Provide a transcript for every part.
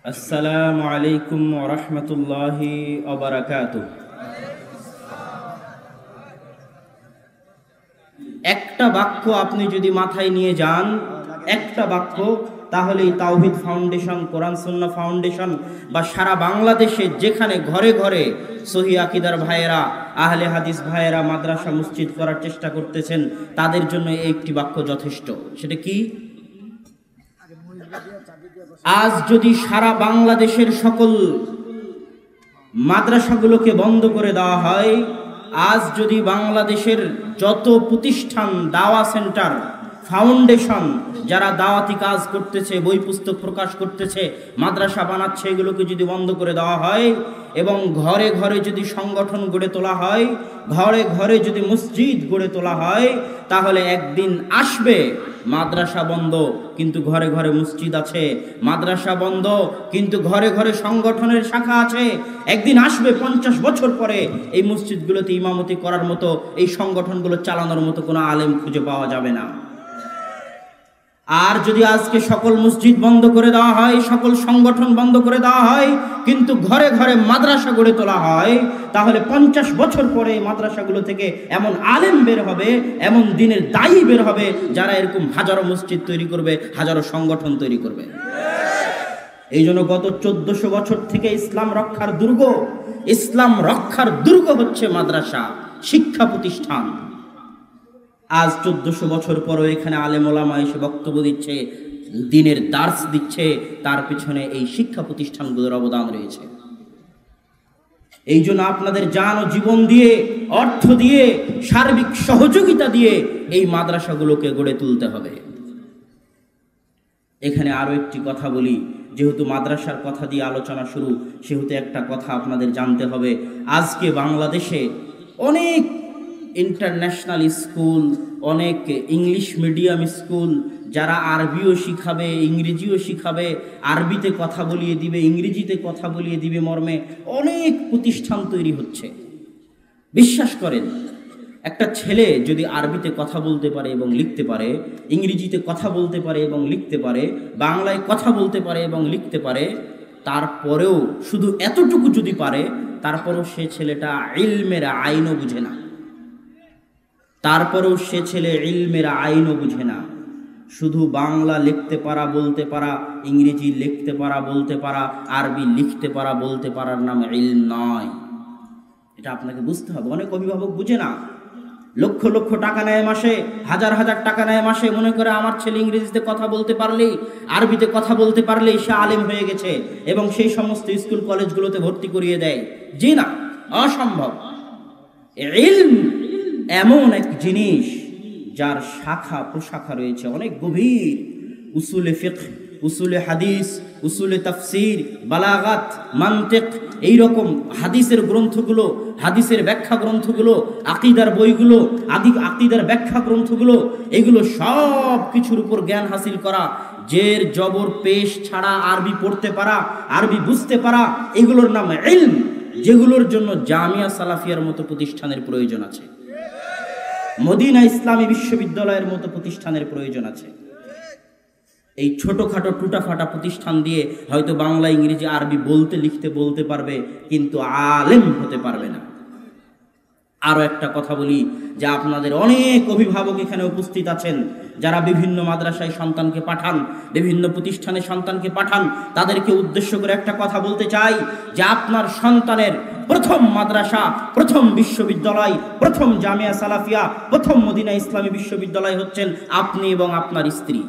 আসসালামু আলাইকুম ওয়া রাহমাতুল্লাহি ওয়া বারাকাতুহু। একটা বাক্য আপনি যদি মাথায় নিয়ে যান, একটা বাক্য, তাহলেই তাওহীদ ফাউন্ডেশন, কোরআন সুন্নাহ ফাউন্ডেশন বা সারা বাংলাদেশে যেখানে ঘরে ঘরে সহিহ আকীদার ভাইয়েরা, আহলে হাদিস ভাইয়েরা মাদ্রাসা মসজিদ করার চেষ্টা করতেছেন, তাদের জন্য এই একটি বাক্য যথেষ্ট। সেটা কি? আজ যদি সারা বাংলাদেশের সকল মাদ্রাসাগুলোকে বন্ধ করে দেওয়া হয়, আজ যদি বাংলাদেশের যত প্রতিষ্ঠান, দাওয়া সেন্টার, ফাউন্ডেশন, যারা দাওয়াতি কাজ করতেছে, বই পুস্তক প্রকাশ করতেছে, মাদ্রাসা বানাচ্ছে, এগুলোকে যদি বন্ধ করে দেওয়া হয় এবং ঘরে ঘরে যদি সংগঠন গড়ে তোলা হয়, ঘরে ঘরে যদি মসজিদ গড়ে তোলা হয়, তাহলে একদিন আসবে মাদ্রাসা বন্ধ কিন্তু ঘরে ঘরে মসজিদ আছে, মাদ্রাসা বন্ধ কিন্তু ঘরে ঘরে সংগঠনের শাখা আছে। একদিন আসবে 50 বছর পরে এই মসজিদগুলোতে ইমামতি করার মতো, এই সংগঠনগুলো চালানোর মতো কোনো আলেম খুঁজে পাওয়া যাবে না। আর যদি আজকে সকল মসজিদ বন্ধ করে দেওয়া হয়, সকল সংগঠন বন্ধ করে দেওয়া হয়, কিন্তু ঘরে ঘরে মাদ্রাসা গড়ে তোলা হয়, তাহলে 50 বছর পরে মাদ্রাসাগুলো থেকে এমন আলেম বের হবে, এমন দিনের দায়ী বের হবে, যারা এরকম হাজারো মসজিদ তৈরি করবে, হাজারো সংগঠন তৈরি করবে। এই জন্য গত 1400 বছর থেকে ইসলাম রক্ষার দুর্গ হচ্ছে মাদ্রাসা, শিক্ষা প্রতিষ্ঠান। আজ 1400 বছর পরও এখানে আলেম ওলামা এসে বক্তব্য দিচ্ছে, দ্বীনের দার্স দিচ্ছে, তার পিছনে এই শিক্ষা প্রতিষ্ঠানগুলোর অবদান রয়েছে। এই জন্য আপনাদের জান ও জীবন দিয়ে, অর্থ দিয়ে, সার্বিক সহযোগিতা দিয়ে এই মাদ্রাসাগুলোকে গড়ে তুলতে হবে। এখানে আরো একটি কথা বলি, যেহেতু মাদ্রাসার কথা দিয়ে আলোচনা শুরু, সেহেতু একটা কথা আপনাদের জানতে হবে। আজকে বাংলাদেশে অনেক ইন্টারন্যাশনাল স্কুল, অনেক ইংলিশ মিডিয়াম স্কুল, যারা আরবিও শিখাবে, ইংরেজিও শিখাবে, আরবিতে কথা বলিয়ে দিবে, ইংরেজিতে কথা বলিয়ে দিবে মর্মে অনেক প্রতিষ্ঠান তৈরি হচ্ছে। বিশ্বাস করেন, একটা ছেলে যদি আরবিতে কথা বলতে পারে এবং লিখতে পারে, ইংরেজিতে কথা বলতে পারে এবং লিখতে পারে, বাংলায় কথা বলতে পারে এবং লিখতে পারে, তারপরেও শুধু এতটুকু যদি পারে, তারপরেও সে ছেলেটা ইলমের আইনও বুঝে না। তারপরেও সে ছেলে ইলমের আইনও বুঝে না। শুধু বাংলা লিখতে পারা, বলতে পারা, ইংরেজি লিখতে পারা, বলতে পারা, আরবি লিখতে পারা, বলতে পারার নাম ইলম নয়। এটা আপনাকে বুঝতে হবে। অনেক অভিভাবক বুঝে না, লক্ষ লক্ষ টাকা নেয় মাসে, হাজার হাজার টাকা নেয় মাসে, মনে করে আমার ছেলে ইংরেজিতে কথা বলতে পারলেই, আরবিতে কথা বলতে পারলেই সে আলেম হয়ে গেছে, এবং সেই সমস্ত স্কুল কলেজগুলোতে ভর্তি করিয়ে দেয়। জি না, অসম্ভব। ইলম এমন এক জিনিস যার শাখা প্রশাখা রয়েছে অনেক গভীর। উসুলে ফিকহ, উসুলে হাদিস, উসুলে তাফসির, বালাগাত, মান্তিক, এইরকম হাদিসের গ্রন্থগুলো, হাদিসের ব্যাখ্যা গ্রন্থগুলো, আকীদার বইগুলো, আকীদার ব্যাখ্যা গ্রন্থগুলো, এগুলো সব কিছুর উপর জ্ঞান হাসিল করা, জের জবর পেশ ছাড়া আরবি পড়তে পারা, আরবি বুঝতে পারা, এগুলোর নাম ইলম, যেগুলোর জন্য জামিয়া সালাফিয়ার মতো প্রতিষ্ঠানের প্রয়োজন আছে, মদিনা ইসলামী বিশ্ববিদ্যালয়ের মতো প্রতিষ্ঠানের প্রয়োজন আছে। এই ছোটখাটো টুটাফাটা প্রতিষ্ঠান দিয়ে হয়তো বাংলা, ইংরেজি, আরবি বলতে লিখতে বলতে পারবে, কিন্তু আলেম হতে পারবে না। আরো একটা কথা বলি, যে আপনাদের অনেক অভিভাবক এখানে উপস্থিত আছেন, যারা বিভিন্ন মাদ্রাসায় সন্তানকে পাঠান, বিভিন্ন প্রতিষ্ঠানে সন্তানকে পাঠান, তাদেরকে উদ্দেশ্য করে একটা কথা বলতে চাই, যে আপনার সন্তানের প্রথম মাদ্রাসা, প্রথম বিশ্ববিদ্যালয়, প্রথম জামিয়া সালাফিয়া, প্রথম মদিনা ইসলামী বিশ্ববিদ্যালয় হচ্ছেন আপনি এবং আপনার স্ত্রী।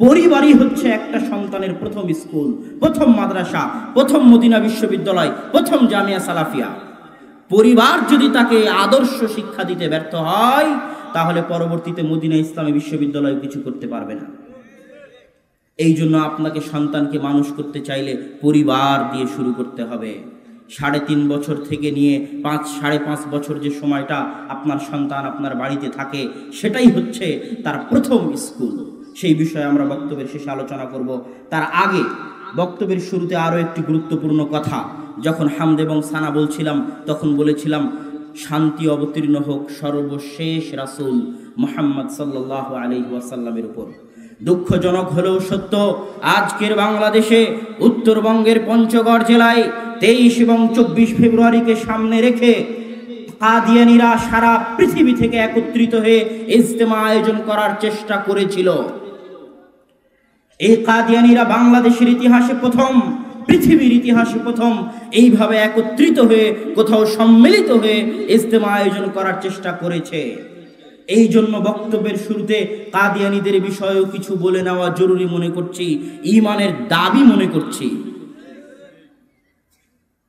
পরিবারই হচ্ছে একটা সন্তানের প্রথম স্কুল, প্রথম মাদ্রাসা, প্রথম মদিনা বিশ্ববিদ্যালয়, প্রথম জামিয়া সালাফিয়া। পরিবার যদি তাকে আদর্শ শিক্ষা দিতে ব্যর্থ হয়, তাহলে পরবর্তীতে মদিনা ইসলামী বিশ্ববিদ্যালয় কিছু করতে পারবে না। এই জন্য আপনাকে সন্তানকে মানুষ করতে চাইলে পরিবার দিয়ে শুরু করতে হবে। 3.5 বছর থেকে নিয়ে 5-5.5 বছর যে সময়টা আপনার সন্তান আপনার বাড়িতে থাকে, সেটাই হচ্ছে তার প্রথম স্কুল। সেই বিষয়ে আমরা বক্তব্যের শেষে আলোচনা করব। তার আগে বক্তব্যের শুরুতে আরও একটি গুরুত্বপূর্ণ কথা। যখন হামদ এবং সানা বলছিলাম, তখন বলেছিলাম শান্তি অবতীর্ণ হোক সর্বশেষ রাসূল মুহাম্মদ সাল্লাল্লাহু আলাইহি ওয়াসাল্লামের উপর। দুঃখজনক হলেও সত্য, আজকের বাংলাদেশে উত্তরবঙ্গের পঞ্চগড় জেলায় 23 এবং 24 ফেব্রুয়ারিকে সামনে রেখে কাদিয়ানীরা সারা পৃথিবী থেকে একত্রিত হয়ে ইজতেমা আয়োজন করার চেষ্টা করেছিল। এই কাদিয়ানীরা বাংলাদেশের ইতিহাসে প্রথম, পৃথিবীর ইতিহাসে প্রথম এইভাবে একত্রিত হয়ে কোথাও সম্মিলিত হয়ে ইজতেমা আয়োজন করার চেষ্টা করেছে। এই জন্য বক্তব্যের শুরুতে কাদিয়ানীদের বিষয়েও কিছু বলে নেওয়া জরুরি মনে করছি, ঈমানের দাবি মনে করছি।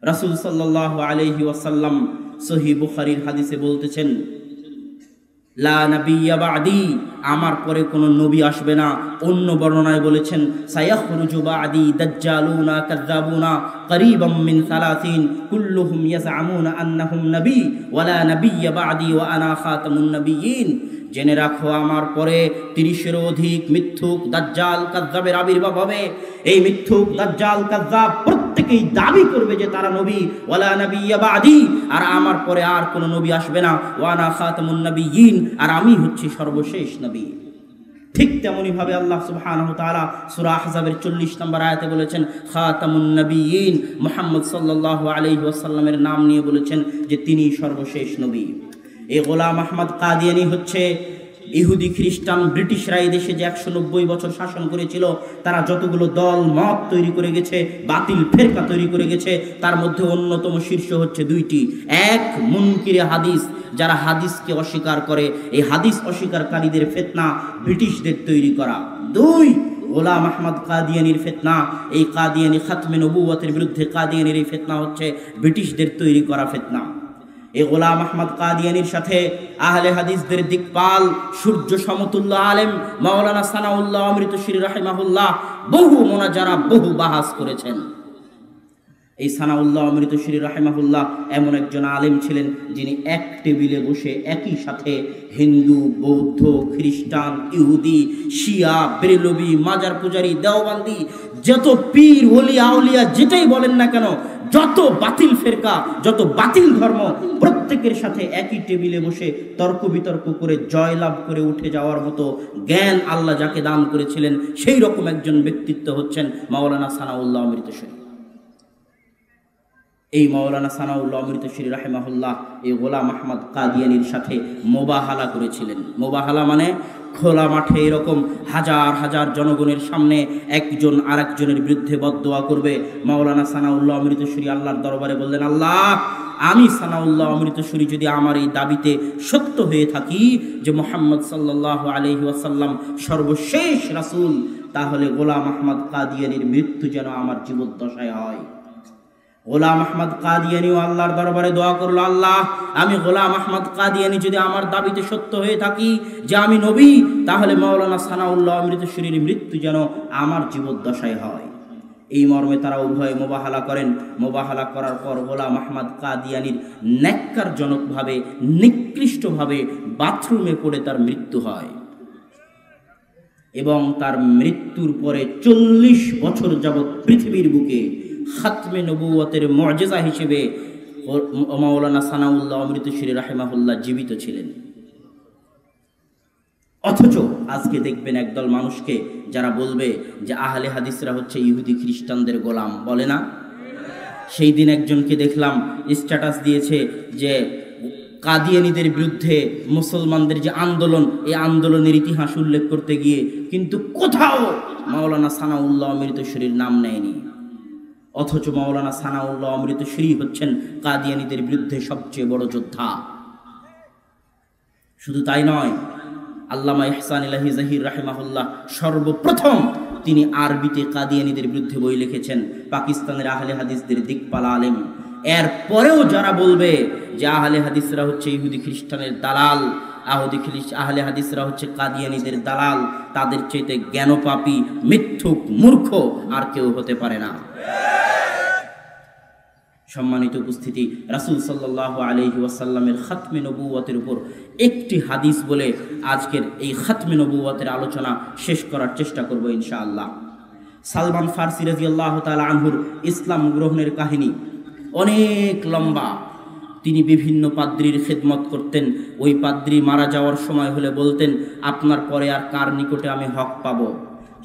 রাসূল সাল্লাল্লাহু আলাইহি ওয়াসাল্লাম সহিহ বুখারীর হাদিসে বলতেছেন, লা নাবিয়্যা বা'দি, আমার পরে কোনো নবী আসবে না। অন্য বর্ণনায় বলেছেন, সায়াখরুজু বা'দি দাজ্জালুনা কাযযাবুনা করিবাম মিন 30 কুল্লুহুম ইয়াজআমুনা আন্নাহুম নবী ওয়া লা নাবিয়্যা বা'দি ওয়া আনা খাতামুন নবিয়্যিন। জেনে রাখো, আমার পরে 30-এরও অধিক মিথ্যুক দাজ্জাল কাযযাবের আবির্ভাব হবে। এই মিথ্যুক দাজ্জাল কাযযাব প্রত্যেকেই দাবি করবে যে তারা নবী, ওয়ালা নাবিয়্যা বা'দি, আর আমার পরে আর কোনো নবী আসবে না, ওয়া আনা খাতামুন নবিয়্যিন, আর আমি হচ্ছি সর্বশেষ নবী। ঠিক তেমনি ভাবে আল্লাহ সুবহানাহু ওয়া তাআলা সূরা আহজাবের 40 নম্বর আয়াতে বলেছেন, খাতামুন নবিয়্যিন, মুহাম্মদ সাল্লাল্লাহু আলাইহি ওয়াসাল্লামের নাম নিয়ে বলেছেন যে তিনি সর্বশেষ নবী। এই গোলাম আহমদ কাদিয়ানী হচ্ছে ইহুদি, খ্রিস্টান, ব্রিটিশরা এই দেশে যে 190 বছর শাসন করেছিল, তারা যতগুলো দল মত তৈরি করে গেছে, বাতিল ফেরকা তৈরি করে গেছে, তার মধ্যে অন্যতম শীর্ষ হচ্ছে দুইটি। এক, মুনকিরে হাদিস, যারা হাদিসকে অস্বীকার করে, এই হাদিস অস্বীকারীদের ফিতনা ব্রিটিশদের তৈরি করা। দুই, গোলাম আহমদ কাদিয়ানীর ফিতনা। এই কাদিয়ানী খাতমে নবুয়তের বিরুদ্ধে কাদিয়ানীর এই ফিতনা হচ্ছে ব্রিটিশদের তৈরি করা ফিতনা। এই গোলাম আহমদ কাদিয়ানীর সাথে আহলে হাদিসদের দিকপাল, সূর্য সমতুল্য আলেম মাওলানা সানাউল্লাহ অমৃতসরী রাহিমাহুল্লাহ বহু মোনাজারা, বহু বাহাস করেছেন। এই সানাউল্লাহ অমৃতসরী রাহিমাহুল্লাহ এমন একজন আলেম ছিলেন যিনি এক টেবিলে বসে একই সাথে হিন্দু, বৌদ্ধ, খ্রিস্টান, ইহুদি, শিয়া, বেরেলভি, মাজার পূজারী, দেওবন্দি, যত পীর, ওলি, আউলিয়া যেটাই বলেন না কেন, যত বাতিল ফেরকা, যত বাতিল ধর্ম, প্রত্যেকের সাথে একই টেবিলে বসে তর্ক বিতর্ক করে জয়লাভ করে উঠে যাওয়ার মতো জ্ঞান আল্লাহ যাকে দান করেছিলেন, সেই রকম একজন ব্যক্তিত্ব হচ্ছেন মাওলানা সানাউল্লাহ অমৃতসরী। এই মাওলানা সানাউল্লাহ অমৃতসরী রাহিমাহুল্লাহ এই গোলাম আহমদ কাদিয়ানীর সাথে মোবাহালা করেছিলেন। মোবাহালা মানে খোলা মাঠে এরকম হাজার হাজার জনগণের সামনে একজন আরেকজনের বিরুদ্ধে বদদোয়া করবে। মাওলানা সানাউল্লাহ অমৃতসরী আল্লাহর দরবারে বললেন, আল্লাহ, আমি সানাউল্লাহ অমৃতসরী যদি আমার এই দাবিতে সত্য হয়ে থাকি যে মুহাম্মদ সাল্লাল্লাহু আলাইহি ওয়াসাল্লাম সর্বশেষ রাসূল, তাহলে গোলাম আহমদ কাদিয়ানীর মৃত্যু যেন আমার জীবদ্দশায় হয়। গোলাম আহমদ কাদিয়ানীও আল্লাহর দরবারে দোয়া করলো, আল্লাহ, আমি গোলাম আহমদ কাদিয়ানী যদি আমার দাবিতে সত্য হয়ে থাকি যে আমি নবী, তাহলে মাওলানা সানাউল্লাহ অমৃতসরীর মৃত্যু যেন আমার জীবদ্দশায় হয়। এই মর্মে তারা উভয়ে মোবাহালা করেন। মোবাহালা করার পর গোলাম আহমদ কাদিয়ানীর ন্যাক্কারজনকভাবে, নিকৃষ্টভাবে বাথরুমে পড়ে তার মৃত্যু হয় এবং তার মৃত্যুর পরে 40 বছর যাবৎ পৃথিবীর বুকে খাতমে নবুয়তের মুজিজা হিসেবে মাওলানা সানাউল্লাহ অমৃতসরী রাহিমাহুল্লাহ জীবিত ছিলেন। অথচ আজকে দেখবেন একদল মানুষকে যারা বলবে যে আহলে হাদিসরা হচ্ছে ইহুদি খ্রিস্টানদের গোলাম, বলে না? সেই দিন একজনকে দেখলাম স্ট্যাটাস দিয়েছে যে কাদিয়ানীদের বিরুদ্ধে মুসলমানদের যে আন্দোলন, এই আন্দোলনের ইতিহাস উল্লেখ করতে গিয়ে কিন্তু কোথাও মাওলানা সানাউল্লাহ অমৃতসরীর নাম নেয়নি। অথচ মাওলানা সানাউল্লাহ অমৃতসরী হচ্ছেন কাদিয়ানীদের বিরুদ্ধে সবচেয়ে বড় যোদ্ধা। শুধু তাই নয়, আল্লামা ইহসান ইলাহি জাহির রাহিমাহুল্লাহ সর্বপ্রথম তিনি আরবিতে কাদিয়ানীদের বিরুদ্ধে বই লিখেছেন, পাকিস্তানের আহলে হাদিসদের দিকপাল আলেম। এর পরেও যারা বলবে যে আহলে হাদিসরা হচ্ছে ইহুদি খ্রিস্টানের দালাল, আহলে হাদিসরা হচ্ছে কাদিয়ানীদের দালাল, তাদের চাইতে জ্ঞানপাপী, মিথ্যুক, মূর্খ আর কেউ হতে পারে না। সম্মানিত উপস্থিতি, রাসূল সাল্লাল্লাহু আলাইহি ওয়াসাল্লামের খাতমে নবুয়তের উপর একটি হাদিস বলে আজকের এই খাতমে নবুয়তের আলোচনা শেষ করার চেষ্টা করব ইনশাআল্লাহ। সালমান ফারসি রাদিয়াল্লাহু তাআলা আনহুর ইসলাম গ্রহণের কাহিনী অনেক লম্বা। তিনি বিভিন্ন পাদ্রির খেদমত করতেন। ওই পাদ্রি মারা যাওয়ার সময় হলে বলতেন, আপনার পরে আর কার নিকটে আমি হক পাবো?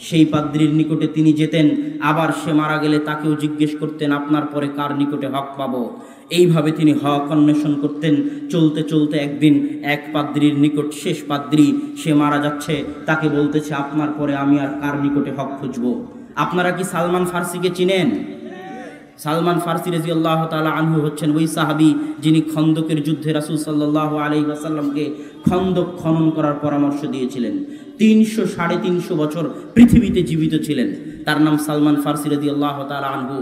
সেই পাদ্রির নিকটে তিনি যেতেন। আবার সে মারা গেলে তাকেও জিজ্ঞেস করতেন, আপনার পরে কার নিকটে হক পাবো? এইভাবে তিনি হক অন্বেষণ করতেন। চলতে চলতে একদিন এক পাদ্রির নিকট, শেষ পাদ্রি, সে মারা যাচ্ছে, তাকে বলতেছে, আপনার পরে আমি আর কার নিকটে হক খুঁজবো? আপনারা কি সালমান ফার্সিকে চিনেন? সালমান ফার্সি রাদিয়াল্লাহু তাআলা আনহু হচ্ছেন ওই সাহাবী যিনি খন্দকের যুদ্ধে রাসূল সাল্লাল্লাহু আলাইহি ওয়াসাল্লামকে খন্দক খনন করার পরামর্শ দিয়েছিলেন। 300-350 বছর পৃথিবীতে জীবিত ছিলেন। তার নাম সালমান ফার্সি রাদিয়াল্লাহু তাআলা আনহু।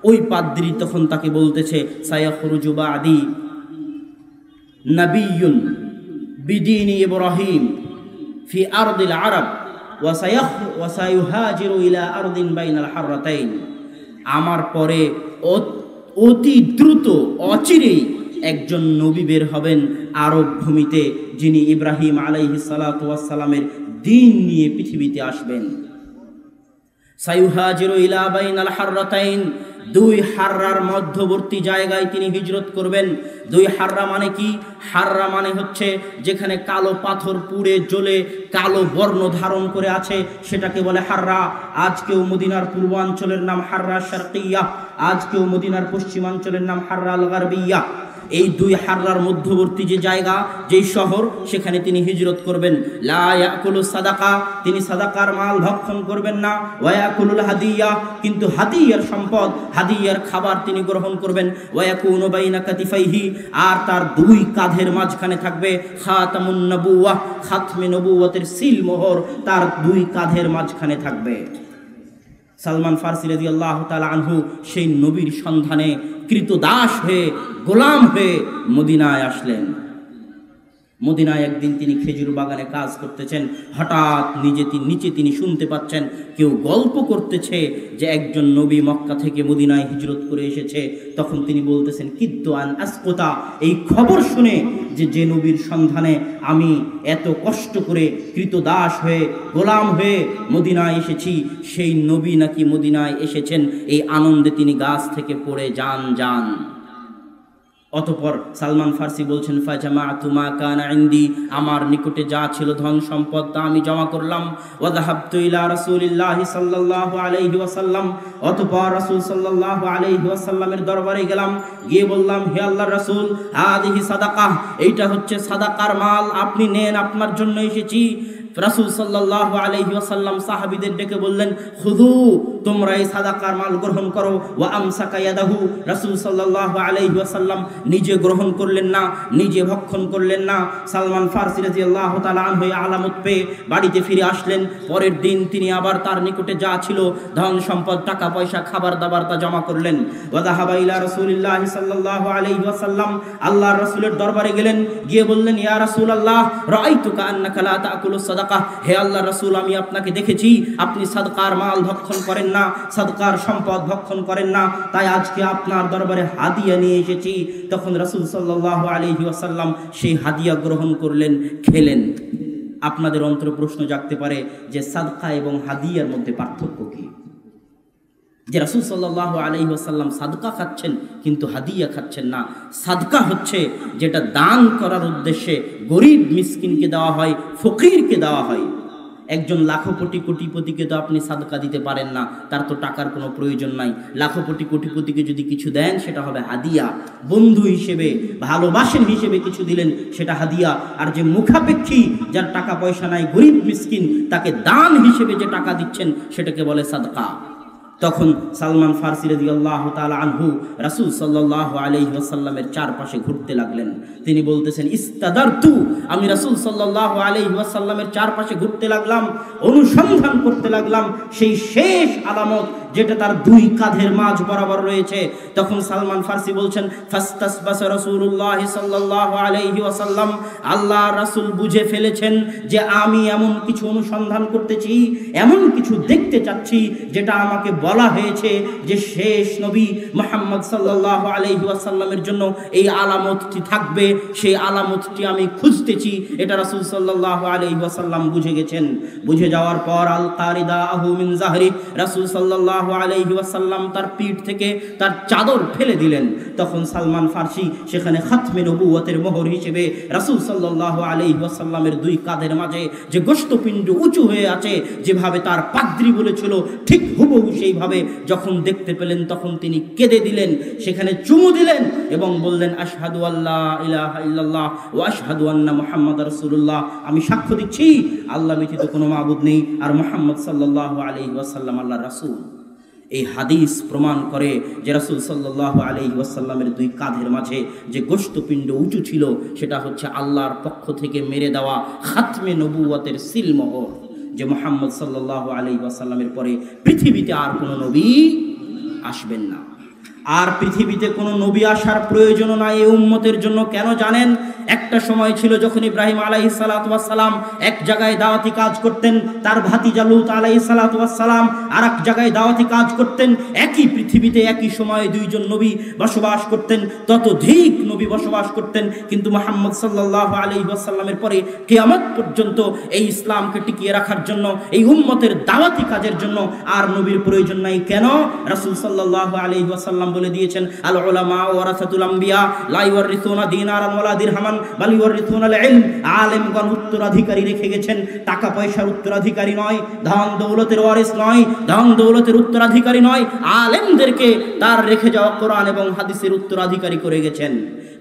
ওই পাদ্রী তখন তাকে বলতেছে, সায়াখরুজু বাদি নাবিয়্যুন বিদীনি ইব্রাহিম ফি আরদিল আরব ওয়া সায়ুহাজিরু ইলা আরদিন বাইনাল হাররাতাইন। আমার পরে অতি দ্রুত অচিরেই একজন নবী বের হবেন আরব ভূমিতে, যিনি ইব্রাহিম আলাইহিস সালাতু ওয়াস সালামের দ্বীন নিয়ে পৃথিবীতে আসবেন। সায়ুহাজিরু ইলা বাইনাল হাররাতাইন, দুই হাররার মধ্যবর্তী জায়গায় তিনি হিজরত করবেন। দুই হাররা মানে কি? হাররা মানে হচ্ছে যেখানে কালো পাথর পুড়ে জ্বলে কালো বর্ণ ধারণ করে আছে, সেটাকে বলে হাররা। আজকেও মদিনার পূর্বাঞ্চলের নাম হাররা শারকিয়া, আজকেও মদিনার পশ্চিমাঞ্চলের নাম হাররা আল গারবিয়া। এই দুই হাররার মধ্যবর্তী যে জায়গা, যেই শহর, সেখানে তিনি হিজরত করবেন। লা ইয়াকুলু সাদাকা, তিনি সাদাকার মাল ভক্ষণ করবেন না। ওয়া ইয়াকুলুল হাদিয়া, কিন্তু হাদিয়ার সম্পদ, হাদিয়ার খাবার তিনি গ্রহণ করবেন। ওয়া ইয়াকুনু বাইনা কাতিফাইহি, আর তার দুই কাঁধের মাঝখানে থাকবে খাতামুন নবুওয়াহ, খাতমে নবুওয়াতের সিল মোহর তার দুই কাঁধের মাঝখানে থাকবে। সালমান ফার্সি রাদিয়াল্লাহু তাআলা আনহু সেই নবীর সন্ধানে কৃতদাস হয়ে, গোলাম হয়ে মদিনায় আসলেন। মদিনায় একদিন তিনি খেজুর বাগানে কাজ করতেছেন। হঠাৎ নিচে তিনি শুনতে পাচ্ছেন কেউ গল্প করতেছে যে একজন নবী মক্কা থেকে মদিনায় হিজরত করে এসেছে। তখন তিনি বলতেছেন, কিদ্দু আন আসকুতা, এই খবর শুনে যে নবীর সন্ধানে আমি এত কষ্ট করে কৃতদাস হয়ে, গোলাম হয়ে মদিনায় এসেছি, সেই নবী নাকি মদিনায় এসেছেন, এই আনন্দে তিনি গাছ থেকে পড়ে যান। অতঃপর সালমান ফার্সি বলছেন, ফাজামাতু মা কানা ইনদি, আমার নিকটে যা ছিল ধন সম্পদ তা আমি জমা করলাম। ওয়া যাহাবতু ইলা রাসূলিল্লাহি সাল্লাল্লাহু আলাইহি ওয়াসাল্লাম, অতঃপর রাসূল সাল্লাল্লাহু আলাইহি ওয়াসাল্লামের দরবারে গেলাম। গিয়ে বললাম, হে আল্লাহর রাসূল, হাদিহি সাদাকাহ, এইটা হচ্ছে সাদাকার মাল, আপনি নেন, আপনার জন্য এসেছি। রাসূল সাল্লাল্লাহু আলাইহি ওয়াসাল্লাম সাহাবীদের ডেকে বললেন, খুযু, তোমরা এই সাদাকার মাল গ্রহণ করো। ওয়া আমসাকা ইয়াদাহু, রাসূল সাল্লাল্লাহু আলাইহি ওয়াসাল্লাম নিজে গ্রহণ করলেন না, নিজে ভক্ষণ করলেন না। সালমান ফার্সি রাদিয়াল্লাহু তাআলা আনহু আলামত পেয়ে বাড়িতে ফিরে আসলেন। পরের দিন তিনি আবার তার নিকটে যা ছিল ধন সম্পদ, টাকা পয়সা, খাবার দাবার তা জমা করলেন। ওয়া যাহাবা ইলা রাসূলিল্লাহি সাল্লাল্লাহু আলাইহি ওয়াসাল্লাম, আল্লাহর রাসূলের দরবারে গেলেন। গিয়ে বললেন, ইয়া রাসূলুল্লাহ, রাআইতুকা আন্নাকা লা তাকুলুস সাদাকা, হে আল্লাহর রাসূল, আমি আপনাকে দেখেছি আপনি সাদকার মাল ভক্ষণ করেন না, সাদকার সম্পদ ভক্ষণ করেন না, তাই আজকে আপনার দরবারে হাদিয়া নিয়ে এসেছি। তখন রাসূল সাল্লাল্লাহু আলাইহি ওয়াসাল্লাম সেই হাদিয়া গ্রহণ করলেন, খেলেন। আপনাদের অন্তরে প্রশ্ন জাগতে পারে যে সাদকা এবং হাদিয়ার মধ্যে পার্থক্য কি? যে রাসূল সাল্লাল্লাহু আলাইহি ওয়াসাল্লাম সাদকা খাচ্ছেন কিন্তু হাদিয়া খাচ্ছেন না। সাদকা হচ্ছে যেটা দান করার উদ্দেশ্যে গরিব মিসকিনকে দেওয়া হয়, ফকিরকে দেওয়া হয়। একজন লাখপতি কোটিপতিকে তো আপনি সাদকা দিতে পারেন না, তার তো টাকার কোনো প্রয়োজন নাই। লাখপতি কোটিপতিকে যদি কিছু দেন সেটা হবে হাদিয়া, বন্ধু হিসেবে, ভালোবাসেন হিসেবে কিছু দিলেন সেটা হাদিয়া। আর যে মুখাপেক্ষী, যার টাকা পয়সা নাই, গরিব মিসকিন, তাকে দান হিসেবে যে টাকা দিচ্ছেন সেটাকে বলে সাদকা। তখন সালমান ফার্সি রাদিয়াল্লাহু তাআলা আনহু রাসূল সাল্লাল্লাহু আলাইহি ওয়াসাল্লামের চারপাশে ঘুরতে লাগলেন। তিনি বলতেছেন, ইস্তাদারতু, আমি রাসূল সাল্লাল্লাহু আলাইহি ওয়াসাল্লামের চারপাশে ঘুরতে লাগলাম, অনুসন্ধান করতে লাগলাম সেই শেষ আলামত যেটা তার দুই কাঁধের মাঝ বরাবর রয়েছে। তখন সালমান ফার্সি বলছেন, ফাস্তাসবাসা রাসূলুল্লাহ সাল্লাল্লাহু আলাইহি ওয়াসাল্লাম, আল্লাহর রাসূল বুঝে ফেলেছেন যে আমি এমন কিছু অনুসন্ধান করতেছি, এমন কিছু দেখতে চাচ্ছি যেটা আমাকে বলা হয়েছে যে শেষ নবী মুহাম্মদ সাল্লাল্লাহু আলাইহি ওয়াসাল্লামের জন্য এই আলামতটি থাকবে, সেই আলামতটি আমি খুঁজতেছি, এটা রাসূল সাল্লাল্লাহু আলাইহি ওয়াসাল্লাম বুঝে গেছেন। বুঝে যাওয়ার পর আল কারিদাহু মিন যাহরি, রাসূল সাল্লাল্লাহু আলাইহি ওয়াসাল্লাম তার পিঠ থেকে তার চাদর ফেলে দিলেন। তখন সালমান ফারসি সেখানে খাতমে নবুয়তের মোহর হিসেবে রাসূল সাল্লাল্লাহু আলাইহি ওয়াসাল্লামের দুই কাঁধের মাঝে যে গোশতপিণ্ড উঁচু হয়ে আছে, যেভাবে তার পাদ্রী বলেছিল ঠিক হুবহু সেইভাবে যখন দেখতে পেলেন তখন তিনি কেঁদে দিলেন, সেখানে চুমু দিলেন এবং বললেন আশহাদু আল্লা ইলাহা ইল্লাল্লাহ ওয়া আশহাদু আন্না মুহাম্মাদার রাসূলুল্লাহ, আমি সাক্ষ্য দিচ্ছি আল্লাহ ব্যতীত কোনো মাবুদ নেই আর মুহাম্মদ সাল্লাল্লাহু আলাইহি ওয়াসাল্লাম আল্লাহর রাসূল। এই হাদিস প্রমাণ করে যে রাসূল সাল্লাল্লাহু আলাইহি ওয়াসাল্লামের দুই কাঁধের মাঝে যে গোশতপিণ্ড উঁচু ছিল সেটা হচ্ছে আল্লাহর পক্ষ থেকে মেরে দেওয়া খাতমে নবুয়তের সিলমোহর, যে মুহাম্মদ সাল্লাল্লাহু আলাইহি ওয়াসাল্লামের পরে পৃথিবীতে আর কোনো নবী আসবেন না। আর পৃথিবীতে কোনো নবী আসার প্রয়োজন নাই এই উম্মতের জন্য। কেন জানেন? একটা সময় ছিল যখন ইব্রাহিম আলাইহিস সালাতু ওয়াস সালাম এক জায়গায় দাওয়াতি কাজ করতেন, তার ভাতিজা লূত আলাইহিস সালাতু ওয়াস সালাম আরেক জায়গায় দাওয়াতি কাজ করতেন। একই পৃথিবীতে একই সময়ে দুইজন নবী বসবাস করতেন, ততোধিক নবী বসবাস করতেন। কিন্তু মুহাম্মদ সাল্লাল্লাহু আলাইহি ওয়াসাল্লামের পরে কিয়ামত পর্যন্ত এই ইসলামকে টিকিয়ে রাখার জন্য, এই উম্মতের দাওয়াতি কাজের জন্য আর নবীর প্রয়োজন নাই। কেন? রাসূল সাল্লাল্লাহু আলাইহি ওয়াসাল্লাম বলে দিয়েছেন আল উলামা ওয়ারাসাতুল আম্বিয়া লা ইওয়ারিসুনা দিনারান ওয়ালা দিরহামান বাল ইওয়ারিসুনাল ইলম। আলেমগণ উত্তরাধিকারী রেখে গেছেন, টাকা পয়সার উত্তরাধিকারী নয়, ধন দৌলতের ওয়ারিস নয়, ধন দৌলতের উত্তরাধিকারী নয়, আলেমদেরকে তার রেখে যাওয়া কোরআন এবং হাদিসের উত্তরাধিকারী করে গেছেন।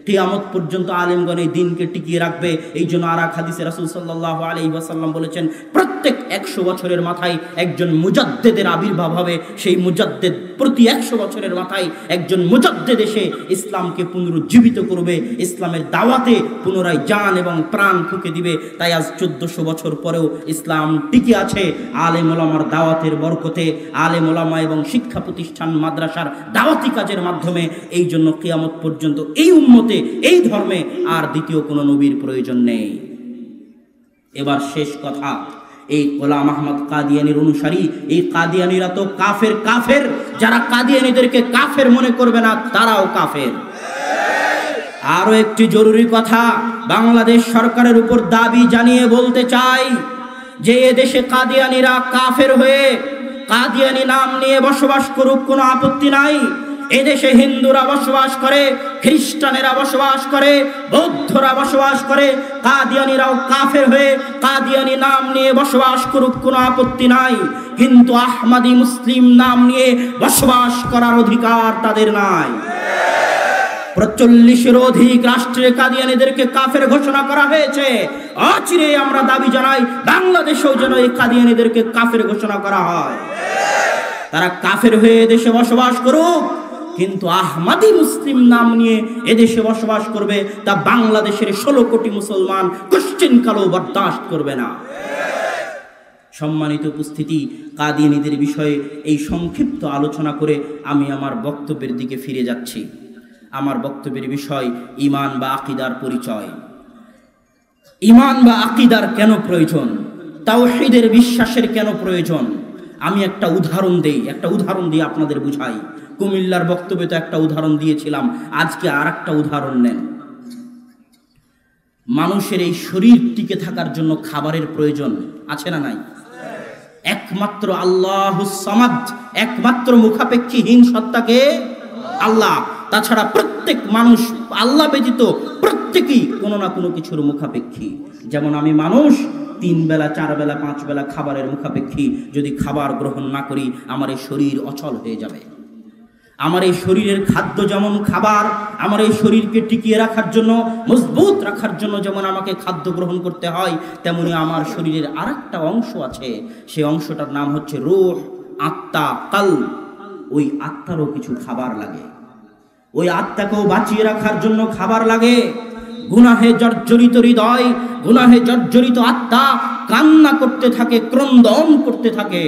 কিয়ামত পর্যন্ত আলেমগণ এই দিনকে টিকিয়ে রাখবে। এই জন্য আর এক হাদিসে রাসূল সাল্লাল্লাহু আলাইহি ওয়াসাল্লাম বলেছেন প্রত্যেক 100 বছরের মাথায় একজন মুজাদ্দিদের আবির্ভাব হবে। সেই মুজাদ্দিদ প্রতি 100 বছরের মাথায় একজন মুজাদ্দিদ এসে ইসলামকে পুনরুজ্জীবিত করবে, ইসলামের দাওয়াতে পুনরায় জান এবং প্রাণ ফুঁকে দিবে। তাই আজ 1400 বছর পরেও ইসলাম টিকে আছে আলেম ওলামার দাওয়াতের বরকতে, আলেম ওলামা এবং শিক্ষা প্রতিষ্ঠান মাদ্রাসার দাওয়াতি কাজের মাধ্যমে। এই জন্য কিয়ামত পর্যন্ত এই উম্মতে, এই ধর্মে আর দ্বিতীয় কোনো নবীর প্রয়োজন নেই। এবার শেষ কথা, এই গোলাম আহমদ কাদিয়ানীর অনুসারী, এই কাদিয়ানীরা তো কাফের। কাফের যারা কাদিয়ানীদেরকে কাফের মনে করবে না তারাও কাফের। আরো একটি জরুরি কথা বাংলাদেশ সরকারের উপর দাবি জানিয়ে বলতে চাই যে এদেশে কাদিয়ানীরা কাফের হয়ে কাদিয়ানী নাম নিয়ে বসবাস করুক, কোনো আপত্তি নাই। এদেশে হিন্দুরা বসবাস করে, খ্রিস্টানেরা বসবাস করে, বৌদ্ধরা বসবাস করে, কাদিয়ানীরাও কাফের হয়ে কাদিয়ানী নাম নিয়ে বসবাস করুক, কোনো আপত্তি নাই। কিন্তু আহমদী মুসলিম নাম নিয়ে বসবাস করার অধিকার তাদের নাই। ৪৫-এর অধিক রাষ্ট্রে কাদিয়ানীদেরকে কাফের ঘোষণা করা হয়েছে। অচিরে আমরা দাবি জানাই বাংলাদেশেও যেন এই কাদিয়ানীদেরকে কাফের ঘোষণা করা হয়। তারা কাফের হয়ে এদেশে বসবাস করুক, কিন্তু আহমদী মুসলিম নাম নিয়ে এদেশে বসবাস করবে তা বাংলাদেশের 16 কোটি মুসলমান কোশ্চেনকালেও বরদাস্ত করবে না। সম্মানিত উপস্থিতি, কাদিয়ানীদের বিষয়ে এই সংক্ষিপ্ত আলোচনা করে আমি আমার বক্তব্যের দিকে ফিরে যাচ্ছি। আমার বক্তব্যের বিষয় ঈমান বা আকীদার পরিচয়। ঈমান বা আকীদার কেন প্রয়োজন? তাওহীদের বিশ্বাসের কেন প্রয়োজন? আমি একটা উদাহরণ দিই, আপনাদের বুঝাই। কুমিল্লার বক্তব্যে তো একটা উদাহরণ দিয়েছিলাম, আজকে আর একটা উদাহরণ নেন। মানুষের এই শরীর টিকে থাকার জন্য খাবারের প্রয়োজন আছে না নাই? একমাত্র আল্লাহুস সামাদ, একমাত্র মুখাপেক্ষীহীন সত্তাকে আল্লাহ। তাছাড়া প্রত্যেক মানুষ আল্লাহ ব্যতীত প্রত্যেকেই কোনো না কোনো কিছুর মুখাপেক্ষী। যেমন আমি মানুষ 3 বেলা 4 বেলা 5 বেলা খাবারের মুখাপেক্ষী। যদি খাবার গ্রহণ না করি আমার এই শরীর অচল হয়ে যাবে। আমার এই শরীরের খাদ্য যেমন খাবার, আমার এই শরীরকে টিকিয়ে রাখার জন্য, মজবুত রাখার জন্য যেমন আমাকে খাদ্য গ্রহণ করতে হয়, তেমনি আমার শরীরের আরেকটা অংশ আছে, সেই অংশটার নাম হচ্ছে রূহ, আত্মা, কলব। ওই আত্মারও কিছু খাবার লাগে, ওই আত্মাকেও বাঁচিয়ে রাখার জন্য খাবার লাগে। গুনাহে জর্জরিত হৃদয়, গুনাহে জর্জরিত আত্মা কান্না করতে থাকে, ক্রন্দন করতে থাকে।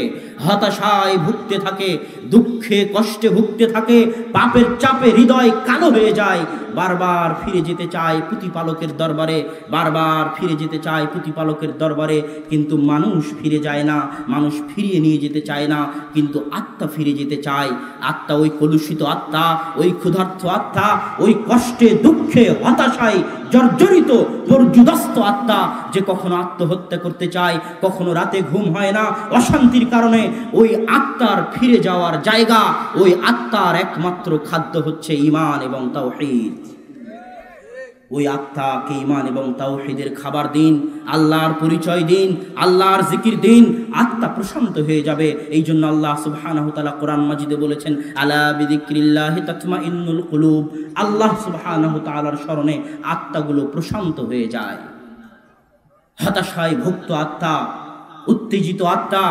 হতাশায় ভুগতে থাকে, দুঃখে কষ্টে ভুগতে থাকে, পাপের চাপে হৃদয় কালো হয়ে যায়, বারবার ফিরে যেতে চায় প্রতিপালকের দরবারে, বারবার ফিরে যেতে চায় প্রতিপালকের দরবারে, কিন্তু মানুষ ফিরে যায় না, মানুষ ফিরিয়ে নিয়ে যেতে চায় না, কিন্তু আত্মা ফিরে যেতে চায়। আত্মা, ওই কলুষিত আত্মা, ওই ক্ষুধার্ত আত্মা, ওই কষ্টে দুঃখে হতাশায় জর্জরিত পর্যুদস্ত আত্মা, যে কখনো আত্মহত্যা করতে চায়, কখনো রাতে ঘুম হয় না অশান্তির কারণে, ওই আত্মার ফিরে যাওয়ার জায়গা, ওই আত্মার একমাত্র খাদ্য হচ্ছে ঈমান এবং তাওহীদ। ওই আত্মাকে ঈমান এবং তাওহীদের খাবার দিন, আল্লাহর পরিচয় দিন, আল্লাহর জিকির দিন, আত্মা প্রশান্ত হয়ে যাবে। এই জন্য আল্লাহ সুবহানাহু ওয়া তাআলা কোরআন মাজিদে বলেছেন, আলা বিযিকরিল্লাহি তাতমাইন্নুল কুলুব। আল্লাহ সুবহানাহু ওয়া তাআলার স্মরণে আত্মাগুলো প্রশান্ত হয়ে যায়। হতাশায় ভুক্ত আত্মা, উত্তেজিত আত্মা,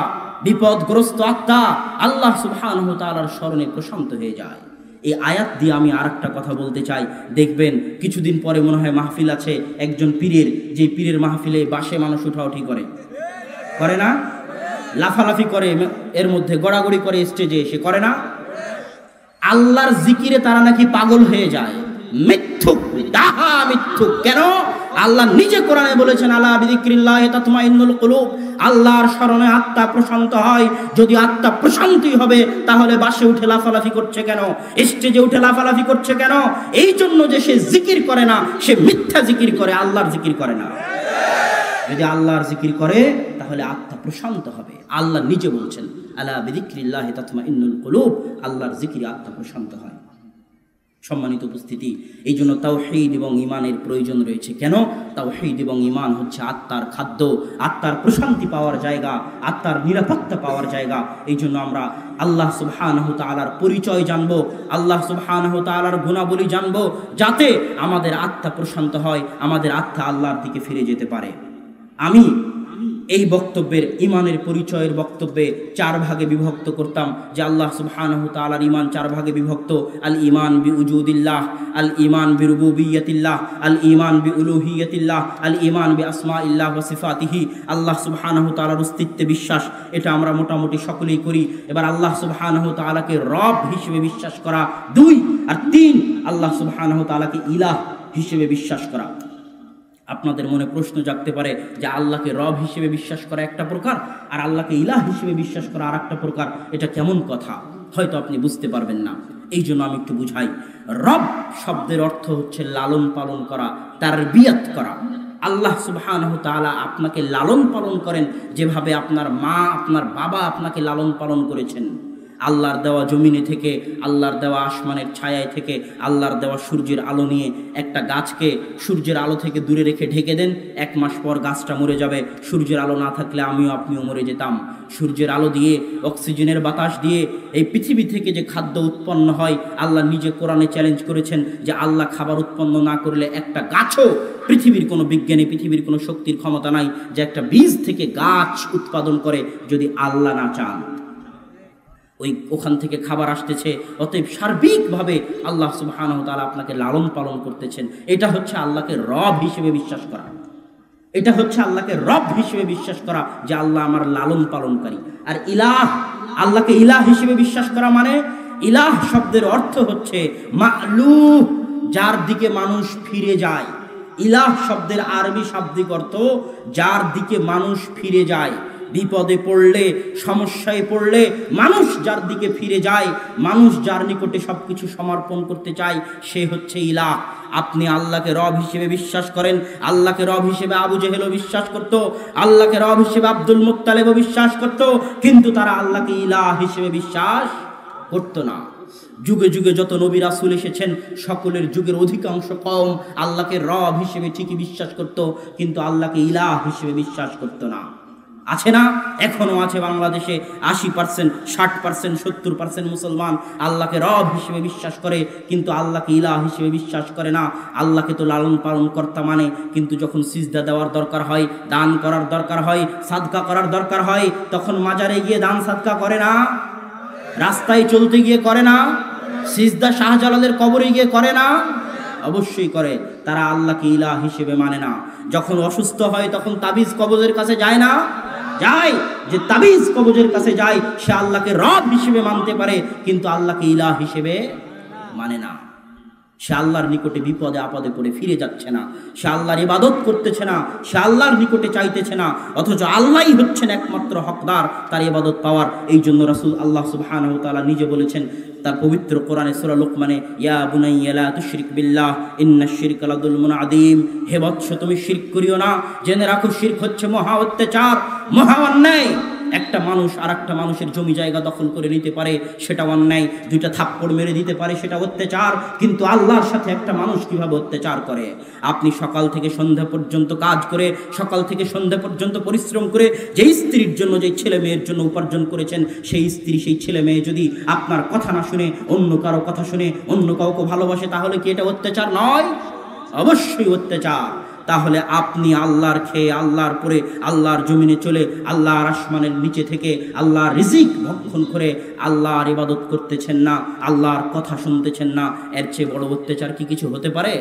বিপদগ্রস্ত আত্মা আল্লাহ সুবহানাহু ওয়া তাআলার স্মরণে প্রশান্ত হয়ে যায়। এই আয়াত দিয়ে আমি আরেকটা কথা বলতে চাই। দেখবেন কিছুদিন পরে মনে হয় মাহফিল আছে একজন পীরের, যে পীরের মাহফিলে বাসে মানুষ উঠাউঠি করে না, লাফালাফি করে, এর মধ্যে গড়াগড়ি করে, স্টেজে এসে করে না। আল্লাহর জিকিরে তারা নাকি পাগল হয়ে যায়। মিথ্যুক, ডাহা মিথ্যুক। কেন? আল্লাহ নিজে কোরআনে বলেছেন, আলা বিযিকরিল্লাহি তাতমাইন্নুল কুলুব। আল্লাহর স্মরণে আত্মা প্রশান্ত হয়। যদি আত্মা প্রশান্তই হবে, তাহলে বাসে উঠে লাফালাফি করছে কেন, স্টেজে উঠে লাফালাফি করছে কেন? এই জন্য যে সে জিকির করে না, সে মিথ্যা জিকির করে, আল্লাহর জিকির করে না। যদি আল্লাহর জিকির করে তাহলে আত্মা প্রশান্ত হবে। আল্লাহ নিজে বলছেন, আলা বিযিকরিল্লাহি তাতমাইন্নুল কুলুব। আল্লাহর জিকিরে আত্মা প্রশান্ত হয়। সম্মানিত উপস্থিতি, এই জন্য তাওহীদ এবং ঈমানের প্রয়োজন রয়েছে। কেন? তাওহীদ এবং ঈমান হচ্ছে আত্মার খাদ্য, আত্মার প্রশান্তি পাওয়ার জায়গা, আত্মার নিরাপত্তা পাওয়ার জায়গা। এই জন্য আমরা আল্লাহ সুবহানাহু তাআলার পরিচয় জানবো, আল্লাহ সুবহানাহু তাআলার গুণাবলী জানবো, যাতে আমাদের আত্মা প্রশান্ত হয়, আমাদের আত্মা আল্লাহর দিকে ফিরে যেতে পারে। আমি এই বক্তব্যের, ঈমানের পরিচয়ের বক্তব্যে 4 ভাগে বিভক্ত করতাম, যে আল্লাহ সুবহানাহু তাআলার ঈমান 4 ভাগে বিভক্ত। আল ঈমান বিউজুদিল্লাহ, আল ঈমান বিরুবুবিয়্যাতিল্লাহ, আল ঈমান বিউলুহিয়্যাতিল্লাহ, আল ঈমান বিআসমাইল্লাহ ওয়া সিফাতিহি। আল্লাহ সুবহানাহু তাআলার অস্তিত্বে বিশ্বাস, এটা আমরা মোটামুটি সকলেই করি। এবার আল্লাহ সুবহানাহু তাআলাকে রব হিসেবে বিশ্বাস করা 2, আর 3 আল্লাহ সুবহানাহু তাআলাকে ইলাহ হিসেবে বিশ্বাস করা। আপনাদের মনে প্রশ্ন জাগতে পারে যে আল্লাহকে রব হিসেবে বিশ্বাস করা একটা প্রকার, আর আল্লাহকে ইলাহ হিসেবে বিশ্বাস করা আর একটা প্রকার। এটা কেমন কথা? হয়তো আপনি বুঝতে পারবেন না, এই জন্য আমি একটু বুঝাই। রব শব্দের অর্থ হচ্ছে লালন পালন করা, তারবিয়াত করা। আল্লাহ সুবহানাহু তাআলা আপনাকে লালন পালন করেন যেভাবে আপনার মা, আপনার বাবা আপনাকে লালন পালন করেছেন। আল্লাহর দেওয়া জমিনে থেকে, আল্লাহর দেওয়া আসমানের ছায়ায় থেকে, আল্লাহর দেওয়া সূর্যের আলো নিয়ে একটা গাছকে সূর্যের আলো থেকে দূরে রেখে ঢেকে দেন, 1 মাস পর গাছটা মরে যাবে। সূর্যের আলো না থাকলে আমিও আপনিও মরে যেতাম। সূর্যের আলো দিয়ে, অক্সিজেনের বাতাস দিয়ে এই পৃথিবী থেকে যে খাদ্য উৎপন্ন হয়, আল্লাহ নিজে কোরআনে চ্যালেঞ্জ করেছেন যে আল্লাহ খাবার উৎপন্ন না করলে একটা গাছও, পৃথিবীর কোনো বিজ্ঞানী, পৃথিবীর কোনো শক্তির ক্ষমতা নাই যে একটা বীজ থেকে গাছ উৎপাদন করে, যদি আল্লাহ না চান। ওখান থেকে খাবার আসতেছে। অতএব সার্বিকভাবে আল্লাহ সুবহানাহু ওয়া তাআলা আপনাকে লালন পালন করতেছেন। এটা হচ্ছে আল্লাহকে রব হিসেবে বিশ্বাস করা। এটা হচ্ছে আল্লাহকে রব হিসেবে বিশ্বাস করা, যে আল্লাহ আমার লালন পালনকারী। আর ইলাহ, আল্লাহকে ইলাহ হিসেবে বিশ্বাস করা মানে, ইলাহ শব্দের অর্থ হচ্ছে মা'লুহ, যার দিকে মানুষ ফিরে যায়। ইলাহ শব্দের আরবি শাব্দিক অর্থ যার দিকে মানুষ ফিরে যায়। বিপদে পড়লে, সমস্যায় পড়লে মানুষ যার দিকে ফিরে যায়, মানুষ যার নিকটে সবকিছু সমর্পণ করতে চায়, সে হচ্ছে ইলাহ। আপনি আল্লাহকে রব হিসেবে বিশ্বাস করেন। আল্লাহকে রব হিসেবে আবু জেহেলও বিশ্বাস করত, আল্লাহকে রব হিসেবে আব্দুল মুত্তালিবও বিশ্বাস করত, কিন্তু তারা আল্লাহকে ইলাহ হিসেবে বিশ্বাস করত না। যুগে যুগে যত নবী রাসূল এসেছেন, সকলের যুগের অধিকাংশ কওম আল্লাহকে রব হিসেবে ঠিকই বিশ্বাস করত, কিন্তু আল্লাহকে ইলাহ হিসেবে বিশ্বাস করত না। আছে না? এখনো আছে বাংলাদেশে 80%, 60%, 70% মুসলমান আল্লাহকে রব হিসেবে বিশ্বাস করে, কিন্তু আল্লাহকে ইলাহ হিসেবে বিশ্বাস করে না। আল্লাহকে তো লালন পালন কর্তা মানে, কিন্তু যখন সিজদা দেওয়ার দরকার হয়, দান করার দরকার হয়, সাদকা করার দরকার হয়, তখন মাজারে গিয়ে দান সাদকা করে না? রাস্তায় চলতে গিয়ে করে না? সিজদা শাহজালালের কবরে গিয়ে করে না? অবশ্যই করে। তারা আল্লাহকে ইলাহ হিসেবে মানে না। যখন অসুস্থ হয় তখন তাবিজ কবজের কাছে যায় না? যায়, যে তাবিজ কবজের কাছে যায়, সে আল্লাহকে রব হিসেবে মানতে পারে কিন্তু আল্লাহকে ইলাহ হিসেবে মানে না। সে আল্লাহর নিকটে বিপদে আপদে পড়ে ফিরে যাচ্ছে না, সে আল্লাহর ইবাদত করতেছে না, সে আল্লাহর নিকটে চাইতেছে না, অথচ আল্লাহই হচ্ছেন একমাত্র হকদার তার ইবাদত পাওয়ার। এই জন্য রাসূল আল্লাহ সুবহানাহু ওয়া তাআলা নিজে বলেছেন তার পবিত্র কোরআনে সূরা লুকমানে, ইয়া বুনাইয়া লা তুশরিক বিল্লাহ ইন্নাশ শিরকা লাযুলমুন আযীম, হে বৎস তুমি শিরক করিও না, জেনে রাখো শিরক হচ্ছে মহা অত্যাচার, মহা অন্যায়। একটা মানুষ আর একটা মানুষের জমি জায়গা দখল করে নিতে পারে, সেটা অন্যায়, দুইটা থাপ্পড় মেরে দিতে পারে, সেটা অত্যাচার, কিন্তু আল্লাহর সাথে একটা মানুষ কিভাবে অত্যাচার করে? আপনি সকাল থেকে সন্ধ্যা পর্যন্ত কাজ করে, সকাল থেকে সন্ধ্যা পর্যন্ত পরিশ্রম করে যেই স্ত্রীর জন্য, যেই ছেলে মেয়ের জন্য উপার্জন করেছেন, সেই স্ত্রী সেই ছেলে মেয়ে যদি আপনার কথা না শুনে অন্য কারো কথা শুনে অন্য কাউকে ভালোবাসে, তাহলে কি এটা অত্যাচার নয়? অবশ্যই অত্যাচার। তাহলে আপনি আল্লাহর খেয়ে, আল্লাহর পরে, আল্লাহর জমিনে চলে, আল্লাহর আসমানের নিচে থেকে আল্লাহর রিজিক ভক্ষণ করে আল্লাহর ইবাদত করতেছেন না, আল্লাহর কথা শুনতেছেন না, এর চেয়ে বড় অত্যাচার কি কিছু হতে পারে?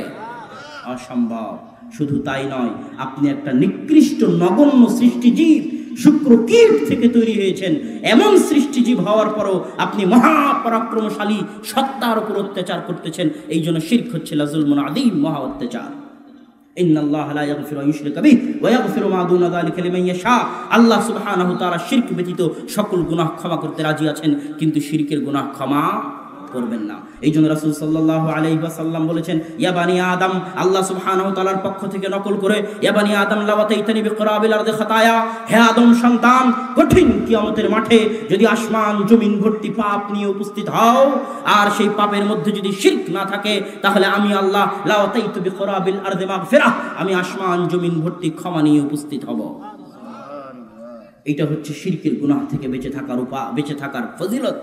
অসম্ভব। শুধু তাই নয়, আপনি একটা নিকৃষ্ট নগণ্য সৃষ্টিজীব, শুক্রকীট থেকে তৈরি হয়েছেন, এমন সৃষ্টিজীব হওয়ার পরও আপনি মহাপরাক্রমশালী সত্তার উপর অত্যাচার করতেছেন। এই জন্য শিরক হচ্ছে লাযুলমুন আযীম, মহা অত্যাচার। ইন্নাল্লাহা লা ইয়াগফিরু আন ইউশরিকা বিহি ওয়া ইয়াগফিরু মা দুনা যালিকা লিমান ইয়াশা। আল্লাহ সুবহানাহু ওয়া তাআলা শিরক ব্যতীত সকল গুনাহ ক্ষমা করতে রাজি আছেন, কিন্তু শিরকের গুনাহ ক্ষমা করবেন না। এই জন্য রাসূল সাল্লাল্লাহু আলাইহি ওয়াসাল্লাম বলেছেন, ইয়া বানি আদম, আল্লাহ সুবহানাহু ওয়া তাআলার পক্ষ থেকে নকল করে, ইয়া বানি আদম লা ওয়াতাইতানি বিকরাবিল আরদি খাতায়া, হে আদম সন্তান, কঠিন কিয়ামতের মাঠে যদি আসমান জমিন ভর্তি পাপ নিয়ে উপস্থিত হও, আর সেই পাপের মধ্যে যদি শিরক না থাকে, তাহলে আমি আল্লাহ লা ওয়াতাইতু বিকরাবিল আরদি মাগফিরাহ, আমি আসমান জমিন ভর্তি ক্ষমা নিয়ে উপস্থিত হব। এটা হচ্ছে শিরকের গুনাহ থেকে বেঁচে থাকার ফজিলত।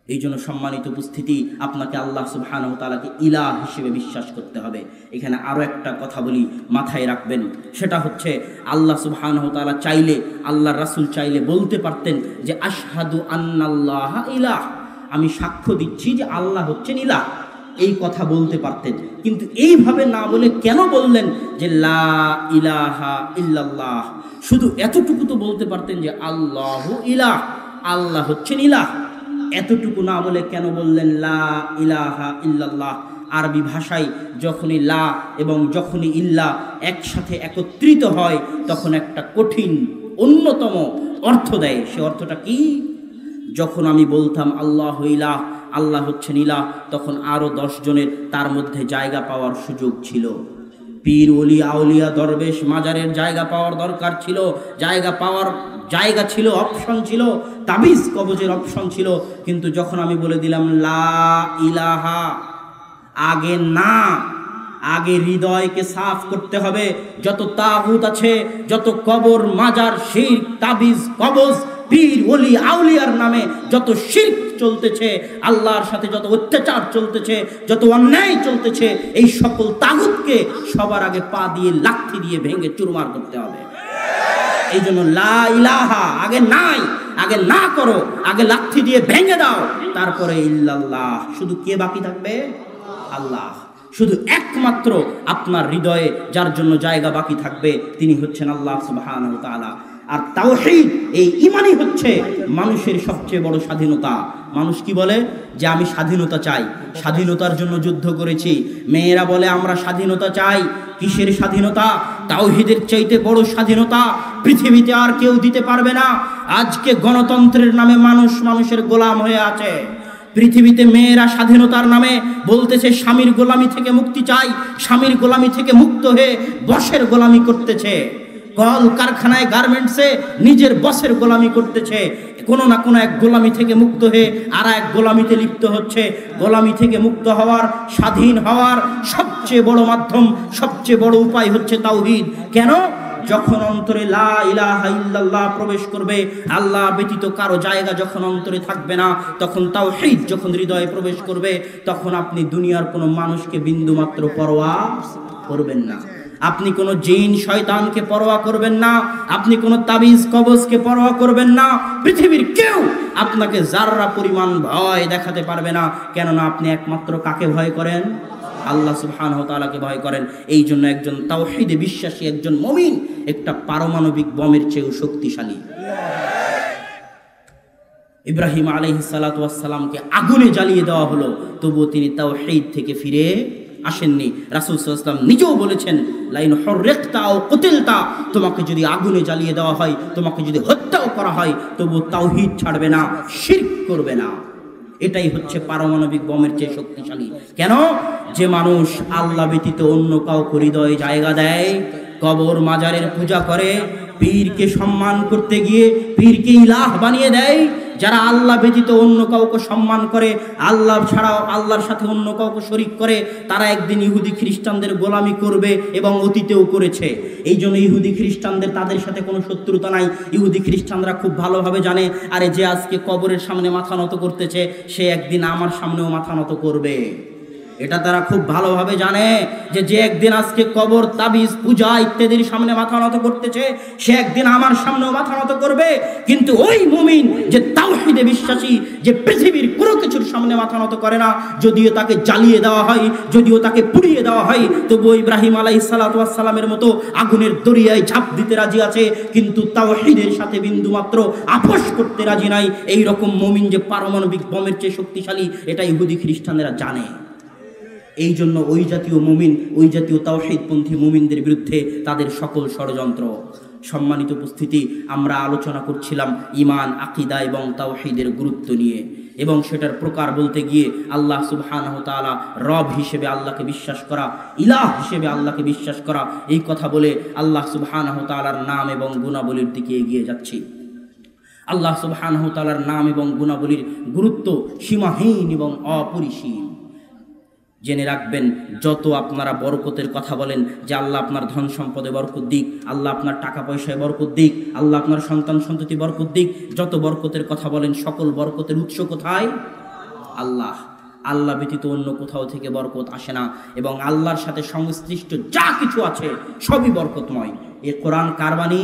এই জন্য সম্মানিত উপস্থিতি, আপনাকে আল্লাহ সুবহানাহু ওয়া তাআলাকে ইলাহ হিসেবে বিশ্বাস করতে হবে। এখানে আরো একটা কথা বলি, মাথায় রাখবেন, সেটা হচ্ছে আল্লাহ সুবহানাহু ওয়া তাআলা চাইলে, আল্লাহর রাসূল চাইলে বলতে পারতেন যে আশহাদু আন্নাল্লাহা ইলাহ, আমি সাক্ষ্য দিচ্ছি যে আল্লাহ হচ্ছেন ইলাহ, এই কথা বলতে পারতেন। কিন্তু এইভাবে না বলে কেন বললেন যে লা ইলাহা ইল্লাল্লাহ? শুধু এতটুকু তো বলতে পারতেন যে আল্লাহু ইলাহ, আল্লাহ হচ্ছেন ইলাহ। এতটুকু না বলে কেন বললেন লা ইলাহা ইল্লাল্লাহ? আরবি ভাষায় যখনই লা এবং যখনই ইল্লা একসাথে একত্রিত হয়, তখন একটা কঠিন অন্যতম অর্থ দেয়। সে অর্থটা কি? যখন আমি বলতাম আল্লাহু ইলাহ, আল্লাহ হচ্ছেন ইলাহ, তখন আরো 10 জনের তার মধ্যে জায়গা পাওয়ার সুযোগ ছিল। পীর, ওলি, আউলিয়া, দরবেশ, মাজারের জায়গা পাওয়ার দরকার ছিল, জায়গা ছিল, অপশন ছিল, তাবিজ কবজের অপশন ছিল। কিন্তু যখন আমি বলে দিলাম লা ইলাহা, আগে হৃদয়কে সাফ করতে হবে। যত তাগুত আছে, যত কবর, মাজার, শিরক, তাবিজ, কবজ, পীর, ওলি, আউলিয়ার নামে যত শিরক চলতেছে, আল্লাহর সাথে যত অত্যাচার চলতেছে, যত অন্যায় চলতেছে, এই সকল তাগুতকে সবার আগে পা দিয়ে, লাঠি দিয়ে ভেঙে চুরমার করতে হবে। এই জন্য লা ইলাহা আগে নাই, আগে না করো, আগে লাঠি দিয়ে ভেঙে দাও, তারপরে ইল্লাল্লাহ। শুধু কে বাকি থাকবে? আল্লাহ। শুধু একমাত্র আপনার হৃদয়ে যার জন্য জায়গা বাকি থাকবে, তিনি হচ্ছেন আল্লাহ সুবহানাহু ওয়া তাআলা। আর তাওহীদ, এই ঈমানই হচ্ছে মানুষের সবচেয়ে বড় স্বাধীনতা। মানুষ কি বলে? যে আমি স্বাধীনতা চাই, স্বাধীনতার জন্য যুদ্ধ করেছি। মেয়েরা বলে আমরা স্বাধীনতা চাই। কিসের স্বাধীনতা? তাওহীদের চাইতে বড় স্বাধীনতা পৃথিবীতে আর কেউ দিতে পারবে না। আজকে গণতন্ত্রের নামে মানুষের গোলাম হয়ে আছে। পৃথিবীতে মেয়েরা স্বাধীনতার নামে বলতেছে স্বামীর গোলামি থেকে মুক্তি চাই, স্বামীর গোলামি থেকে মুক্ত হয়ে বসের গোলামি করতেছে। কল কারখানায়, গার্মেন্টসে নিজের বসের গোলামি করতেছে। কোনো না কোনো এক গোলামি থেকে মুক্ত হয়ে আর এক গোলামিতে লিপ্ত হচ্ছে। গোলামি থেকে মুক্ত হওয়ার, স্বাধীন হওয়ার সবচেয়ে বড় মাধ্যম, সবচেয়ে বড় উপায় হচ্ছে তাওহীদ। কেন? যখন অন্তরে লা ইলাহা ইল্লাল্লাহ প্রবেশ করবে, আল্লাহ ব্যতীত কারো জায়গা যখন অন্তরে থাকবে না, তখন তাওহীদ যখন হৃদয়ে প্রবেশ করবে, তখন আপনি দুনিয়ার কোনো মানুষকে বিন্দুমাত্র পরোয়া করবেন না। আপনি কোনো জিন শয়তানকে পরোয়া করবেন না, আপনি কোনো তাবিজ কবজকে পরোয়া করবেন না। পৃথিবীর কেউ আপনাকে যাররা পরিমাণ ভয় দেখাতে পারবে না। কেননা আপনি একমাত্র কাকে ভয় করেন? আল্লাহ সুবহানাহু ওয়া তাআলাকে ভয় করেন। এই জন্য একজন তাওহীদে বিশ্বাসী একজন মুমিন একটা পারমাণবিক বোমের চেয়েও শক্তিশালী। ইব্রাহিম আলাইহিস সালাতু ওয়াস সালামকে আগুনে জ্বালিয়ে দেওয়া হলো, তবুও তিনি তাওহীদ থেকে ফিরে আসেননি। রাসূল সাল্লাল্লাহু আলাইহি ওয়াসাল্লাম নিজেও বলেছেন, লাইন হুররিকতা আও কুতিলতা, তোমাকে যদি আগুনে জ্বালিয়ে দেওয়া হয়, তোমাকে যদি হত্যাও করা হয়, তবু তাওহীদ ছাড়বে না, শিরক করবে না। এটাই হচ্ছে পারমাণবিক বোমের চেয়ে শক্তিশালী। কেন? যে মানুষ আল্লাহ ব্যতীত অন্য কাউকে হৃদয়ে জায়গা দেয়, কবর মাজারের পূজা করে, পীরকে সম্মান করতে গিয়ে পীরকে ইলাহ বানিয়ে দেয়, যারা আল্লাহ ব্যতীত অন্য কাউকে সম্মান করে, আল্লাহ ছাড়াও আল্লাহর সাথে অন্য কাউকে শরীক করে, তারা একদিন ইহুদি খ্রিস্টানদের গোলামি করবে এবং অতীতেও করেছে। এই জন্য ইহুদি খ্রিস্টানদের তাদের সাথে কোনো শত্রুতা নাই। ইহুদি খ্রিস্টানরা খুব ভালোভাবে জানে, আরে যে আজকে কবরের সামনে মাথা নত করতেছে, সে একদিন আমার সামনেও মাথা নত করবে। এটা তারা খুব ভালোভাবে জানে যে যে একদিন আজকে কবর, তাবিজ, পূজা ইত্যাদির সামনে মাথা নত করতেছে, সে একদিন আমার সামনেও মাথা নত করবে। কিন্তু ওই মুমিন যে তাওহীদে বিশ্বাসী, যে পৃথিবীর কোনো কিছুর সামনে মাথা নত করে না, যদিও তাকে জ্বালিয়ে দেওয়া হয়, যদিও তাকে পুড়িয়ে দেওয়া হয়, তবু ইব্রাহিম আলাইহিস সালাতু ওয়াস সালামের মতো আগুনের দরিয়ায় ঝাঁপ দিতে রাজি আছে, কিন্তু তাওহীদের সাথে বিন্দুমাত্র আপোষ করতে রাজি নাই। এই রকম মুমিন যে পারমাণবিক বোমের চেয়ে শক্তিশালী, এটা ইহুদি খ্রিস্টানরা জানে। এই জন্য ওই জাতীয় মুমিন, ওই জাতীয় তাওহীদপন্থী মুমিনদের বিরুদ্ধে তাদের সকল ষড়যন্ত্র। সম্মানিত উপস্থিতি, আমরা আলোচনা করছিলাম ঈমান, আকীদা এবং তাওহীদের গুরুত্ব নিয়ে, এবং সেটার প্রকার বলতে গিয়ে আল্লাহ সুবহানাহু ওয়া তাআলা রব হিসেবে আল্লাহকে বিশ্বাস করা, ইলাহ হিসেবে আল্লাহকে বিশ্বাস করা, এই কথা বলে আল্লাহ সুবহানাহু ওয়া তাআলার নাম এবং গুণাবলীর দিকে এগিয়ে যাচ্ছি। আল্লাহ সুবহানাহু ওয়া তাআলার নাম এবং গুণাবলীর গুরুত্ব সীমাহীন এবং অপরিসীম। জেনে রাখবেন, যত আপনারা বরকতের কথা বলেন যে আল্লাহ আপনার ধন সম্পদে বরকত দিক, আল্লাহ আপনার টাকা পয়সায় বরকত দিক, আল্লাহ আপনার সন্তান সন্ততি বরকত দিক, যত বরকতের কথা বলেন, সকল বরকতের উৎস কোথায়? আল্লাহ। আল্লাহ ব্যতীত অন্য কোথাও থেকে বরকত আসে না, এবং আল্লাহর সাথে সংশ্লিষ্ট যা কিছু আছে সবই বরকতময়। এই কোরআন কার বাণী?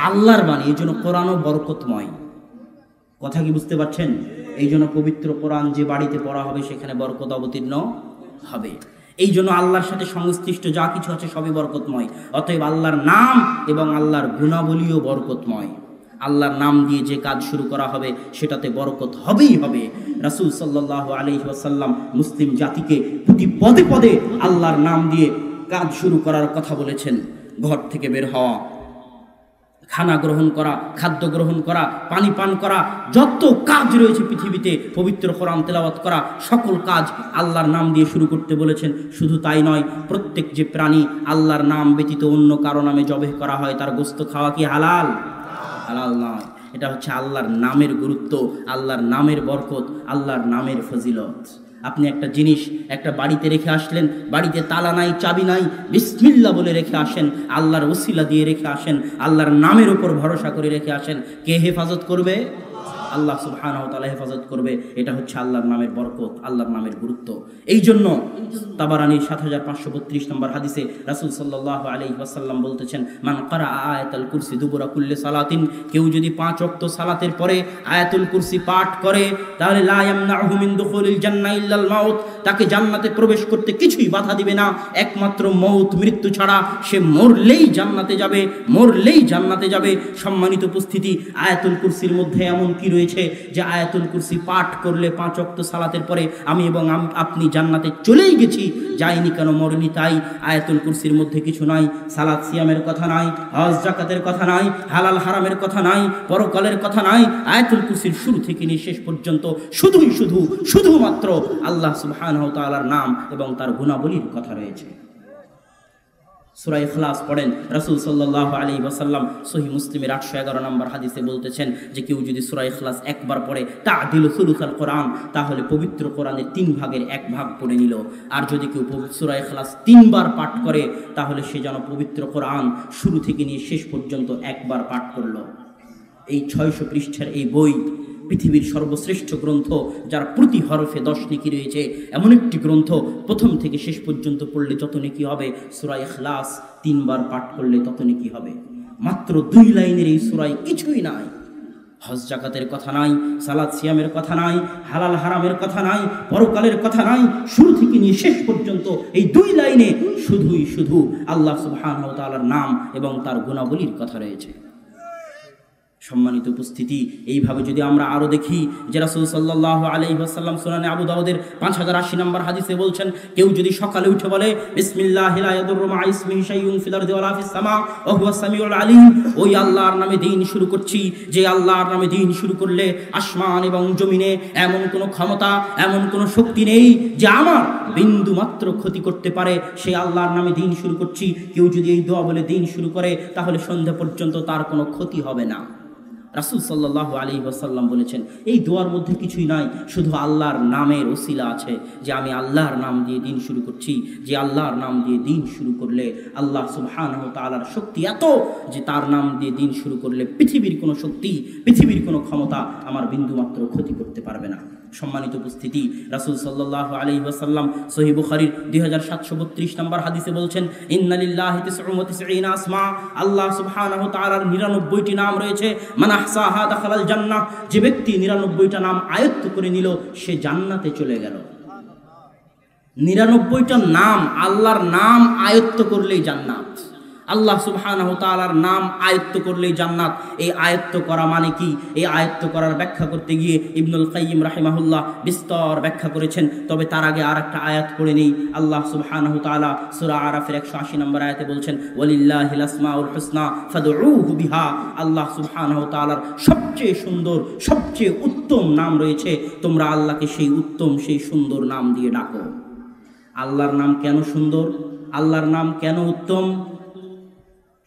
আল্লাহর বাণী। এই জন্য কোরআনও বরকতময়। কথা কি বুঝতে পারছেন? এই জন্য পবিত্র কোরআন যে বাড়িতে পড়া হবে সেখানে বরকত অবতীর্ণ হবে। এই জন্য আল্লাহর সাথে সংশ্লিষ্ট যা কিছু আছে সবই বরকতময়। অতএব আল্লাহর নাম এবং আল্লাহর গুণাবলীও বরকতময়। আল্লাহর নাম দিয়ে যে কাজ শুরু করা হবে সেটাতে বরকত হবেই হবে। রাসূল সাল্লাল্লাহু আলাইহি ওয়াসাল্লাম মুসলিম জাতিকে প্রতি পদে পদে আল্লাহর নাম দিয়ে কাজ শুরু করার কথা বলেছেন। ঘর থেকে বের হওয়া, খানা গ্রহণ করা, খাদ্য গ্রহণ করা, পানি পান করা, যত কাজ রয়েছে পৃথিবীতে, পবিত্র কোরআন তেলাওয়াত করা, সকল কাজ আল্লাহর নাম দিয়ে শুরু করতে বলেছেন। শুধু তাই নয়, প্রত্যেক যে প্রাণী আল্লাহর নাম ব্যতীত অন্য কারো নামে জবেহ করা হয়, তার গোশত খাওয়া কি হালাল? হালাল নয়। এটা হচ্ছে আল্লাহর নামের গুরুত্ব, আল্লাহর নামের বরকত, আল্লাহর নামের ফজিলত। আপনি একটা জিনিস একটা বাড়িতে রেখে আসলেন, বাড়িতে তালা নাই, চাবি নাই, বিসমিল্লাহ বলে রেখে আসেন, আল্লাহর ওসিলা দিয়ে রেখে আসেন, আল্লাহর নামের উপর ভরসা করে রেখে আসেন। কে হেফাজত করবে? আল্লাহ সুবহানাহু ওয়া তাআলা হেফাজত করবে। এটা হচ্ছে আল্লাহর নামের বরকত, আল্লাহর নামের গুরুত্ব। এই জন্য তাবারানীর ৭৫৩২ নম্বর হাদিসে রাসূল সাল্লাল্লাহু আলাইহি ওয়াসাল্লাম বলতেছেন, মান ক্বারা আয়াতুল কুরসি দুবুরা কুল্লি সালাতিন, কেউ যদি ৫ ওয়াক্ত সালাতের পরে আয়াতুল কুরসি পাঠ করে, তাহলে লা ইয়ামনাহু মিন দুখুলিল জান্নাহ ইল্লাল মাউত, তাকে জান্নাতে প্রবেশ করতে কিছুই বাধা দিবে না, একমাত্র মউত, মৃত্যু ছাড়া। সে মরলেই জান্নাতে যাবে, মরলেই জান্নাতে যাবে। সম্মানিত উপস্থিতি, আয়াতুল কুরসির মধ্যে এমন কি রয়েছে যে আয়াতুল কুরসি পাঠ করলে ৫ ওয়াক্ত সালাতের পরে আমি এবং আপনি জান্নাতে চলেই গেছি? যাইনি কেন, মরনি তাই। আয়াতুল কুরসির মধ্যে কিছু নাই, সালাত সিয়ামের কথা নাই, হজ জাকাতের কথা নাই, হালাল হারামের কথা নাই, পরকালের কথা নাই। আয়াতুল কুরসির শুরু থেকে নিয়ে শেষ পর্যন্ত শুধুমাত্র আল্লাহ সুবহানাহু ওয়া তাআলার নাম এবং তার গুণাবলীর কথা রয়েছে। সূরা ইখলাস পড়েন। রাসূল সাল্লাল্লাহু আলাইহি ওয়াসাল্লাম সহিহ মুসলিমের ৮১১ নম্বর হাদিসে বলতেছেন যে কেউ যদি সূরা ইখলাস একবার পড়ে, তা'দিলু সুলুসাল কোরআন, তাহলে পবিত্র কোরআনের ৩ ভাগের ১ ভাগ পড়ে নিল। আর যদি কেউ সূরা ইখলাস ৩ বার পাঠ করে, তাহলে সে যেন পবিত্র কোরআন শুরু থেকে নিয়ে শেষ পর্যন্ত একবার পাঠ করল। এই ৬০০ পৃষ্ঠার এই বই পৃথিবীর সর্বশ্রেষ্ঠ গ্রন্থ, যার প্রতি হরফে ১০ নেকি রয়েছে, এমন একটি গ্রন্থ। প্রথম থেকে শেষ পর্যন্ত পড়লে যত নেকি হবে, সূরা ইখলাস ৩ বার পাঠ করলে তত নেকি হবে। মাত্র ২ লাইনের এই সূরায় কিছুই নাই, হজ জাকাতের কথা নাই, সালাত সিয়ামের কথা নাই, হালাল হারামের কথা নাই, পরকালের কথা নাই। শুরু থেকে নিয়ে শেষ পর্যন্ত এই 2 লাইনে শুধু আল্লাহ সুবহানাহু ওয়া তাআলার নাম এবং তার গুণাবলীর কথা রয়েছে। সম্মানিত উপস্থিতি, এইভাবে যদি আমরা আরো দেখি যে রাসূল সাল্লাল্লাহু আলাইহি ওয়াসাল্লাম সুনানে আবু দাউদের 5080 নম্বর হাদিসে বলছেন, কেউ যদি সকালে উঠে বলে বিসমিল্লাহি লা ইয়াদুররু মা ইসমিহি শাইউন ফিল আরদি ওয়ালা ফিস সামা ওয়া হুয়াস সামিউল আলিম, ওই আল্লাহর নামে দিন শুরু করছি, যে আল্লাহর নামে দিন শুরু করলে আসমান এবং জমিনে এমন কোনো ক্ষমতা, এমন কোনো শক্তি নেই যে আমার বিন্দু মাত্র ক্ষতি করতে পারে, সেই আল্লাহর নামে দিন শুরু করছি। কেউ যদি এই দোয়া বলে দিন শুরু করে তাহলে সন্ধ্যা পর্যন্ত তার কোনো ক্ষতি হবে না। রাসূল সাল্লাল্লাহু আলাইহি ওয়াসাল্লাম বলেছেন, এই দোয়ার মধ্যে কিছুই নাই, শুধু আল্লাহর নামের ওসিলা আছে, যে আমি আল্লাহর নাম দিয়ে দিন শুরু করছি, যে আল্লাহর নাম দিয়ে দিন শুরু করলে আল্লাহ সুবহানাহু ওয়া তাআলার শক্তি এত যে তার নাম দিয়ে দিন শুরু করলে পৃথিবীর কোনো শক্তি, পৃথিবীর কোনো ক্ষমতা আমার বিন্দুমাত্র ক্ষতি করতে পারবে না। সম্মানিত উপস্থিতি, রাসূল সাল্লাল্লাহু আলাইহি ওয়াসাল্লাম সহিহ বুখারীর 2732 নম্বর হাদিসে বলছেন, ইন্না লিল্লাহি 99 আসমা, আল্লাহ সুবহানাহু ওয়া তাআলার 99টি নাম রয়েছে। মান আহসাহা দাখালাল জান্নাহ, যে ব্যক্তি 99টা নাম আয়ত্ত করে নিল সে জান্নাতে চলে গেল। 99টা নাম, আল্লাহর নাম আয়ত্ত করলেই জান্নাত। আল্লাহ সুবহানাহু ওয়া তাআলার নাম আয়ত্ত করলেই জান্নাত। এই আয়ত্ত করা মানে কি? এই আয়ত্ত করার ব্যাখ্যা করতে গিয়ে ইবনুল কাইয়িম রাহিমাহুল্লাহ বিস্তর ব্যাখ্যা করেছেন। তবে তার আগে আর একটা আয়াত পড়ে নেই। আল্লাহ সুবহানাহু ওয়া তাআলা সূরা আরাফের 180 নম্বর আয়াতে বলছেন, ওয়ালিল্লাহিল আসমাউল হুসনা ফাদউহু বিহা, আল্লাহ সুবহানাহু ওয়া তাআলার সবচেয়ে সুন্দর, সবচেয়ে উত্তম নাম রয়েছে, তোমরা আল্লাহকে সেই উত্তম, সেই সুন্দর নাম দিয়ে ডাকো। আল্লাহর নাম কেন সুন্দর? আল্লাহর নাম কেন উত্তম?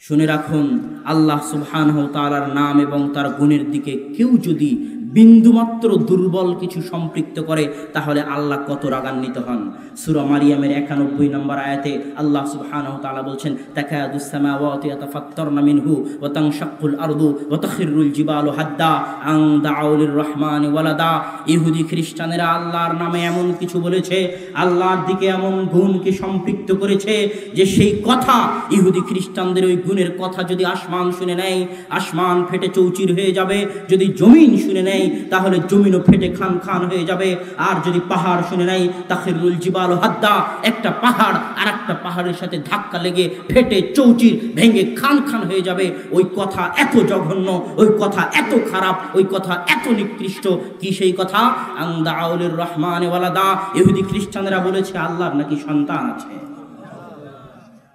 শুনে রাখুন, আল্লাহ সুবহানাহু ওয়া তাআলার নাম এবং তার গুণের দিকে কেউ যদি বিন্দুমাত্র দুর্বল কিছু সম্পৃক্ত করে তাহলে আল্লাহ কত রাগান্বিত হন। সূরা মারিয়ামের 91 নম্বর আয়াতে আল্লাহ সুবহানাহু ওয়া তাআলা বলছেন, তাকাদুস সামাওয়াতু ইয়াতাফাত্তারনা মিনহু ওয়া তানশাক্কুল আরদু ওয়া তাখিরুল জিবালু হাদ্দা আন দাউ লিররহমানি ওয়ালাদা। ইহুদি খ্রিস্টানেরা আল্লাহর নামে এমন কিছু বলেছে, আল্লাহর দিকে এমন গুণকে সম্পৃক্ত করেছে যে সেই কথা, ইহুদি খ্রিস্টানদের ওই গুণের কথা যদি আসমান শুনে নেয়, আসমান ফেটে চৌচির হয়ে যাবে। যদি জমিন শুনে নেয় তাহলে জমিনও ফেটে খান খান হয়ে যাবে। আর যদি পাহাড় শুনে নেয়, তাখিরুল জিবালু হাদ্দা, একটা পাহাড় আর একটা পাহাড়ের সাথে ধাক্কা লেগে ফেটে চৌচির ভেঙে খান খান হয়ে যাবে। ওই কথা এত জঘন্য, ওই কথা এত খারাপ, ওই কথা এত নিকৃষ্ট। কি সেই কথা? আন দাউ লিররহমানি ওয়ালাদা। ইহুদি খ্রিস্টানরা বলেছে আল্লাহর নাকি সন্তান আছে।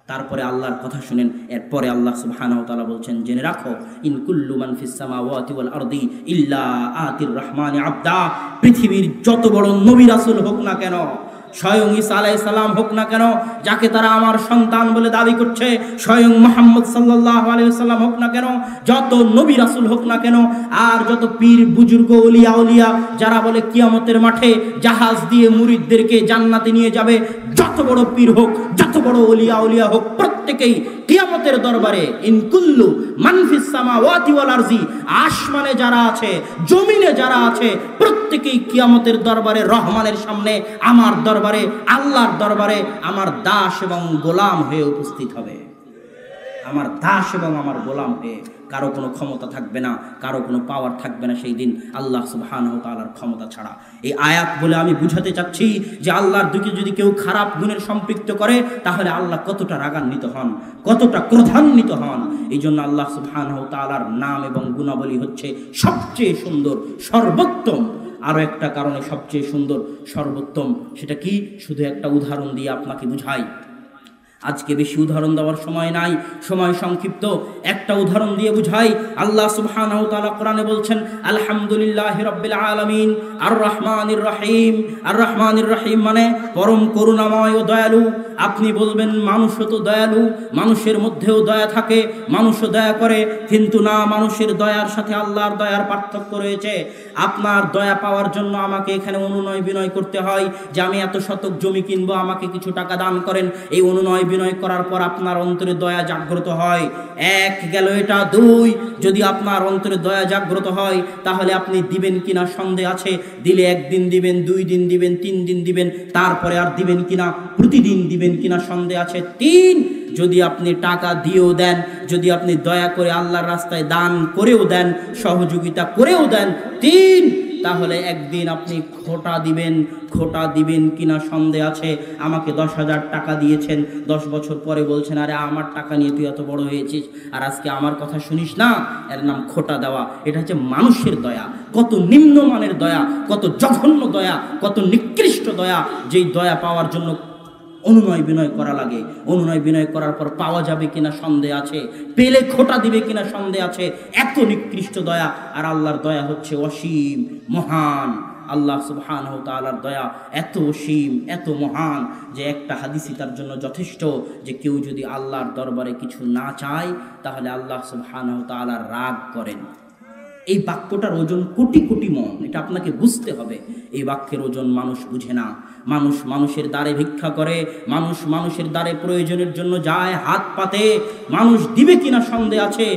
তারপরে আল্লাহর কথা শুনেন, এরপরে আল্লাহ সুবহানাহু ওয়া তাআলা বলছেন, জেনে রাখো, ইন কুল্লু মান ফিস সামাওয়াতি ওয়াল আরদি ইল্লা আতির রহমানি আবদা। পৃথিবীর যত বড় নবী রাসূল হোক না কেন, স্বয়ং ঈসা আলাইহিস সালাম হোক না কেন, যাকে তারা আমার সন্তান বলে দাবি করছে, স্বয়ং মুহাম্মদ সাল্লাল্লাহু আলাইহি ওয়াসাল্লাম হোক না কেন, যত নবী রাসূল হোক না কেন, আর যত পীর বুজুর্গ ওলিয়া উলিয়া যারা বলে কিয়ামতের মাঠে জাহাজ দিয়ে মুরিদদেরকে জান্নাতে নিয়ে যাবে, যত বড় পীর হোক, যত বড় ওলিয়া উলিয়া হোক, প্রত্যেকেই কিয়ামতের দরবারে ইন কুল্লু মান ফিস সামাওয়াতি ওয়াল আরজি, আসমানে যারা আছে, জমিনে যারা আছে, প্রত্যেকেই কিয়ামতের দরবারে রহমানের সামনে, আমার দরবারে, আল্লাহর দরবারে আমার দাস এবং গোলাম হয়ে উপস্থিত হবে। আমার দাস এবং আমার গোলাম হয়ে। কারো কোনো ক্ষমতা থাকবে না, কারো কোনো পাওয়ার থাকবে না সেই দিন আল্লাহ সুবহানাহু ওয়া তাআলার ক্ষমতা ছাড়া। এই আয়াত বলে আমি বুঝাতে চাচ্ছি যে আল্লাহর দিকে যদি কেউ খারাপ গুণের সম্পৃক্ত করে তাহলে আল্লাহ কতটা রাগান্বিত হন, কতটা ক্রোধান্বিত হন। এই জন্য আল্লাহ সুবহানাহু ওয়া তাআলার নাম এবং গুণাবলী হচ্ছে সবচেয়ে সুন্দর, সর্বোত্তম। আরও একটা কারণে সবচেয়ে সুন্দর, সর্বোত্তম, সেটা কি? শুধু একটা উদাহরণ দিয়ে আপনাকে বুঝাই। আজকে বেশি উদাহরণ দেওয়ার সময় নাই, সময় সংক্ষিপ্ত। একটা উদাহরণ দিয়ে বুঝাই। আল্লাহ সুবহানাহু ওয়া তাআলা কোরআনে বলছেন, আলহামদুলিল্লাহি রাব্বিল আলামিন আর রহমানির রহিম। আর রহমানির রহিম মানে পরম করুণাময় ও দয়ালু। আপনি বলবেন মানুষও তো দয়ালু, মানুষের মধ্যেও দয়া থাকে, মানুষও দয়া করে, কিন্তু না, মানুষের দয়ার সাথে আল্লাহর দয়ার পার্থক্য রয়েছে। আপনার দয়া পাওয়ার জন্য আমাকে এখানে অনুনয় বিনয় করতে হয় যে আমি এত শতক জমি কিনবো, আমাকে কিছু টাকা দান করেন। এই অনুনয় বিনয় করার পর আপনার অন্তরে দয়া জাগ্রত হয়। এক গেল এটা। দুই, যদি আপনার অন্তরে দয়া জাগ্রত হয় তাহলে আপনি দিবেন কিনা সন্দেহ আছে। দিলে একদিন দিবেন, 2 দিন দিবেন, 3 দিন দিবেন, তারপরে আর দিবেন কিনা, প্রতিদিন দিবেন কিনা সন্দেহ আছে। 3, যদি আপনি টাকা দিয়েও দেন, যদি আপনি দয়া করে আল্লাহর রাস্তায় দান করেও দেন, সহযোগিতা করেও দেন, 3 তাহলে একদিন আপনি খোটা দিবেন কিনা সন্দেহ আছে। আমাকে 10,000 টাকা দিয়েছেন, 10 বছর পরে বলছেন আরে আমার টাকা নিয়ে তুই এত বড় হয়েছিস আর আজকে আমার কথা শুনিস না, এর নাম খোটা দেওয়া। এটা হচ্ছে মানুষের দয়া। কত নিম্নমানের দয়া, কত জঘন্য দয়া, কত নিকৃষ্ট দয়া, যেই দয়া পাওয়ার জন্য অনুনয় বিনয় করা লাগে। অনুনয় বিনয় করার পর পাওয়া যাবে কিনা সন্দেহ আছে, পেলে খোটা দিবে কিনা সন্দেহ আছে। এত নিকৃষ্ট দয়া। আর আল্লাহর দয়া হচ্ছে অসীম, মহান। আল্লাহ সুবহানাহু ওয়া তাআলার দয়া এত অসীম, এত মহান যে একটা হাদিসই তার জন্য যথেষ্ট, যে কেউ যদি আল্লাহর দরবারে কিছু না চায় তাহলে আল্লাহ সুবহানাহু ওয়া তাআলা রাগ করেন। এই বাক্যটার ওজন কোটি কোটি মন, এটা আপনাকে বুঝতে হবে। এই বাক্যের ওজন মানুষ বুঝে না। মানুষ মানুষের দ্বারে ভিক্ষা করে, মানুষ মানুষের দ্বারে প্রয়োজনের জন্য যায়, হাত পাতে। মানুষ দিবে কিনা সন্দেহ আছে,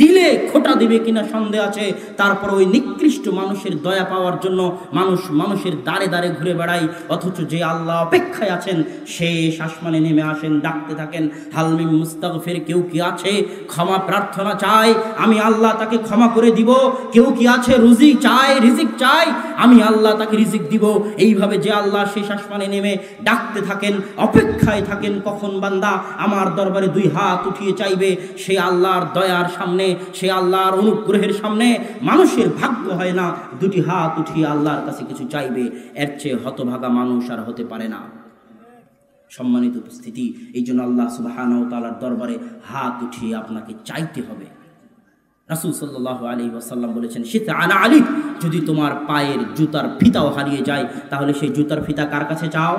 দিলে খোটা দিবে কিনা সন্দেহ আছে। তারপর ওই নিকৃষ্ট মানুষের দয়া পাওয়ার জন্য মানুষ মানুষের দ্বারে দ্বারে ঘুরে বেড়ায়। অথচ যে আল্লাহ অপেক্ষায় আছেন শেষ আসমানে নেমে আসেন, ডাকতে থাকেন হালমিম মুস্তাগফির, কেউ কি আছে ক্ষমা প্রার্থনা চায়, আমি আল্লাহ তাকে ক্ষমা করে দিব। কেউ কি আছে রুজি চায়, রিজিক চায়, আমি আল্লাহ তাকে রিজিক দিব। এইভাবে যে আল্লাহ শেষ আসমানে নেমে ডাকতে থাকেন, অপেক্ষায় থাকেন কখন বান্দা আমার দরবারে 2 হাত উঠিয়ে চাইবে। সে আল্লাহর দয়ার সামনে, সে আল্লাহর অনুগ্রহের সামনে মানুষের ভাগ্য হয় না 2টি হাত উঠিয়ে আল্লাহর কাছে কিছু চাইবে। এর চেয়ে হতভাগা মানুষ আর হতে পারে না। সম্মানিত উপস্থিতি, এই জন্য আল্লাহ সুবহানাহু ওয়া তাআলার দরবারে হাত উঠিয়ে আপনাকে চাইতে হবে। রাসূল সাল্লাল্লাহু আলাইহি ওয়াসাল্লাম বলেছেন, শিতা আনা আলী, যদি তোমার পায়ের জুতার ফিতাও হারিয়ে যায় তাহলে সেই জুতার ফিতা কার কাছে চাও?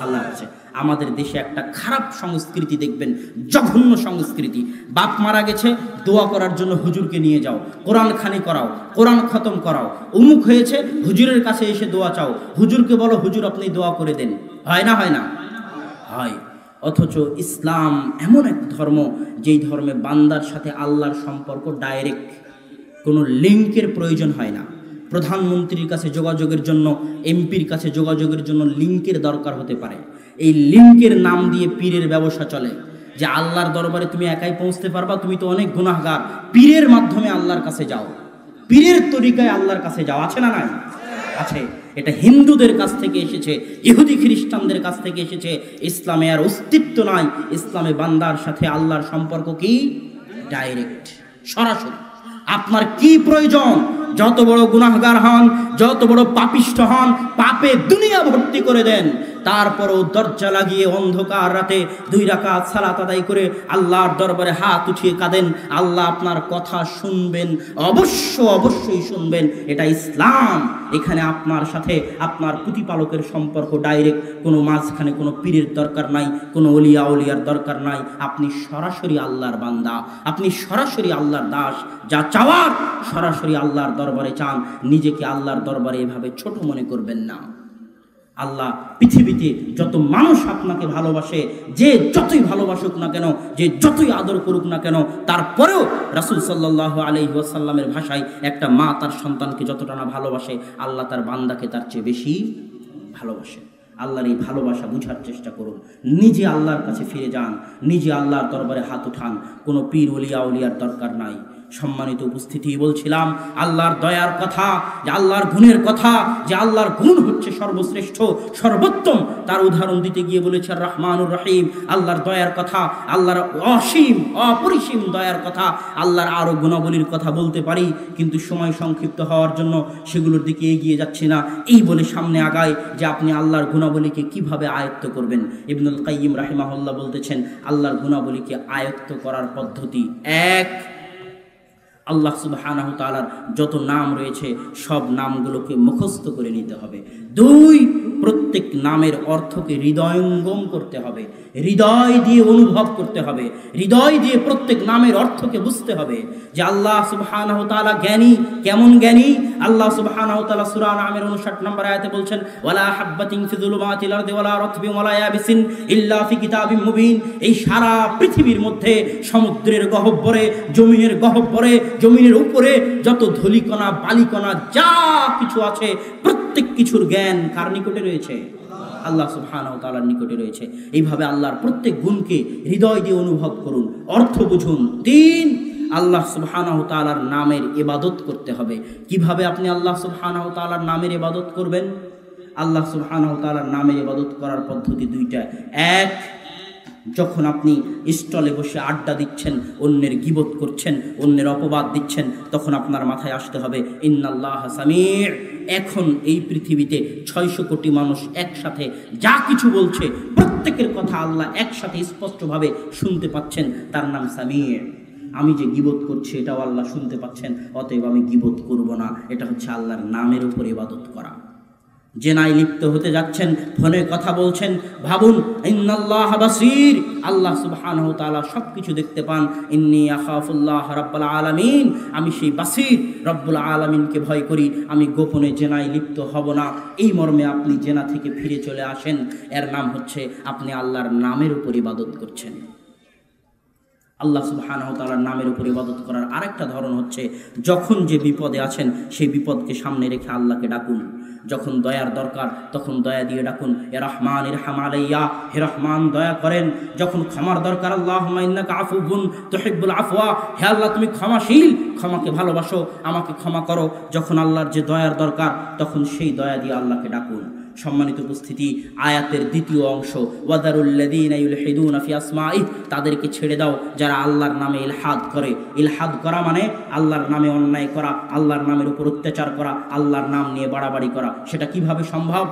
আল্লাহর কাছে। আমাদের দেশে একটা খারাপ সংস্কৃতি দেখবেন, জঘন্য সংস্কৃতি। বাপ মারা গেছে, দোয়া করার জন্য হুজুরকে নিয়ে যাও, কোরআন খানি করাও, কোরআন খতম করাও, অমুক হয়েছে হুজুরের কাছে এসে দোয়া চাও, হুজুরকে বলো হুজুর আপনি দোয়া করে দেন। হয় না? হয় না? হয়। অথচ ইসলাম এমন এক ধর্ম, যেই ধর্মে বান্দার সাথে আল্লাহর সম্পর্ক ডাইরেক্ট, কোনো লিঙ্কের প্রয়োজন হয় না। প্রধানমন্ত্রীর কাছে যোগাযোগের জন্য, এমপির কাছে যোগাযোগের জন্য লিঙ্কের দরকার হতে পারে। এই লিঙ্কের নাম দিয়ে পীরের ব্যবসা চলে, যে আল্লাহর দরবারে তুমি একাই পৌঁছতে পারবা, তুমি তো অনেক গুনাহগার, পীরের মাধ্যমে আল্লাহর কাছে যাও, পীরের তরিকায় আল্লাহর কাছে যাও। আছে না? নাই? আছে। এটা হিন্দুদের কাছ থেকে এসেছে, ইহুদি খ্রিস্টানদের কাছ থেকে এসেছে। ইসলামে আর অস্তিত্ব নাই। ইসলামে বান্দার সাথে আল্লাহর সম্পর্ক কি? ডাইরেক্ট, সরাসরি। আপনার কি প্রয়োজন? যত বড় গুনাহগার হন, যত বড় পাপিষ্ঠ হন, পাপে দুনিয়া ভর্তি করে দেন, তারপরও দরজা লাগিয়ে অন্ধকার রাতে 2 রাকাত সালাত আদায় আল্লাহর দরবারে হাত উঠিয়ে কাঁদেন, আল্লাহ আপনার কথা শুনবেন, অবশ্যই শুনবেন। এটা ইসলাম। এখানে আপনার সাথে আপনার প্রতিপালকের সম্পর্ক ডাইরেক্ট, কোনো মাঝখানে কোনো পীরের দরকার নাই, কোনো ওলিয়ার দরকার নাই। আপনি সরাসরি আল্লাহর বান্দা, আপনি সরাসরি আল্লাহর দাস। যা চাওয়ার সরাসরি আল্লাহর দরবারে চান। নিজেকে আল্লাহর দরবারে এভাবে ছোট মনে করবেন না। আল্লাহ পৃথিবীতে যত মানুষ আপনাকে ভালোবাসে, যে যতই ভালোবাসুক না কেন, যে যতই আদর করুক না কেন, তারপরেও রাসূল সাল্লাল্লাহু আলাইহি ওয়াসাল্লামের ভাষায় একটা মা তার সন্তানকে যতটা না ভালোবাসে, আল্লাহ তার বান্দাকে তার চেয়ে বেশি ভালোবাসে। আল্লাহর এই ভালোবাসা বুঝার চেষ্টা করুন। নিজে আল্লাহর কাছে ফিরে যান, নিজে আল্লাহর দরবারে হাত উঠান। কোনো পীর ওলিয়ার দরকার নাই। সম্মানিত উপস্থিতি, বলছিলাম আল্লাহর দয়ার কথা, যে আল্লাহর গুণের কথা, যে আল্লাহর গুণ হচ্ছে সর্বশ্রেষ্ঠ, সর্বোত্তম। তার উদাহরণ দিতে গিয়ে বলেছে রহমানুর রহিম। আল্লাহর দয়ার কথা, আল্লাহর অসীম অপরিসীম দয়ার কথা, আল্লাহর আরও গুণাবলীর কথা বলতে পারি, কিন্তু সময় সংক্ষিপ্ত হওয়ার জন্য সেগুলোর দিকে এগিয়ে যাচ্ছি না। এই বলে সামনে আগায় যে আপনি আল্লাহর গুণাবলীকে কিভাবে আয়ত্ত করবেন। ইবনুল কাইয়িম রাহিমাহুল্লাহ বলতেছেন, আল্লাহর গুণাবলীকে আয়ত্ত করার পদ্ধতি: 1, আল্লাহ সুবহানাহু তাআলার যত নাম রয়েছে সব নামগুলোকে মুখস্থ করে নিতে হবে। 2, প্রত্যেক নামের অর্থকে হৃদয়ঙ্গম করতে হবে, হৃদয় দিয়ে অনুভব করতে হবে, হৃদয় দিয়ে প্রত্যেক নামের অর্থকে বুঝতে হবে। যে আল্লাহ সুবহানাহু তাআলা জ্ঞানী। কেমন জ্ঞানী? আল্লাহ সুবহানাহু ওয়া তাআলা সূরা আনআমের 59 নম্বর আয়াতে বলছেন, ওয়ালা হাব্বাতিন ফি যুলুমাতিল আরদি ওয়ালা রাতবিন ওয়ালা ইয়াবিসিন ইল্লা ফি কিতাবিম মুবিন। এই সারা পৃথিবীর মধ্যে সমুদ্রের গহ্বরে, জমিনের গহ্বরে, জমিনের উপরে যত ধূলিকণা বালিকণা যা কিছু আছে প্রত্যেক কিছুর জ্ঞান কার নিকটে রয়েছে? আল্লাহ সুবহানাহু ওয়া তাআলার নিকটে রয়েছে। এইভাবে আল্লাহর প্রত্যেক গুণকে হৃদয় দিয়ে অনুভব করুন, অর্থ বুঝুন। 3, আল্লাহ সুবহানাহু ওয়া তাআলার নামের ইবাদত করতে হবে। কিভাবে আপনি আল্লাহ সুবহানাহু ওয়া তাআলার নামের ইবাদত করবেন? আল্লাহ সুবহানাহু ওয়া তাআলার নামের ইবাদত করার পদ্ধতি 2টা। এক, যখন আপনি স্টলে বসে আড্ডা দিচ্ছেন, অন্যের গীবত করছেন, অন্যের অপবাদ দিচ্ছেন, তখন আপনার মাথায় আসতে হবে ইন্নাল্লাহা সামি'। এখন এই পৃথিবীতে 600 কোটি মানুষ একসাথে যা কিছু বলছে প্রত্যেকের কথা আল্লাহ একসাথে স্পষ্টভাবে শুনতে পাচ্ছেন, তার নাম সামি'। আমি যে গীবত করছি এটাও আল্লাহ শুনতে পাচ্ছেন, অতএব আমি গীবত করব না। এটা হচ্ছে আল্লাহর নামের উপর ইবাদত করা। জেনায় লিপ্ত হতে যাচ্ছেন, ফোনে কথা বলছেন, ভাবুন ইন্নাল্লাহা বাসীর, আল্লাহ সুবহানাহু ওয়া তাআলা সবকিছু দেখতে পান। ইন্নী আখাফুল্লাহ রাব্বুল আলামিন, আমি সেই বাসীর রব্বুল আলামিনকে ভয় করি, আমি গোপনে জেনায় লিপ্ত হব না। এই মর্মে আপনি জেনা থেকে ফিরে চলে আসেন। এর নাম হচ্ছে আপনি আল্লাহর নামের উপর ইবাদত করছেন। আল্লাহ সুবহানাহু ওয়া তাআলার নামের উপর ইবাদত করার আরেকটা ধরন হচ্ছে, যখন যে বিপদে আছেন সেই বিপদকে সামনে রেখে আল্লাহকে ডাকুন। যখন দয়ার দরকার তখন দয়া দিয়ে ডাকুন, এ রহমান ইরহাম আলাইয়া, হে রহমান দয়া করেন। যখন ক্ষমার দরকার, আল্লাহুম্মা ইন্নাকা আফুউন তুহিব্বুল আফওয়া, হে আল্লাহ তুমি ক্ষমাশীল, ক্ষমাকে ভালোবাসো, আমাকে ক্ষমা করো। যখন আল্লাহর যে দয়ার দরকার তখন সেই দয়া দিয়ে আল্লাহকে ডাকুন। সম্মানিত উপস্থিতি, আয়াতের 2য় অংশ, ওয়াদারুল্লাযীনা ইউলহিদুনা ফি আসমাইহি, তাদেরকে ছেড়ে দাও যারা আল্লাহর নামে ইলহাদ করে। ইলহাদ করা মানে আল্লাহর নামে অন্যায় করা, আল্লাহর নামের উপর অত্যাচার করা, আল্লাহর নাম নিয়ে বাড়াবাড়ি করা। সেটা কিভাবে সম্ভব?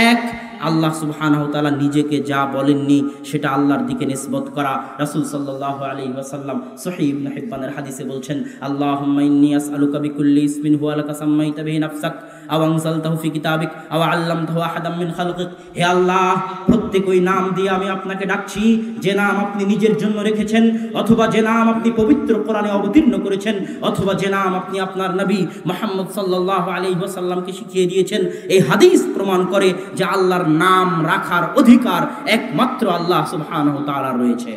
এক, আল্লাহ সুবহানাহু ওয়া তাআলা নিজেকে যা বলেননি সেটা আল্লাহর দিকে নিসবত করা। রাসূল সাল্লাল্লাহু আলাইহি ওয়াসাল্লাম সহিহ ইবনে হিব্বানের হাদিসে বলছেন, আল্লাহুম্মা ইন্নী আসআলুকা বিকুল্লি ইসমিন হুয়া লাকা সাম্মাইতা বিহি নাফসাক আও আনজালতাহু ফি কিতাবিক আও আল্লামতাহু আহাদাম মিন খালকিক। হে আল্লাহ, প্রত্যেক ওই নাম দিয়ে আমি আপনাকে ডাকছি যে নাম আপনি নিজের জন্য রেখেছেন, অথবা যে নাম আপনি পবিত্র কোরআনে অবতীর্ণ করেছেন, অথবা যে নাম আপনি আপনার নবী মুহাম্মদ সাল্লাল্লাহু আলাইহি ওয়াসাল্লামকে শিখিয়ে দিয়েছেন। এই হাদিস প্রমাণ করে যে আল্লাহর নাম রাখার অধিকার একমাত্র আল্লাহ সুবহানাহু ওয়া তাআলার রয়েছে।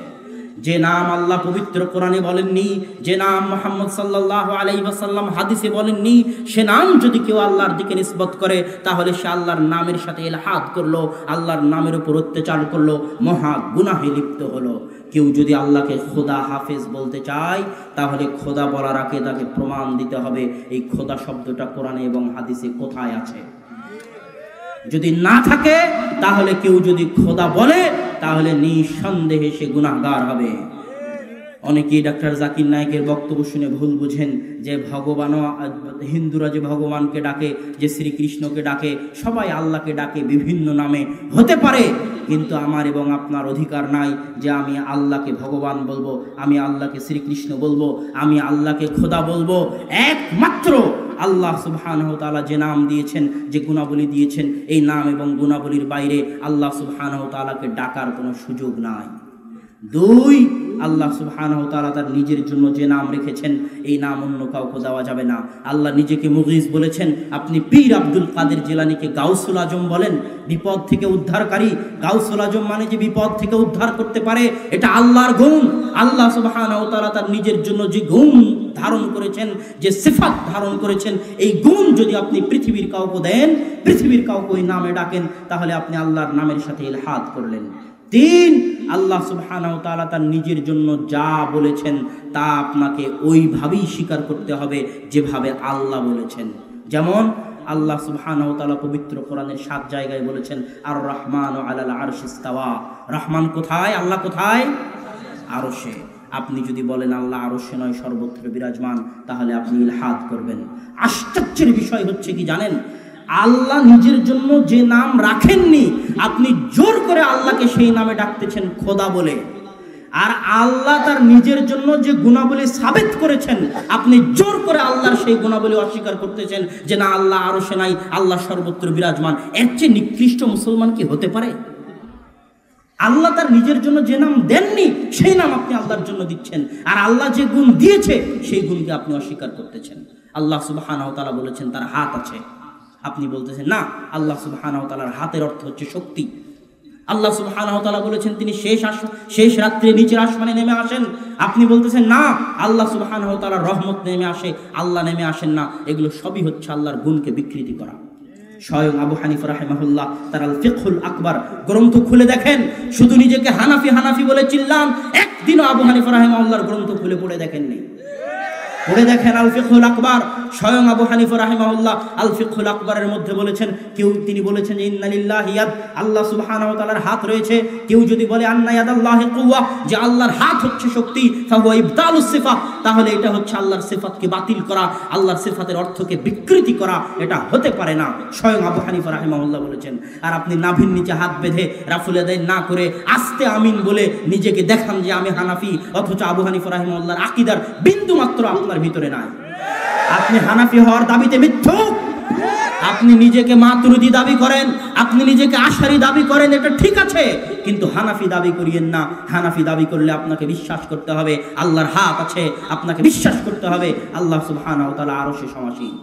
যে নাম আল্লাহ পবিত্র কোরআনে বলেননি, যে নাম মুহাম্মদ সাল্লাল্লাহু আলাইহি ওয়াসাল্লাম হাদিসে বলেননি, সে নাম যদি কেউ আল্লাহর দিকে নিসবত করে তাহলে সে আল্লাহর নামের সাথে ইলহাদ করলো, আল্লাহর নামের উপর অত্যাচার করলো, মহা গুনাহে লিপ্ত হলো। কেউ যদি আল্লাহকে খোদা হাফেজ বলতে চায় তাহলে খোদা বলার আগে তাকে প্রমাণ দিতে হবে এই খোদা শব্দটা কোরআনে এবং হাদিসে কোথায় আছে। যদি না থাকে তাহলে কেউ যদি খোদা বলে তাহলে নিঃসন্দেহে সে গুনাহগার হবে। অনেকেই ডাক্তার জাকির নায়েকের বক্তব্য শুনে ভুল বুঝেন যে ভগবানও, হিন্দুরা যে ভগবানকে ডাকে, যে শ্রীকৃষ্ণকে ডাকে, সবাই আল্লাহকে ডাকে বিভিন্ন নামে। হতে পারে, কিন্তু আমার এবং আপনার অধিকার নাই যে আমি আল্লাহকে ভগবান বলবো, আমি আল্লাহকে শ্রীকৃষ্ণ বলবো, আমি আল্লাহকে খোদা বলবো। একমাত্র আল্লাহ সুবহানাহু ওয়া তাআলা যে নাম দিয়েছেন, যে গুণাবলী দিয়েছেন, এই নাম এবং গুণাবলীর বাইরে আল্লাহ সুবহানাহু ওয়া তাআলাকে ডাকার কোনো সুযোগ নাই। 2, আল্লাহ সুবহানাহু ওয়া তাআলা তার নিজের জন্য যে নাম রেখেছেন এই নাম অন্য কাউকে দেওয়া যাবে না। আল্লাহ নিজেকে মুগীস বলেছেন। আপনি পীর আব্দুল কাদের জিলানীকে গাউসুল আজম বলেন, বিপদ থেকে উদ্ধারকারী। গাউসুল আজম মানে যে বিপদ থেকে উদ্ধার করতে পারে, এটা আল্লাহর গুণ। আল্লাহ সুবহানাহু ওয়া তাআলা তার নিজের জন্য যে গুণ ধারণ করেছেন, যে সিফাত ধারণ করেছেন, এই গুণ যদি আপনি পৃথিবীর কাউকে দেন, পৃথিবীর কাউকে ওই নামে ডাকেন, তাহলে আপনি আল্লাহর নামের সাথে ইলহাদ করলেন। 3, আল্লাহ সুবহানাহু ওয়া তাআলা তার নিজের জন্য যা বলেছেন তা আপনাকে ওইভাবেই স্বীকার করতে হবে যেভাবে আল্লাহ বলেছেন। যেমন আল্লাহ সুবহানাহু ওয়া তাআলা পবিত্র কোরআনের 7 জায়গায় বলেছেন, আর রহমানু আলাল আরশি ইস্তাওয়া। রহমান কোথায়? আল্লাহ কোথায়? আরশে। আপনি যদি বলেন আল্লাহ আরশে নয় সর্বত্র বিরাজমান, তাহলে আপনি ইলহাদ করবেন। আশ্চর্যের বিষয় হচ্ছে কি জানেন, আল্লাহ নিজের জন্য যে নাম রাখেননি, আপনি জোর করে আল্লাহকে সেই নামে ডাকতেছেন খোদা বলে। আর আল্লাহ তার নিজের জন্য যে গুণাবলী সাবিত করেছেন, আপনি জোর করে আল্লাহর সেই গুণাবলী অস্বীকার করতেছেন যে না আল্লাহ আরশে নাই, আল্লাহ সর্বত্র বিরাজমান। এর চেয়ে নিকৃষ্ট মুসলমান কি হতে পারে? আল্লাহ তার নিজের জন্য যে নাম দেননি সেই নাম আপনি আল্লাহর জন্য দিচ্ছেন, আর আল্লাহ যে গুণ দিয়েছে সেই গুণকে আপনি অস্বীকার করতেছেন। আল্লাহ সুবহানাহু ওয়া তাআলা বলেছেন তার হাত আছে, আপনি বলতেছেন না, আল্লাহ সুবহানাহু ওয়া তাআলার হাতের অর্থ হচ্ছে শক্তি। আল্লাহ সুবহানাহু ওয়া তাআলা বলেছেন তিনি শেষ রাত্রে নিচের আসমানে নেমে আসেন, আপনি বলতেছেন না, আল্লাহ সুবহানাহু ওয়া তাআলার রহমত নেমে আসে, আল্লাহ নেমে আসেন না। এগুলো সবই হচ্ছে আল্লাহর গুণকে বিকৃতি করা। স্বয়ং আবু হানিফা রাহিমাহুল্লাহ তার আল ফিকহুল আকবার গ্রন্থ খুলে দেখেন, শুধু নিজেকে হানাফি হানাফি বলে চিল্লান, একদিনও আবু হানিফা রাহিমাহুল্লাহর গ্রন্থ খুলে পড়ে দেখেননি। পড়ে দেখেন আল ফিকহুল আকবার, স্বয়ং আবু হানিফা রাহিমাহুল্লাহ আল ফিকহুল আকবরের মধ্যে বলেছেন, তিনি বলেছেন যে ইন্না লিল্লাহি ইয়াদ, আল্লাহ সুবহানাহু ওয়া তাআলার হাত রয়েছে। কেউ যদি বলে আন্না ইয়াদাল্লাহি কুওয়া, যে আল্লাহর হাত হচ্ছে শক্তি, ফাহুয়া ইবতালুস সিফাত, তাহলে এটা হচ্ছে আল্লাহর সিফাতকে বাতিল করা, আল্লাহর সিফাতের অর্থকে বিকৃতি করা, এটা হতে পারে না। স্বয়ং আবু হানিফা রাহিমাহুল্লাহ বলেছেন। আর আপনি নাভির নিচে হাত বেঁধে রাফুল আদায় না করে আস্তে আমিন বলে নিজেকে দেখান যে আমি হানাফি, অথচ আবু হানিফা রাহিমাহুল্লাহর আকীদার বিন্দু মাত্র আপনার ভিতরে নাই। আপনি হানাফি হওয়ার দাবিতে মিথ্যুক। আপনি নিজেকে মাতুরিদি দাবি করেন, আপনি নিজেকে আশারি দাবি করেন, এটা ঠিক আছে, কিন্তু হানাফি দাবি করিয়েন না। হানাফি দাবি করলে আপনাকে বিশ্বাস করতে হবে আল্লাহর হাত আছে, আপনাকে বিশ্বাস করতে হবে আল্লাহ সুবহানাহু ওয়া তাআলা আরশে সমাসীন।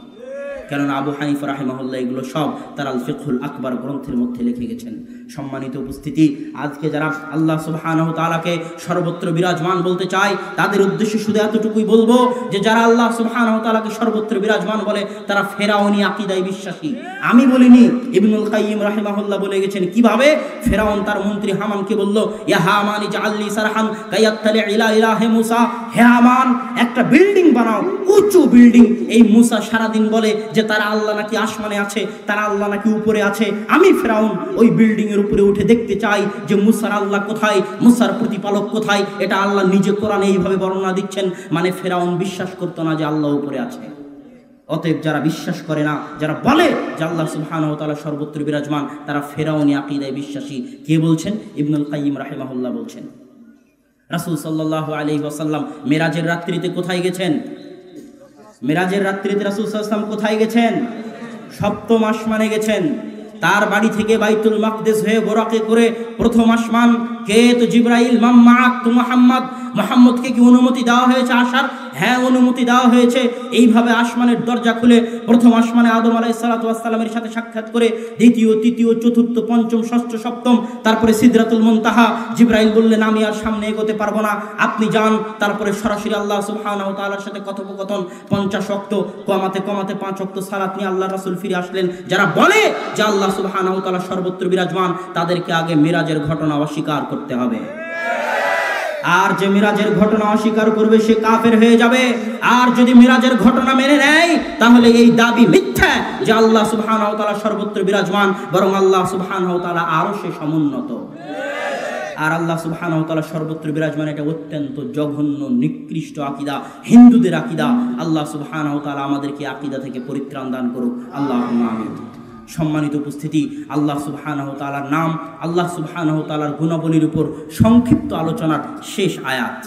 কেননা আবু হানিফা রাহিমাহুল্লাহ এগুলো সব তার আল ফিকহুল আকবার গ্রন্থের মধ্যে লিখে গেছেন। সম্মানিত উপস্থিতি, আজকে যারা আল্লাহ সুবহানাহু তাআলাকে সর্বত্র বিরাজমান বলতে চায়, তাদের উদ্দেশ্যে শুধু এতটুকুই বলবো যে যারা আল্লাহ সুবহানাহু তাআলাকে সর্বত্র বিরাজমান বলে তারা ফেরাউনি আকীদায় বিশ্বাসী। আমি বলিনি, ইবনুল কাইয়িম রাহিমাহুল্লাহ বলে গেছেন। কিভাবে? ফেরাউন তার মন্ত্রী হামানকে বলল, ইয়া হামান ইজআলনি সারহান কায়াত্তালি ইলা ইলাহি মুসা, হে হামান একটা বিল্ডিং বানাও, উঁচু বিল্ডিং। এই মুসা সারাদিন বলে যে তারা আল্লাহ নাকি আসমানে আছে, তারা আল্লাহ নাকি উপরে আছে। আমি ফেরাউন ওই বিল্ডিং এর উপরে উঠে দেখতে চাই যে মুসার আল্লাহ কোথায়, মুসার প্রতিপালক কোথায়। এটা আল্লাহ নিজে কোরআনে এইভাবে বর্ণনা দিচ্ছেন। মানে ফেরাউন বিশ্বাস করতো না যে আল্লাহ উপরে আছে। অতএব যারা বিশ্বাস করে না, যারা বলে যে আল্লাহ সুবহানাহু ওয়া তাআলা সর্বত্র বিরাজমান, তারা ফেরাউনি আকীদায় বিশ্বাসী। কে বলছেন? ইবনুল কাইয়িম রাহিমাহুল্লাহ বলছেন। রাসূল সাল্লাল্লাহু আলাইহি ওয়াসাল্লাম মেরাজের রাত্রিতে কোথায় গেছেন? মেরাজের রাত্রিতে রাসূল সাল্লাল্লাহু আলাইহি ওয়াসাল্লাম কোথায় গেছেন? সপ্তম আসমানে গেছেন। তার বাড়ি থেকে বাইতুল মাকদিস হয়ে বোরাকে করে প্রথম আসমান। কে? তো জিবরাইল। মাম্মাআক তু মুহাম্মদ, মুহাম্মদকে কি অনুমতি দেওয়া হয়েছে আসার? হ্যাঁ, অনুমতি দেওয়া হয়েছে। এইভাবে আসমানের দরজা খুলে প্রথম আসমানে আদম আলাইহিস সালাতু ওয়াস সালামের সাথে সাক্ষাৎ করে, দ্বিতীয়, তৃতীয়, চতুর্থ, পঞ্চম, ষষ্ঠ, সপ্তম, তারপরে সিদরাতুল মুনতাহা। জিবরাইল বললেন আমি আর সামনে এগোতে পারবো না, আপনি যান। তারপরে সরাসরি আল্লাহ সুবহানাহু ওয়া তাআলার সাথে কথোপকথন। 50 ওয়াক্ত কমাতে কমাতে 5 ওয়াক্ত সালাত নিয়ে আল্লাহ রাসূল ফিরে আসলেন। যারা বলে যে আল্লাহ সুবহানাহু ওয়া তাআলা সর্বত্র বিরাজমান, তাদেরকে আগে মিরাজের ঘটনা অস্বীকার করতে হবে। আর যে মিরাজের ঘটনা অস্বীকার করবে সে কাফের হয়ে যাবে। আর যদি মিরাজের ঘটনা মেনে নেয় তাহলে এই দাবি মিথ্যা যে আল্লাহ সুবহানাহু ওয়া তাআলা সর্বত্র বিরাজমান, বরং আল্লাহ সুবহানাহু ওয়া তাআলা আরশে সমুন্নত। আর আল্লাহ সুবহানাহু ওয়া তাআলা সর্বত্র বিরাজমান, এটা অত্যন্ত জঘন্য নিকৃষ্ট আকীদা, হিন্দুদের আকীদা। আল্লাহ সুবহানাহু ওয়া তাআলা আমাদেরকে আকীদা থেকে পরিত্রাণ দান করুক, আল্লাহুম্মা আমিন। সম্মানিত উপস্থিতি, আল্লাহ সুবহানাহু ওয়া তাআলার নাম, আল্লাহ সুবহানাহু ওয়া তাআলার গুণাবলীর উপর সংক্ষিপ্ত আলোচনার শেষ আয়াত।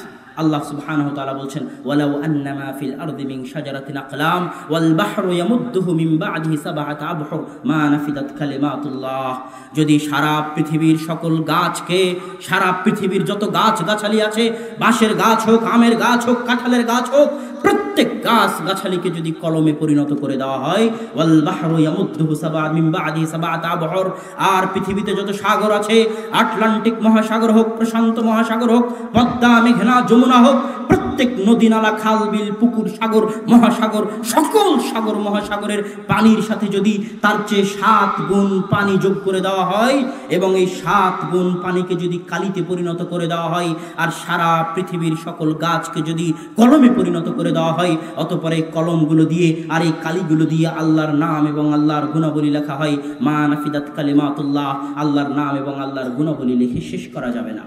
আল্লাহ সুবহানাহু ওয়া তাআলা বলছেন, ওয়ালাউ আন্নামা ফিল আরদি মিন শাজারাতিন আকলাম ওয়াল বাহরু ইয়ামুদ্দুহু মিন বা'দিহি সাবআতা আবহুর মা নাফিদাত কালিমাতুল্লাহ। যদি সারা পৃথিবীর সকল গাছকে, সারা পৃথিবীর যত গাছ গাছালি আছে, বাঁশের গাছ হোক, আমের গাছ হোক, কাঁঠালের গাছ হোক, প্রত্যেক গাছ গাছালিকে যদি কলমে পরিণত করে দেওয়া হয়, ওয়াল বাহরু ইয়ামুদ্দুহু মিন বা'দিহি সাবআতা আবহুর, আর পৃথিবীতে যত সাগর আছে, আটলান্টিক মহাসাগর হোক, প্রশান্ত মহাসাগর হোক, পদ্মা, মেঘনা, যমুনা হোক, প্রত্যেক নদী, নালা, খাল, বিল, পুকুর, সাগর, মহাসাগর, সকল সাগর মহাসাগরের পানির সাথে যদি তার চেয়ে 7 গুণ পানি যোগ করে দেওয়া হয়, এবং এই 7 গুণ পানিকে যদি কালিতে পরিণত করে দেওয়া হয়, আর সারা পৃথিবীর সকল গাছকে যদি কলমে পরিণত করে দেওয়া হয়, অতঃপর এই কলমগুলো দিয়ে আর এই কালিগুলো দিয়ে আল্লাহর নাম এবং আল্লাহর গুণাবলী লেখা হয়। মা নাফিদাত কালিমাতুল্লাহ, আল্লাহর নাম এবং আল্লাহর গুণাবলী লিখে শেষ করা যাবে না।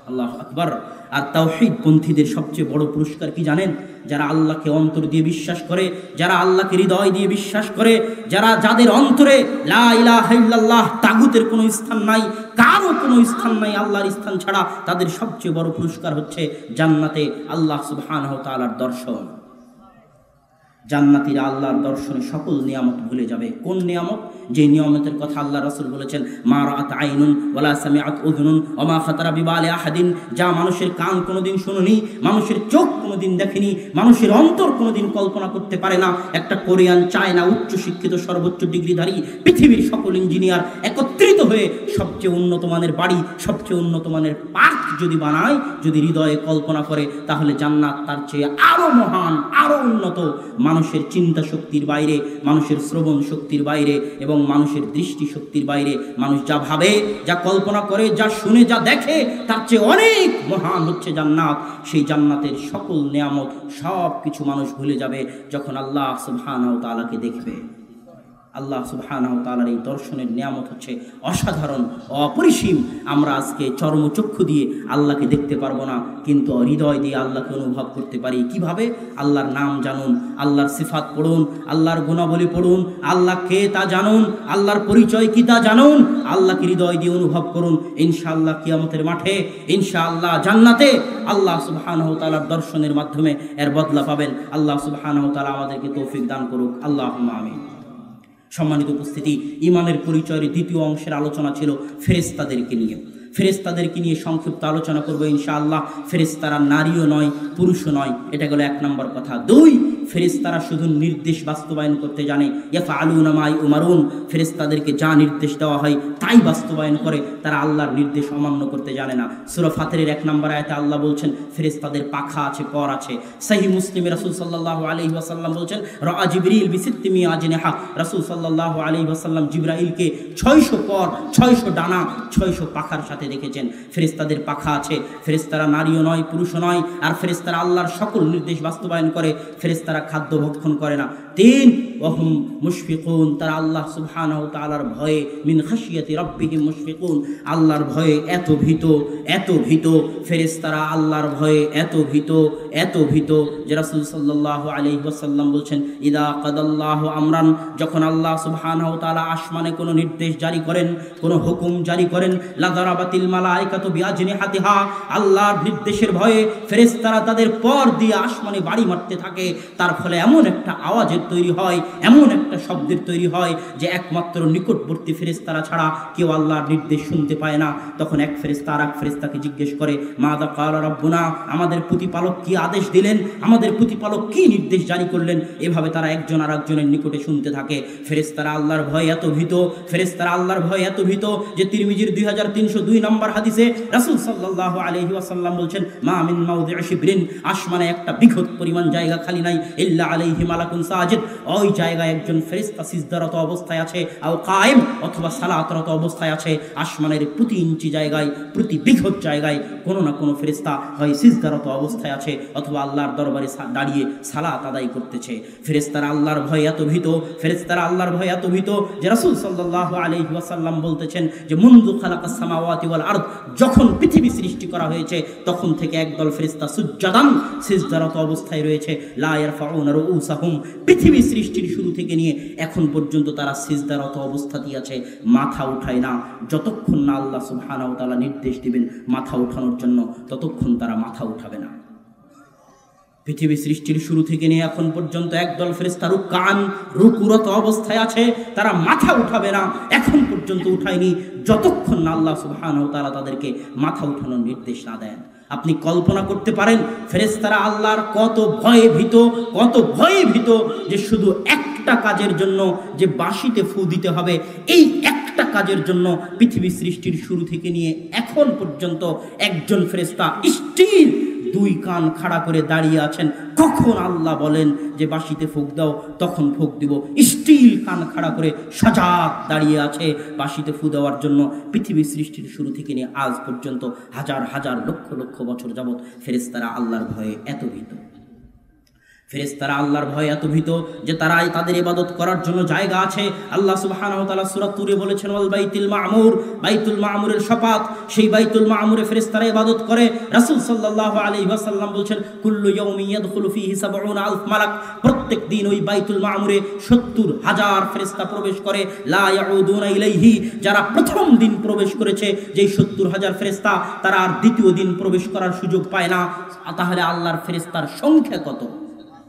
আল্লাহু আকবার। আর তাওহীদ পন্থীদের সবচেয়ে বড় পুরস্কার কি জানেন? যারা আল্লাহকে অন্তর দিয়ে বিশ্বাস করে, যারা আল্লাহকে হৃদয় দিয়ে বিশ্বাস করে, যাদের অন্তরে লা ইলাহা ইল্লাল্লাহ, তাগুতের কোনো স্থান নাই, কারো কোনো স্থান নাই আল্লাহর স্থান ছাড়া, তাদের সবচেয়ে বড় পুরস্কার হচ্ছে জান্নাতে আল্লাহ সুবহানাহু ওয়া তাআলার দর্শন। জান্নাতীরা আল্লাহর দর্শনে সকল নিয়ামত ভুলে যাবে। কোন নিয়ামত? যে নিয়ামতের কথা আল্লাহ রাসূল বলেছেন, মা রাআত আইনুন ওয়ালা সামিআত উযুনুন ওয়া মা খাতারা বিবালি আহাদিন, যা মানুষের কান কোনোদিন শুনুনি, মানুষের চোখ কোনোদিন দেখেনি, মানুষের অন্তর কোনোদিন কল্পনা করতে পারে না। একটা কোরিয়ান, চায়না উচ্চ শিক্ষিত সর্বোচ্চ ডিগ্রিধারী পৃথিবীর সকল ইঞ্জিনিয়ার একত্রিত হয়ে সবচেয়ে উন্নত মানের বাড়ি, সবচেয়ে উন্নত মানের পার্ক যদি বানায়, যদি হৃদয়ে কল্পনা করে, তাহলে জান্নাত তার চেয়ে আরো মহান, আরো উন্নত। মানুষের চিন্তা শক্তির বাইরে, মানুষের শ্রবণ শক্তির বাইরে এবং মানুষের দৃষ্টি শক্তির বাইরে, মানুষ যা ভাবে, যা কল্পনা করে, যা শুনে, যা দেখে, তার চেয়ে অনেক মহান হচ্ছে জান্নাত। সেই জান্নাতের সকল নিয়ামত সব কিছু মানুষ ভুলে যাবে যখন আল্লাহ সুবহানাহু ওয়া তাআলাকে দেখবে। আল্লাহ সুবহানাহু ওয়া তাআলার এই দর্শনের নিয়ামত হচ্ছে অসাধারণ, অপরিসীম। আমরা আজকে চর্মচক্ষু দিয়ে আল্লাহকে দেখতে পারবো না, কিন্তু হৃদয় দিয়ে আল্লাহকে অনুভব করতে পারি। কিভাবে? আল্লাহর নাম জানুন, আল্লাহর সিফাত পড়ুন, আল্লাহর গুণাবলী পড়ুন, আল্লাহ কে তা জানুন, আল্লাহর পরিচয় কি তা জানুন, আল্লাহকে হৃদয় দিয়ে অনুভব করুন। ইনশাআল্লাহ কিয়ামতের মাঠে, ইনশাআল্লাহ জান্নাতে আল্লাহ সুবহানাহু ওয়া তাআলার দর্শনের মাধ্যমে এর বদলা পাবেন। আল্লাহ সুবহানাহু ওয়া তাআলা আমাদেরকে তৌফিক দান করুক। আল্লাহুম্মা আমিন। সম্মানিত উপস্থিতি, ঈমানের পরিচয়ের দ্বিতীয় অংশের আলোচনা ছিল ফেরেশতাদেরকে নিয়ে। ফেরেশতাদেরকে নিয়ে সংক্ষিপ্ত আলোচনা করবো ইনশাআল্লাহ। ফেরেশতারা নারীও নয়, পুরুষও নয়, এটা গেল 1 নম্বর কথা। 2, ফেরেশতারা শুধু নির্দেশ বাস্তবায়ন করতে জানে। ইয়াফআলুনা মা ইউমারুন, ফেরেশতাদেরকে যা নির্দেশ দেওয়া হয় তাই বাস্তবায়ন করে, তারা আল্লাহর নির্দেশ অমান্য করতে জানে না। সূরা ফাতিরের 1 নম্বর আয়াতে আল্লাহ বলছেন ফেরেশতাদের পাখা আছে, পর আছে। সহিহ মুসলিমে রাসূল সাল্লাল্লাহু আলাইহি ওয়াসাল্লাম বলছেন, রাআ জিবরিল বিসিত্তিমি আজনিহা, রাসূল সাল্লাল্লাহু আলাইহি ওয়াসাল্লাম জিবরাইলকে 600 পর, 600 ডানা, 600 পাখার সাথে দেখেছেন। ফেরেশতাদের পাখা আছে। ফেরেশতারা নারীও নয়, পুরুষও নয়। আর ফেরেশতারা আল্লাহর সকল নির্দেশ বাস্তবায়ন করে। ফেরেশতারা খাদ্য ভক্ষণ করে না। 3, ওয়াহুম মুশফিকুন, তারা আল্লাহ সুবহানাহু ওয়া তাআলার ভয়ে, মিন খাশিয়াতি রাব্বিহিম মুশফিকুন, আল্লাহর ভয়ে এত ভীত, এত ভীত। ফেরেশতারা আল্লাহর ভয়ে এত ভীত, এত ভীত যে রাসূল সাল্লাল্লাহু আলাইহি ওয়াসাল্লাম বলছেন, ইদা কাদাল্লাহু আমরান, যখন আল্লাহ সুবহানাহু ওয়া তাআলা আসমানে কোনো নির্দেশ জারি করেন, কোনো হুকুম জারি করেন, লাযারাবাতিল মালাইকাতু বিআজনিহাতিহা, আল্লাহর নির্দেশের ভয়ে ফেরেশতারা তাদের পর দিয়ে আসমানে বাড়ি মারতে থাকে। তার ফলে এমন একটা আওয়াজের তৈরি হয়, এমন একটা শব্দের তৈরি হয় যে একমাত্র নিকটবর্তী ফেরেশতারা ছাড়া কেউ আল্লাহর নির্দেশ শুনতে পায় না। তখন এক ফেরেশতা আর এক ফেরেশতাকে জিজ্ঞেস করে, মাযা ক্বালা রাব্বুনা, আমাদের প্রতিপালক কি আদেশ দিলেন, আমাদের প্রতিপালক কি নির্দেশ জারি করলেন। এভাবে তারা একজন আর একজনের নিকটে শুনতে থাকে। ফেরেশতারা আল্লাহর ভয়ে এত ভীত, ফেরেশতারা আল্লাহর ভয়ে এত ভীত যে তিরমিজির 2302 নম্বর হাদিসে রাসূল সাল্লাল্লাহু আলাইহি ওয়াসাল্লাম বলছেন, মা মিন মাউদি'i শিবরিন, আসমানে একটা বিঘত পরিমাণ জায়গা খালি নাই, ইল্লা আলাইহি মালাকুন সাজিদ, ওই জায়গায় একজন ফেরেশতা সিজদারত অবস্থায় আছে, আও কায়েম, অথবা সালাতরত অবস্থায় আছে। আসমানের প্রতি ইঞ্চি জায়গায়, প্রতি বিঘত জায়গায় কোনো না কোনো ফেরেশতা হয় সিজদারত অবস্থায় আছে অথবা আল্লাহর দরবারে দাঁড়িয়ে সালাত আদায় করতেছে। ফেরেশতারা আল্লাহর ভয়ে এত ভীত, ফেরেশতারা আল্লাহর ভয়ে এত ভীত যে রাসূল সাল্লাল্লাহু আলাইহি ওয়াসাল্লাম বলতেছেন যে মুনযু খালাকাস সামাওয়াতি ওয়াল আরদ, যখন পৃথিবী সৃষ্টি করা হয়েছে তখন থেকে একদল ফেরেশতা সুজ্জাদান, সিজদারত অবস্থায় রয়েছে। লা ইয়ারফাউনা রুউসাহুম, পৃথিবী সৃষ্টির শুরু থেকে নিয়ে এখন পর্যন্ত তারা সিজদারত অবস্থাতেই আছে, মাথা উঠায় না। যতক্ষণ না আল্লাহ সুবহানাহু ওয়া তাআলা নির্দেশ দিবেন মাথা উঠানোর জন্য, ততক্ষণ তারা মাথা উঠাবে না। পৃথিবী সৃষ্টির শুরু থেকে নিয়ে এখন পর্যন্ত একদল ফেরেশতা রুকুরত অবস্থায় আছে, তারা মাথা উঠাবে না, এখন পর্যন্ত উঠায়নি যতক্ষণ না আল্লাহ সুবহানাহু ওয়া তাআলা তাদেরকে মাথা উঠানোর নির্দেশ না দেন। আপনি কল্পনা করতে পারেন ফেরেশতারা আল্লাহর কত ভয়ে ভীত, কত ভয়ে ভীত যে শুধু একটা কাজের জন্য, যে বাঁশিতে ফু দিতে হবে, এই একটা কাজের জন্য পৃথিবী সৃষ্টির শুরু থেকে নিয়ে এখন পর্যন্ত একজন ফেরেশতা স্টিল 2 কান খাড়া করে দাঁড়িয়ে আছেন। কখন আল্লাহ বলেন যে বাঁশিতে ফুঁক দাও, তখন ফুঁক দিব। স্টিল কান খাড়া করে সজাগ দাঁড়িয়ে আছে বাঁশিতে ফু দেওয়ার জন্য। পৃথিবী সৃষ্টির শুরু থেকে নিয়ে আজ পর্যন্ত হাজার হাজার লক্ষ লক্ষ বছর যাবৎ ফেরেশতারা আল্লাহর ভয়ে এত ভীত। ফেরেশতারা আল্লাহর ভয়ে এত ভীত যে তারাই তাদের ইবাদত করার জন্য জায়গা আছে। আল্লাহ সুবহানাহু ওয়া তাআলা সূরা তুরে বলেছেন, ওয়াল বাইতুল মা'মুর, বাইতুল মা'মুরের শপথ, সেই বাইতুল মা'মুরে ফেরেশতারা ইবাদত করে। রাসূল সাল্লাল্লাহু আলাইহি ওয়াসাল্লাম বলেছেন, কুল্লু ইয়াউমিন ইয়াদখুলু ফীহি ৭০,০০০ মালাক, প্রত্যেক দিন ওই বাইতুল মা'মুরে ৭০,০০০ ফেরেশতা প্রবেশ করে। লা ইয়াউদুনা ইলাইহি, যারা প্রথম দিন প্রবেশ করেছে যেই ৭০,০০০ ফেরেশতা, তারা আর দ্বিতীয় দিন প্রবেশ করার সুযোগ পায় না। তাহলে আল্লাহর ফেরেশতার সংখ্যা কত?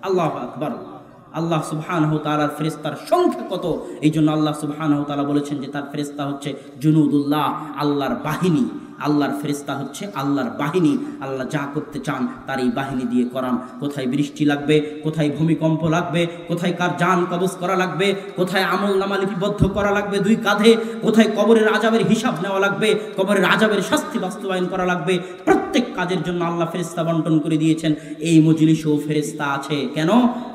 আল্লাহু আকবার। আল্লাহ সুবহানাহু ওয়া তাআলার ফেরেশতার সংখ্যা কত, এই জন্য আল্লাহ সুবহানাহু ওয়া তাআলা বলেছেন যে তার ফেরেশতা হচ্ছে জুনুদুল্লাহ, আল্লাহর বাহিনী। আল্লাহর ফেরেশতা হচ্ছে আল্লাহর বাহিনী। আল্লাহ যা করতে চান তার এই বাহিনী দিয়ে করান। কোথায় বৃষ্টি লাগবে, কোথায় ভূমিকম্প লাগবে, কোথায় কার জান কবজ করা লাগবে, কোথায় আমল নামা লিপিবদ্ধ করা লাগবে 2 কাঁধে, কোথায় কবরের আযাবের হিসাব নেওয়া লাগবে, কবরের আযাবের শাস্তি বাস্তবায়ন করা লাগবে, প্রত্যেক কাজের জন্য আল্লাহ ফেরেশতা বন্টন করে দিয়েছেন। এই মজলিসেও ফেরেশতা আছে। কেন?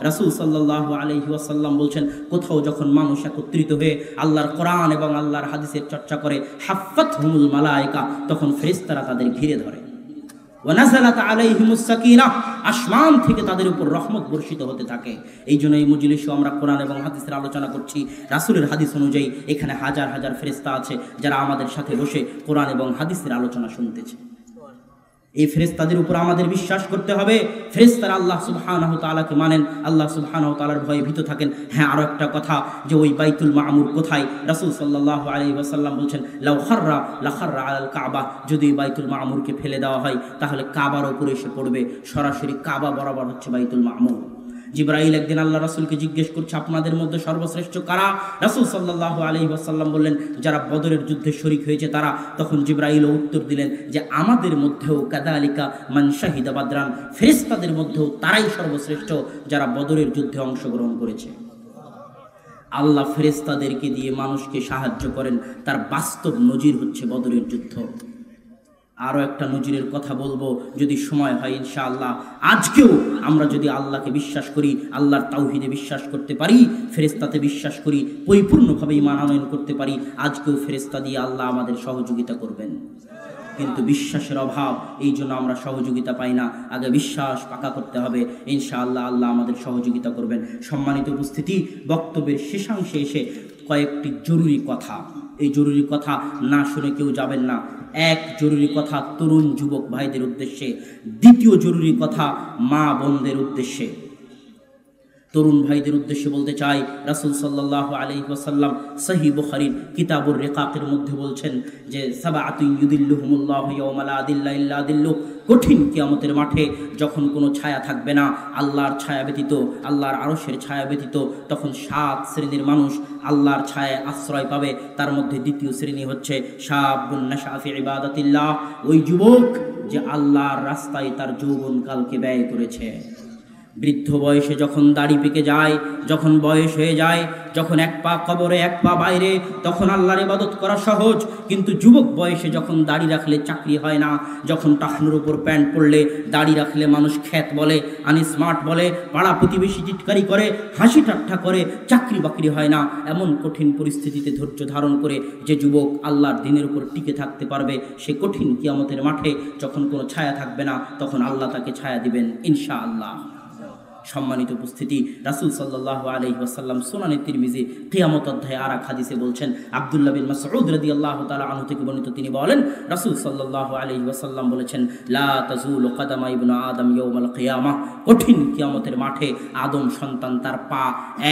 রাসূল সাল্লাল্লাহু আলাইহি ওয়াসাল্লাম বলছেন, কোথাও যখন মানুষ একত্রিত হয়ে আল্লাহর কোরআন এবং আল্লাহর হাদিসের চর্চা করে, হাফাতহুমুল মালায়েকা, তখন ফেরেশতারা তাদের ঘিরে ধরে। ওয়া নাযালাত আলাইহিমুস সাকিনাহ, আসমান থেকে তাদের উপর রহমত বর্ষিত হতে থাকে। এই জন্য এই মজলিসে আমরা কোরআন এবং হাদিসের আলোচনা করছি। রাসূলের হাদিস অনুযায়ী এখানে হাজার হাজার ফেরেশতা আছে যারা আমাদের সাথে বসে কোরআন এবং হাদিসের আলোচনা শুনতেছে। এই ফেরেশতাদের উপর আমাদের বিশ্বাস করতে হবে। ফেরেশতারা আল্লাহ সুবহানাহু ওয়া তাআলাকে মানেন, আল্লাহ সুবহানাহু ওয়া তাআলার ভয়ে ভীত থাকেন। হ্যাঁ, আরো একটা কথা, যে ওই বাইতুল মামুর কোথায়? রাসূল সাল্লাল্লাহু আলাইহি ওয়াসাল্লাম বলছেন, লাউ খাররা লা খাররা আলাল কাবা, যদি বাইতুল মামুরকে ফেলে দেওয়া হয় তাহলে কাবার উপরে এসে পড়বে। সরাসরি কাবা বরাবর হচ্ছে বাইতুল মামুর। জিবরাইল একদিন আল্লাহ রাসূলকে জিজ্ঞেস করছে, আপনাদের মধ্যে সর্বশ্রেষ্ঠ কারা? রাসূল সাল্লাল্লাহু আলাইহি ওয়াসাল্লাম বললেন, যারা বদরের যুদ্ধে শরীক হয়েছে তারা। তখন জিবরাইলও উত্তর দিলেন যে আমাদের মধ্যেও কাযালিকা মান শাহিদা বাদরান, ফেরেশতাদের মধ্যেও তারাই সর্বশ্রেষ্ঠ যারা বদরের যুদ্ধে অংশগ্রহণ করেছে। আল্লাহ ফেরেশতাদেরকে দিয়ে মানুষকে সাহায্য করেন, তার বাস্তব নজির হচ্ছে বদরের যুদ্ধ। আরও একটা নজিরের কথা বলবো যদি সময় হয় ইনশাআল্লাহ। আজকেও আমরা যদি আল্লাহকে বিশ্বাস করি, আল্লাহর তাওহীদে বিশ্বাস করতে পারি, ফেরেশতাতে বিশ্বাস করি, পরিপূর্ণভাবে ঈমান আনয়ন করতে পারি, আজকেও ফেরেশতা দিয়ে আল্লাহ আমাদের সহযোগিতা করবেন। কিন্তু বিশ্বাসের অভাব, এই জন্য আমরা সহযোগিতা পাই না। আগে বিশ্বাস পাকা করতে হবে, ইনশাআল্লাহ আল্লাহ আমাদের সহযোগিতা করবেন। সম্মানিত উপস্থিতি, বক্তব্যের শেষাংশে এসে কয়েকটি জরুরি কথা, এই জরুরি কথা না শুনে কেউ যাবেন না। এক জরুরি কথা তরুণ যুবক ভাইদের উদ্দেশ্যে, দ্বিতীয় জরুরি কথা মা বোনদের উদ্দেশ্যে। তরুণ ভাইদের উদ্দেশ্যে বলতে চাই, রাসূল সাল্লাল্লাহু আলাইহি ওয়াসাল্লাম সহিহ বুখারীর কিতাবুর রিকাকের মধ্যে বলছেন যে সাবআতুন ইউদিল্লুহুমুল্লাহু ইয়াওমা লা দিল্লা ইল্লা দিল্লু, কঠিন কিয়ামতের মাঠে যখন কোনো ছায়া থাকবে না আল্লাহর ছায়া ব্যতীত, আল্লাহর আরশের ছায়া ব্যতীত, তখন 7 শ্রেণীর মানুষ আল্লাহর ছায়ায় আশ্রয় পাবে। তার মধ্যে দ্বিতীয় শ্রেণী হচ্ছে শাবুন নাশা ফি ইবাদাতিল্লাহ, ওই যুবক যে আল্লাহর রাস্তায় তার যৌবনকালকে ব্যয় করেছে। বৃদ্ধ বয়সে যখন দাড়ি পেকে যায়, যখন বয়স হয়ে যায়, যখন এক পা কবরে এক পা বাইরে, তখন আল্লাহর ইবাদত করা সহজ। কিন্তু যুবক বয়সে যখন দাড়ি রাখলে চাকরি হয় না, যখন টাকনুর উপর প্যান্ট পরলে দাড়ি রাখলে মানুষ খ্যাত বলে, আনস্মার্ট বলে, পাড়া প্রতিবেশী টিটকারি করে, হাসি ঠাট্টা করে, চাকরি বাকরি হয় না, এমন কঠিন পরিস্থিতিতে ধৈর্য ধারণ করে যে যুবক আল্লাহর দ্বীনের উপর টিকে থাকতে পারবে, সে কঠিন কিয়ামতের মাঠে যখন কোনো ছায়া থাকবে না তখন আল্লাহ তাকে ছায়া দিবেন ইনশাআল্লাহ। সম্মানিত উপস্থিতি, রাসূল সাল্লাল্লাহু আলাইহি ওয়াসাল্লাম সুনানে তিরমিজি কিয়ামত অধ্যায়ে আর এক হাদিসে বলছেন, আব্দুল্লাহ বিন মাসউদ রাদিয়াল্লাহু তাআলা আনহু থেকে বর্ণিত, তিনি বলেন রাসূল সাল্লাল্লাহু আলাইহি ওয়াসাল্লাম বলেছেন, লা তাজুলু কদামা ইবনু আদম ইয়াউমাল কিয়ামাহ, কঠিন কিয়ামতের মাঠে আদম সন্তান তার পা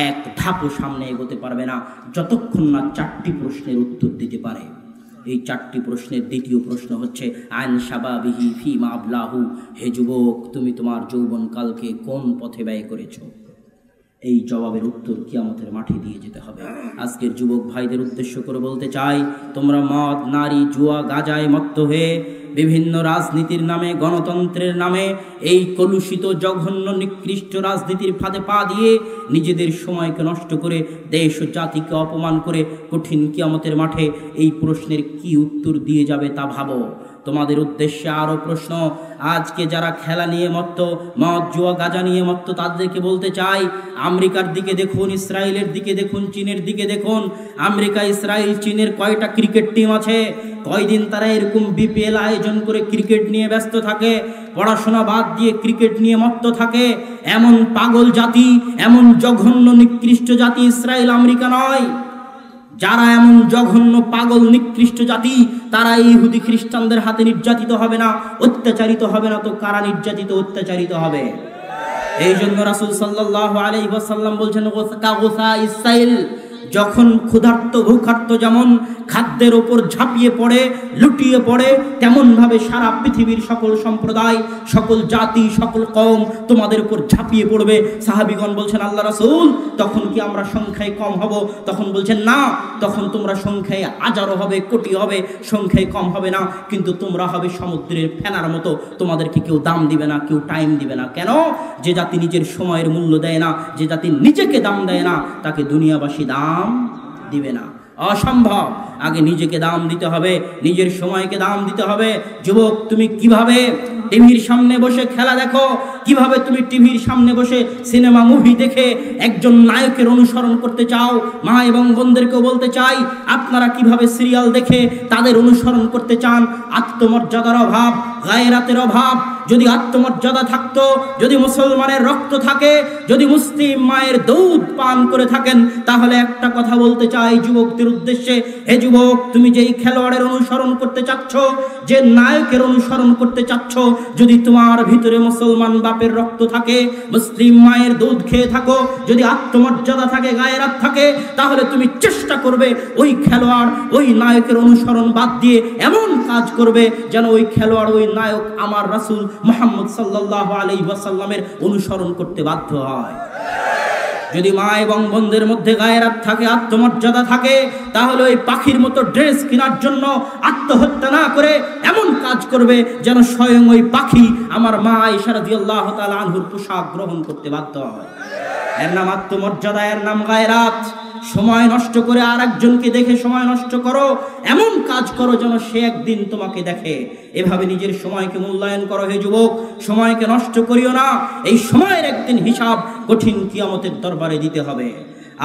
এক ধাপও সামনে এগোতে পারবে না যতক্ষণ না 4টি প্রশ্নের উত্তর দিতে পারে। এই 4টি প্রশ্নের দ্বিতীয় প্রশ্ন হচ্ছে আন শাবাবিহি ফিমা আবলাহু, হে যুবক তুমি তোমার যৌবনকালকে কোন পথে ব্যয় করেছো? এই জবাবের উত্তর কিয়ামতের মাঠে দিয়ে যেতে হবে। আজকের যুবক ভাইদের উদ্দেশ্য করে বলতে চাই, তোমরা মদ, নারী, জুয়া, গাঁজায় মত্ত হয়ে বিভিন্ন রাজনীতির নামে, গণতন্ত্রের নামে, এই কলুষিত জঘন্য নিকৃষ্ট রাজনীতির ফাঁদে পা দিয়ে নিজেদের সময়কে নষ্ট করে, দেশ ও জাতিকে অপমান করে কঠিন কিয়ামতের মাঠে এই প্রশ্নের কি উত্তর দিয়ে যাবে তা ভাবো। তোমাদের উদ্দেশ্যে আরো প্রশ্ন, আজকে যারা খেলা নিয়ে মত্ত, মদ জুয়া গাঁজা নিয়ে মত্ত, তাদেরকে বলতে চাই, আমেরিকার দিকে দেখুন, ইসরায়েলের দিকে দেখুন, চীনের দিকে দেখুন। আমেরিকা, ইসরায়েল, চীনের কয়টা ক্রিকেট টিম আছে? কয়দিন তারা এরকম বিপিএল আয়োজন করে ক্রিকেট নিয়ে ব্যস্ত থাকে, পড়াশোনা বাদ দিয়ে ক্রিকেট নিয়ে মত্ত থাকে। এমন পাগল জাতি, এমন জঘন্য নিকৃষ্ট জাতি ইসরায়েল, আমেরিকা নয়। যারা এমন জঘন্য পাগল নিকৃষ্ট জাতি, তারা ইহুদি খ্রিস্টানদের হাতে নির্যাতিত হবে না, অত্যাচারিত হবে না, তো কারা নির্যাতিত অত্যাচারিত হবে? এই জন্য রাসূল সাল্লাল্লাহু আলাইহি ওয়াসাল্লাম বলছেন, গোসা ইসরাইল, যখন ক্ষুধার্ত ভূখার্ত যেমন খাদ্যের ওপর ঝাঁপিয়ে পড়ে লুটিয়ে পড়ে, তেমনভাবে সারা পৃথিবীর সকল সম্প্রদায়, সকল জাতি, সকল কওম তোমাদের উপর ঝাঁপিয়ে পড়বে। সাহাবীগণ বলছেন, আল্লাহ রাসূল তখন কি আমরা সংখ্যায় কম হব? তখন বলছেন, না, তখন তোমরা সংখ্যায় হাজারো হবে, কোটি হবে, সংখ্যায় কম হবে না, কিন্তু তোমরা হবে সমুদ্রের ফেনার মতো। তোমাদেরকে কেউ দাম দিবে না, কেউ টাইম দিবে না। কেন? যে জাতি নিজের সময়ের মূল্য দেয় না, যে জাতি নিজেকে দাম দেয় না, তাকে দুনিয়াবাসী দাম দিবে না। অসম্ভব। আগে নিজেকে দাম দিতে হবে, নিজের সময়কে দাম দিতে হবে। যুবক, তুমি কিভাবে টিভির সামনে বসে খেলা দেখো, কিভাবে তুমি টিভির সামনে বসে সিনেমা মুভি দেখে একজন নায়কের অনুসরণ করতে চাও? মা এবং বোনদেরকেও বলতে চাই, আপনারা কিভাবে সিরিয়াল দেখে তাদের অনুসরণ করতে চান? আত্মমর্যাদার অভাব, গায়রাতের অভাব। যদি আত্মমর্যাদা থাকতো, যদি মুসলমানের রক্ত থাকে, যদি মুসলিম মায়ের দুধ পান করে থাকেন, তাহলে একটা কথা বলতে চাই যুবকদের উদ্দেশ্যে, হে যুবক, তুমি যেই খেলোয়াড়ের অনুসরণ করতে চাচ্ছ, যে নায়কের অনুসরণ করতে চাচ্ছ, যদি তোমার ভিতরে মুসলমান বাপের রক্ত থাকে, মুসলিম মায়ের দুধ খেয়ে থাকো, যদি আত্মমর্যাদা থাকে, গায়রাত থাকে, তাহলে তুমি চেষ্টা করবে ওই খেলোয়াড়, ওই নায়কের অনুসরণ বাদ দিয়ে এমন কাজ করবে যেন ওই খেলোয়াড়, ওই নায়ক আমার রাসূল মুহাম্মদ সাল্লাল্লাহু আলাইহি ওয়াসাল্লামের অনুসরণ করতে বাধ্য হয়। যদি মা এবং বোনদের মধ্যে গায়রাত থাকে, আত্মমর্যাদা থাকে, তাহলে ওই পাখির মতো ড্রেস কেনার জন্য আত্মহত্যা না করে এমন কাজ করবে যেন স্বয়ং ওই পাখি আমার মা আয়েশা রাদিয়াল্লাহু তাআলা আনহুর পোশাক গ্রহণ করতে বাধ্য হয়। এর নাম আত্মমর্যাদা, এর নাম গায়রাত। সময় নষ্ট করে আর একজনকে দেখে সময় নষ্ট করো, এমন কাজ করো যেন সে একদিন তোমাকে দেখে। এভাবে নিজের সময়কে মূল্যায়ন করো। হে যুবক, সময়কে নষ্ট করিও না। এই সময়ের একদিন হিসাব কঠিন কিয়ামতের দরবারে দিতে হবে।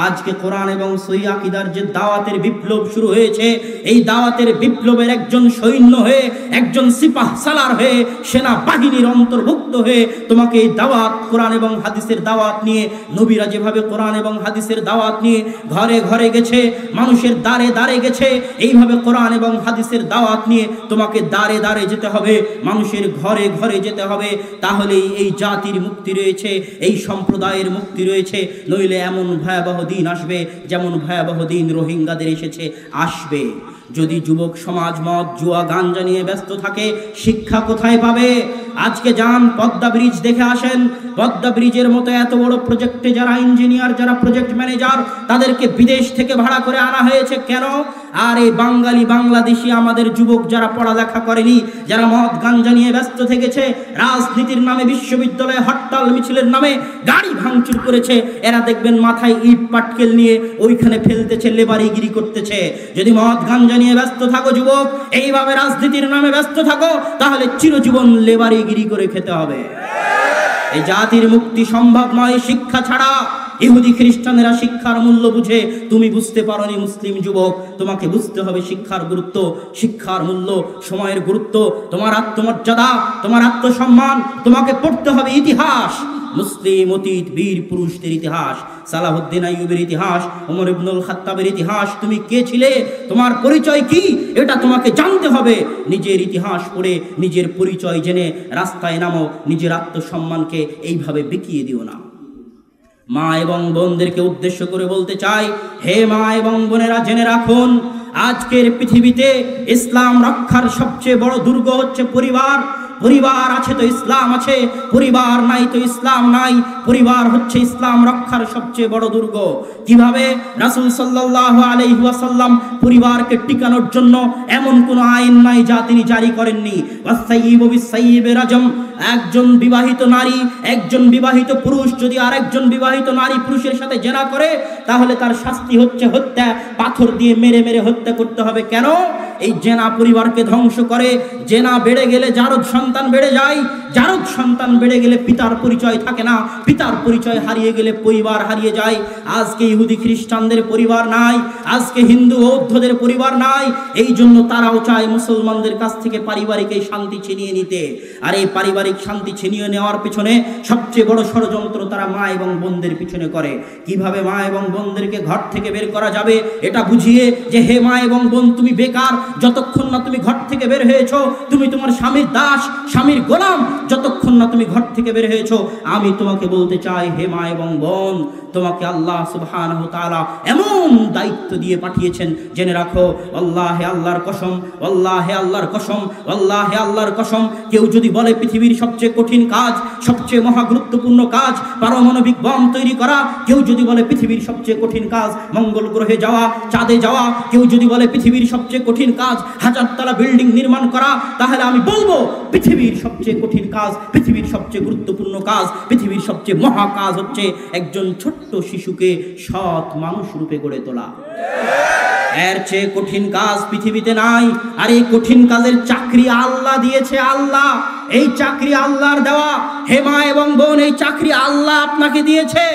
আজকে কোরআন এবং সহিহ আকীদার যে দাওয়াতের বিপ্লব শুরু হয়েছে, এই দাওয়াতের বিপ্লবের একজন সৈন্য হয়ে, একজন সিপাহ সালার হয়ে, সেনা বাহিনীর অন্তর্ভুক্ত হয়ে তোমাকে এই দাওয়াত, কোরআন এবং হাদিসের দাওয়াত নিয়ে, নবীরা যেভাবে কোরআন এবং হাদিসের দাওয়াত নিয়ে ঘরে ঘরে গেছে, মানুষের দ্বারে দ্বারে গেছে, এইভাবে কোরআন এবং হাদিসের দাওয়াত নিয়ে তোমাকে দ্বারে দ্বারে যেতে হবে, মানুষের ঘরে ঘরে যেতে হবে। তাহলেই এই জাতির মুক্তি রয়েছে, এই সম্প্রদায়ের মুক্তি রয়েছে। নইলে এমন ভয়াবহ দিন আসবে যেমন ভয়াবহ দিন রোহিঙ্গাদের এসেছে, আসবে। যদি যুবক সমাজ মদ, জুয়া, গাঞ্জা নিয়ে ব্যস্ত থাকে, শিক্ষা কোথায় পাবে? আজকে যান পদ্মা ব্রিজ দেখে আসেন। পদ্মা ব্রিজের মতো এত বড় প্রজেক্টে যারা ইঞ্জিনিয়ার, যারা প্রজেক্ট ম্যানেজার, তাদেরকে বিদেশ থেকে ভাড়া করে আনা হয়েছে। কেন? আর এই বাঙালি, বাংলাদেশি আমাদের যুবক যারা পড়ালেখা করেনি, যারা মদ গাঞ্জা নিয়ে ব্যস্ত থেকেছে, রাজনীতির নামে, বিশ্ববিদ্যালয়ে হরতাল মিছিলের নামে গাড়ি ভাঙচুর করেছে, এরা দেখবেন মাথায় ইট পাটকেল নিয়ে ওইখানে ফেলতেছে, লেবারিগিরি করতেছে। যদি মদ গাঞ্জা নিয়ে ব্যস্ত থাকো যুবক, এইভাবে রাজনীতির নামে ব্যস্ত থাকো, তাহলে চিরজীবন লেবারিগিরি করে খেতে হবে। এই জাতির মুক্তি সম্ভব নয় শিক্ষা ছাড়া। ইহুদি খ্রিস্টানেরা শিক্ষার মূল্য বুঝে, তুমি বুঝতে পারোনি মুসলিম যুবক। তোমাকে বুঝতে হবে শিক্ষার গুরুত্ব, শিক্ষার মূল্য, সময়ের গুরুত্ব, তোমার আত্মমর্যাদা, তোমার আত্মসম্মান। তোমাকে পড়তে হবে ইতিহাস, মুসলিম অতীত বীর পুরুষদের ইতিহাস, সালাহুদ্দিন আইয়ুবের ইতিহাস, ওমর ইবনুল খাত্তাবের ইতিহাস। তুমি কে ছিলে, তোমার পরিচয় কি, এটা তোমাকে জানতে হবে। নিজের ইতিহাস পড়ে, নিজের পরিচয় জেনে রাস্তায় নামো। নিজের আত্মসম্মানকে এইভাবে বিকিয়ে দিও না। মা এবং বোনদেরকে উদ্দেশ্য করে বলতে চাই, হে মা এবং বোনেরা, জেনে রাখুন, আজকের পৃথিবীতে ইসলাম রক্ষার সবচেয়ে বড় দুর্গ হচ্ছে পরিবার। পরিবার আছে তো ইসলাম আছে, পরিবার নাই তো ইসলাম নাই। পরিবার হচ্ছে ইসলাম রক্ষার সবচেয়ে বড় দুর্গ। কিভাবে? রাসূল সাল্লাল্লাহু আলাইহি ওয়াসাল্লাম পরিবারকে টিকানোর জন্য এমন কোনো আইন নাই যা তিনি জারি করেননি। ওয়াসাইয়্যিবু বিসাইয়্যিবি রাজম। একজন বিবাহিত নারী, একজন বিবাহিত পুরুষ যদি আরেকজন বিবাহিত নারী পুরুষের সাথে জেনা করে, তাহলে তার শাস্তি হচ্ছে হত্যা। পাথর দিয়ে মেরে মেরে হত্যা করতে হবে। কেন? এই জেনা পরিবারকে ধ্বংস করে। জেনা বেড়ে গেলে জারদ সন্তান বেড়ে যায়, জারদ সন্তান বেড়ে গেলে পিতার পরিচয় থাকে না, পিতার পরিচয় হারিয়ে গেলে পরিবার হারিয়ে যায়। আজকে ইহুদি খ্রিস্টানদের পরিবার নাই, আজকে হিন্দু বৌদ্ধদের পরিবার নাই। এই জন্য তারাও চায় মুসলমানদের কাছ থেকে পারিবারিক এই শান্তি ছিনিয়ে নিতে। আর এই পারিবারিক শান্তি ছিনিয়ে নেওয়ার পিছনে সবচেয়ে বড় ষড়যন্ত্র তারা মা এবং বোনদের পিছনে করে। কিভাবে মা এবং বোনদেরকে ঘর থেকে বের করা যাবে এটা বুঝিয়ে, যে হে মা এবং বোন, তুমি বেকার, যতক্ষণ না তুমি ঘর থেকে বের হয়েছো, তুমি তোমার স্বামীর দাস, স্বামীর গোলাম, যতক্ষণ না তুমি ঘর থেকে বের হয়েছো, আমি তোমাকে বলতে চাই হে মা এবং বোন, তোমাকে আল্লাহ সুবহানাহু ওয়া তাআলা এমন দায়িত্ব দিয়ে পাঠিয়েছেন, জেনে রাখো আল্লাহে আল্লাহর কসম, আল্লাহে আল্লাহর কসম, আল্লাহে আল্লাহর কসম, কেউ যদি বলে পৃথিবীর সবচেয়ে কঠিন কাজ, সবচেয়ে মহা গুরুত্বপূর্ণ কাজ পারমাণবিক বম তৈরি করা, কেউ যদি বলে পৃথিবীর সবচেয়ে কঠিন কাজ মঙ্গল গ্রহে যাওয়া, চাঁদে যাওয়া, কেউ যদি বলে পৃথিবীর সবচেয়ে কঠিন কাজ হাজারতলা বিল্ডিং নির্মাণ করা, তাহলে আমি বলবো পৃথিবীর সবচেয়ে কঠিন কাজ, পৃথিবীর সবচেয়ে গুরুত্বপূর্ণ কাজ, পৃথিবীর সবচেয়ে মহা কাজ হচ্ছে একজন ছোট্ট শিশুকে সৎ মানুষ রূপে গড়ে তোলা। এর চেয়ে কঠিন কাজ পৃথিবীতে নাই। আর এই কঠিন কাজের চাকরি আল্লাহ দিয়েছে, আল্লাহ। এই চাকরি আল্লাহর দেওয়া। হে মা এবং বোন, এই চাকরি আল্লাহ আপনাকে দিয়েছে।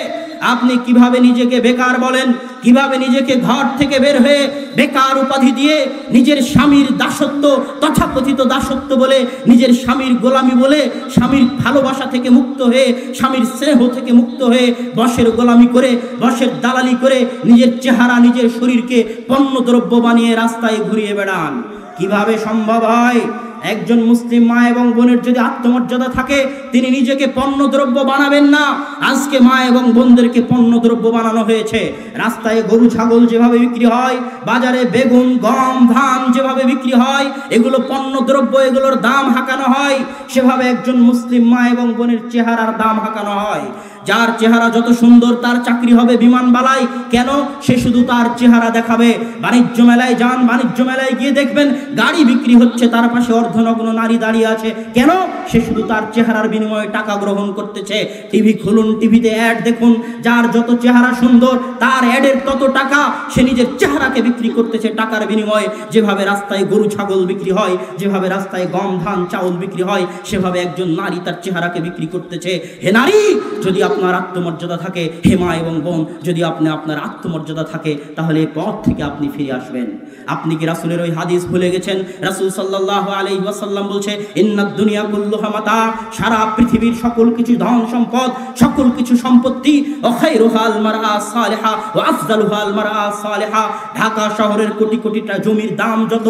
আপনি কিভাবে নিজেকে বেকার বলেন, কিভাবে নিজেকে ঘর থেকে বের হয়ে বেকার উপাধি দিয়ে নিজের স্বামীর দাসত্ব, তথাকথিত দাসত্ব বলে, নিজের স্বামীর গোলামি বলে, স্বামীর ভালোবাসা থেকে মুক্ত হয়ে, স্বামীর স্নেহ থেকে মুক্ত হয়ে বসের গোলামি করে, বসের দালালি করে নিজের চেহারা, নিজের শরীরকে পণ্যদ্রব্য বানিয়ে রাস্তায় ঘুরিয়ে বেড়ান? কিভাবে সম্ভব হয়? একজন মুসলিম মা এবং বোনের যদি আত্মমর্যাদা থাকে, তিনি নিজেকে পণ্যদ্রব্য বানাবেন না। আজকে মা এবং বোনদেরকে পণ্যদ্রব্য বানানো হয়েছে। রাস্তায় গরু ছাগল যেভাবে বিক্রি হয়, বাজারে বেগুন গম ধান যেভাবে বিক্রি হয়, এগুলো পণ্যদ্রব্য, এগুলোর দাম হাঁকানো হয়। সেভাবে একজন মুসলিম মা এবং বোনের চেহারার দাম হাঁকানো হয়। যার চেহারা যত সুন্দর তার চাকরি হবে বিমানবালায়। কেন? সে শুধু তার চেহারা দেখাবে। বাণিজ্য মেলায় যান, বাণিজ্য মেলায় গিয়ে দেখবেন গাড়ি বিক্রি হচ্ছে, তার পাশে অর্ধনগ্ন নারী দাঁড়িয়ে আছে। কেন? সে শুধু তার চেহারার বিনিময়ে টাকা গ্রহণ করতেছে। টিভি খুলুন, টিভিতে অ্যাড দেখুন, যার যত চেহারা সুন্দর তার অ্যাডের তত টাকা। সে নিজের চেহারাকে বিক্রি করতেছে টাকার বিনিময়ে। যেভাবে রাস্তায় গরু ছাগল বিক্রি হয়, যেভাবে রাস্তায় গম ধান চাউল বিক্রি হয়, সেভাবে একজন নারী তার চেহারাকে বিক্রি করতেছে। হে নারী, যদি আপনার আত্মমর্যাদা থাকে, হে মা এবং বোন, যদি আপনার আত্মমর্যাদা থাকে, তাহলে এই পথ থেকে আপনি ফিরে আসবেন। আপনি কি রাসূলের ওই হাদিস ভুলে গেছেন? রাসূল সাল্লাল্লাহু আলাইহি ওয়াসাল্লাম বলছে, ইন্নাদ দুনিয়া কুল্লুহা মাতা, সারা পৃথিবীর সকল কিছু ধন সম্পদ, সকল কিছু সম্পত্তি, ওয়া খায়রুহাল মারআ সালিহা ওয়া আফদালুহাল মারআ সালিহা। ঢাকা শহরের কোটি কোটিটা জমির দাম যত,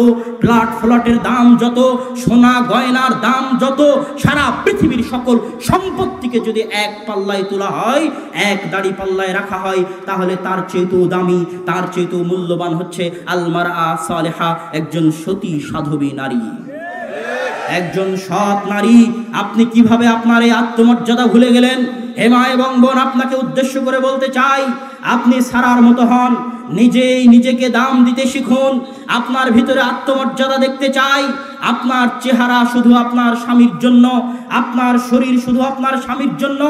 ফ্ল্যাটের দাম যত, সোনা গয়নার দাম যত, সারা পৃথিবীর সকল সম্পত্তিকে যদি এক পাল্লায় তোলা হয়, এক দাড়ি পাল্লায় রাখা হয়, তাহলে তার চেয়েও দামি, তার চেয়েও মূল্যবান হচ্ছে আল মারআ সালিহা, একজন সতী সাধবী নারী, একজন সৎ নারী। আপনি কিভাবে আপনার এই আত্মমর্যাদা ভুলে গেলেন? হে মা এবং বোন, আপনাকে উদ্দেশ্য করে বলতে চাই, আপনি সারার মতো হন, নিজেই নিজেকে দাম দিতে শিখুন। আপনার ভিতরে আত্মমর্যাদা দেখতে চাই। আপনার চেহারা শুধু আপনার স্বামীর জন্য, আপনার শরীর শুধু আপনার স্বামীর জন্য।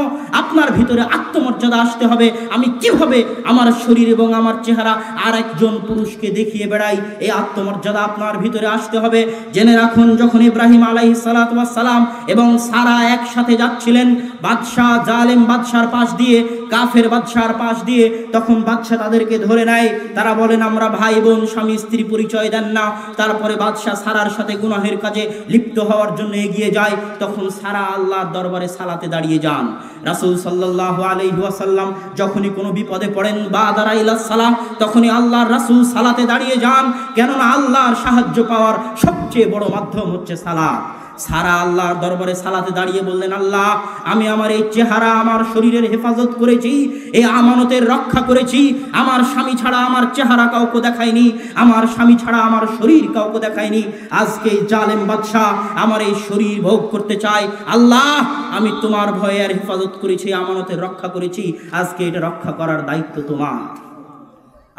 আপনার ভিতরে আত্মমর্যাদা আসতে হবে। আমি কিভাবে আমার শরীর এবং আমার চেহারা আর একজন পুরুষকে দেখিয়ে বেড়াই, এই আত্মমর্যাদা আপনার ভিতরে আসতে হবে। জেনে রাখুন, যখন ইব্রাহিম আলাইহিস সালাতু ওয়াস সালাম এবং সারা একসাথে যাচ্ছিলেন বাদশাহ, জালেম বাদশার পাশ দিয়ে, কাফের বাদশার পাশ দিয়ে, তখন বাদশা তাদেরকে ধরে নেয়। তারা বলেন, আমরা ভাই বোন, স্বামী স্ত্রী পরিচয় দেন না। তারপরে বাদশাহ সারার সাথে গুনাহের কাজে লিপ্ত হওয়ার জন্য এগিয়ে যায়। তখন সারা আল্লাহর দরবারে সালাতে দাঁড়িয়ে যান। রাসূল সাল্লাল্লাহু আলাইহি ওয়াসাল্লাম যখনই কোনো বিপদে পড়েন, বাদারা ইলাস সালাহ, তখনই আল্লাহর রাসূল সালাতে দাঁড়িয়ে যান। কেননা আল্লাহর সাহায্য পাওয়ার সবচেয়ে বড় মাধ্যম হচ্ছে সালাত। সারা আল্লাহর দরবারে সালাতে দাঁড়িয়ে বললেন, আল্লাহ, আমি আমার এই চেহারা, আমার শরীরের হেফাজত করেছি, এই আমানতের রক্ষা করেছি। আমার স্বামী ছাড়া আমার চেহারা কাউকে দেখায়নি, আমার স্বামী ছাড়া আমার শরীর কাউকে দেখায়নি। আজকে জালেম বাদশাহ আমার এই শরীর ভোগ করতে চায়। আল্লাহ, আমি তোমার ভয়ে আর হেফাজত করেছি, আমানতের রক্ষা করেছি। আজকে এটা রক্ষা করার দায়িত্ব তোমার।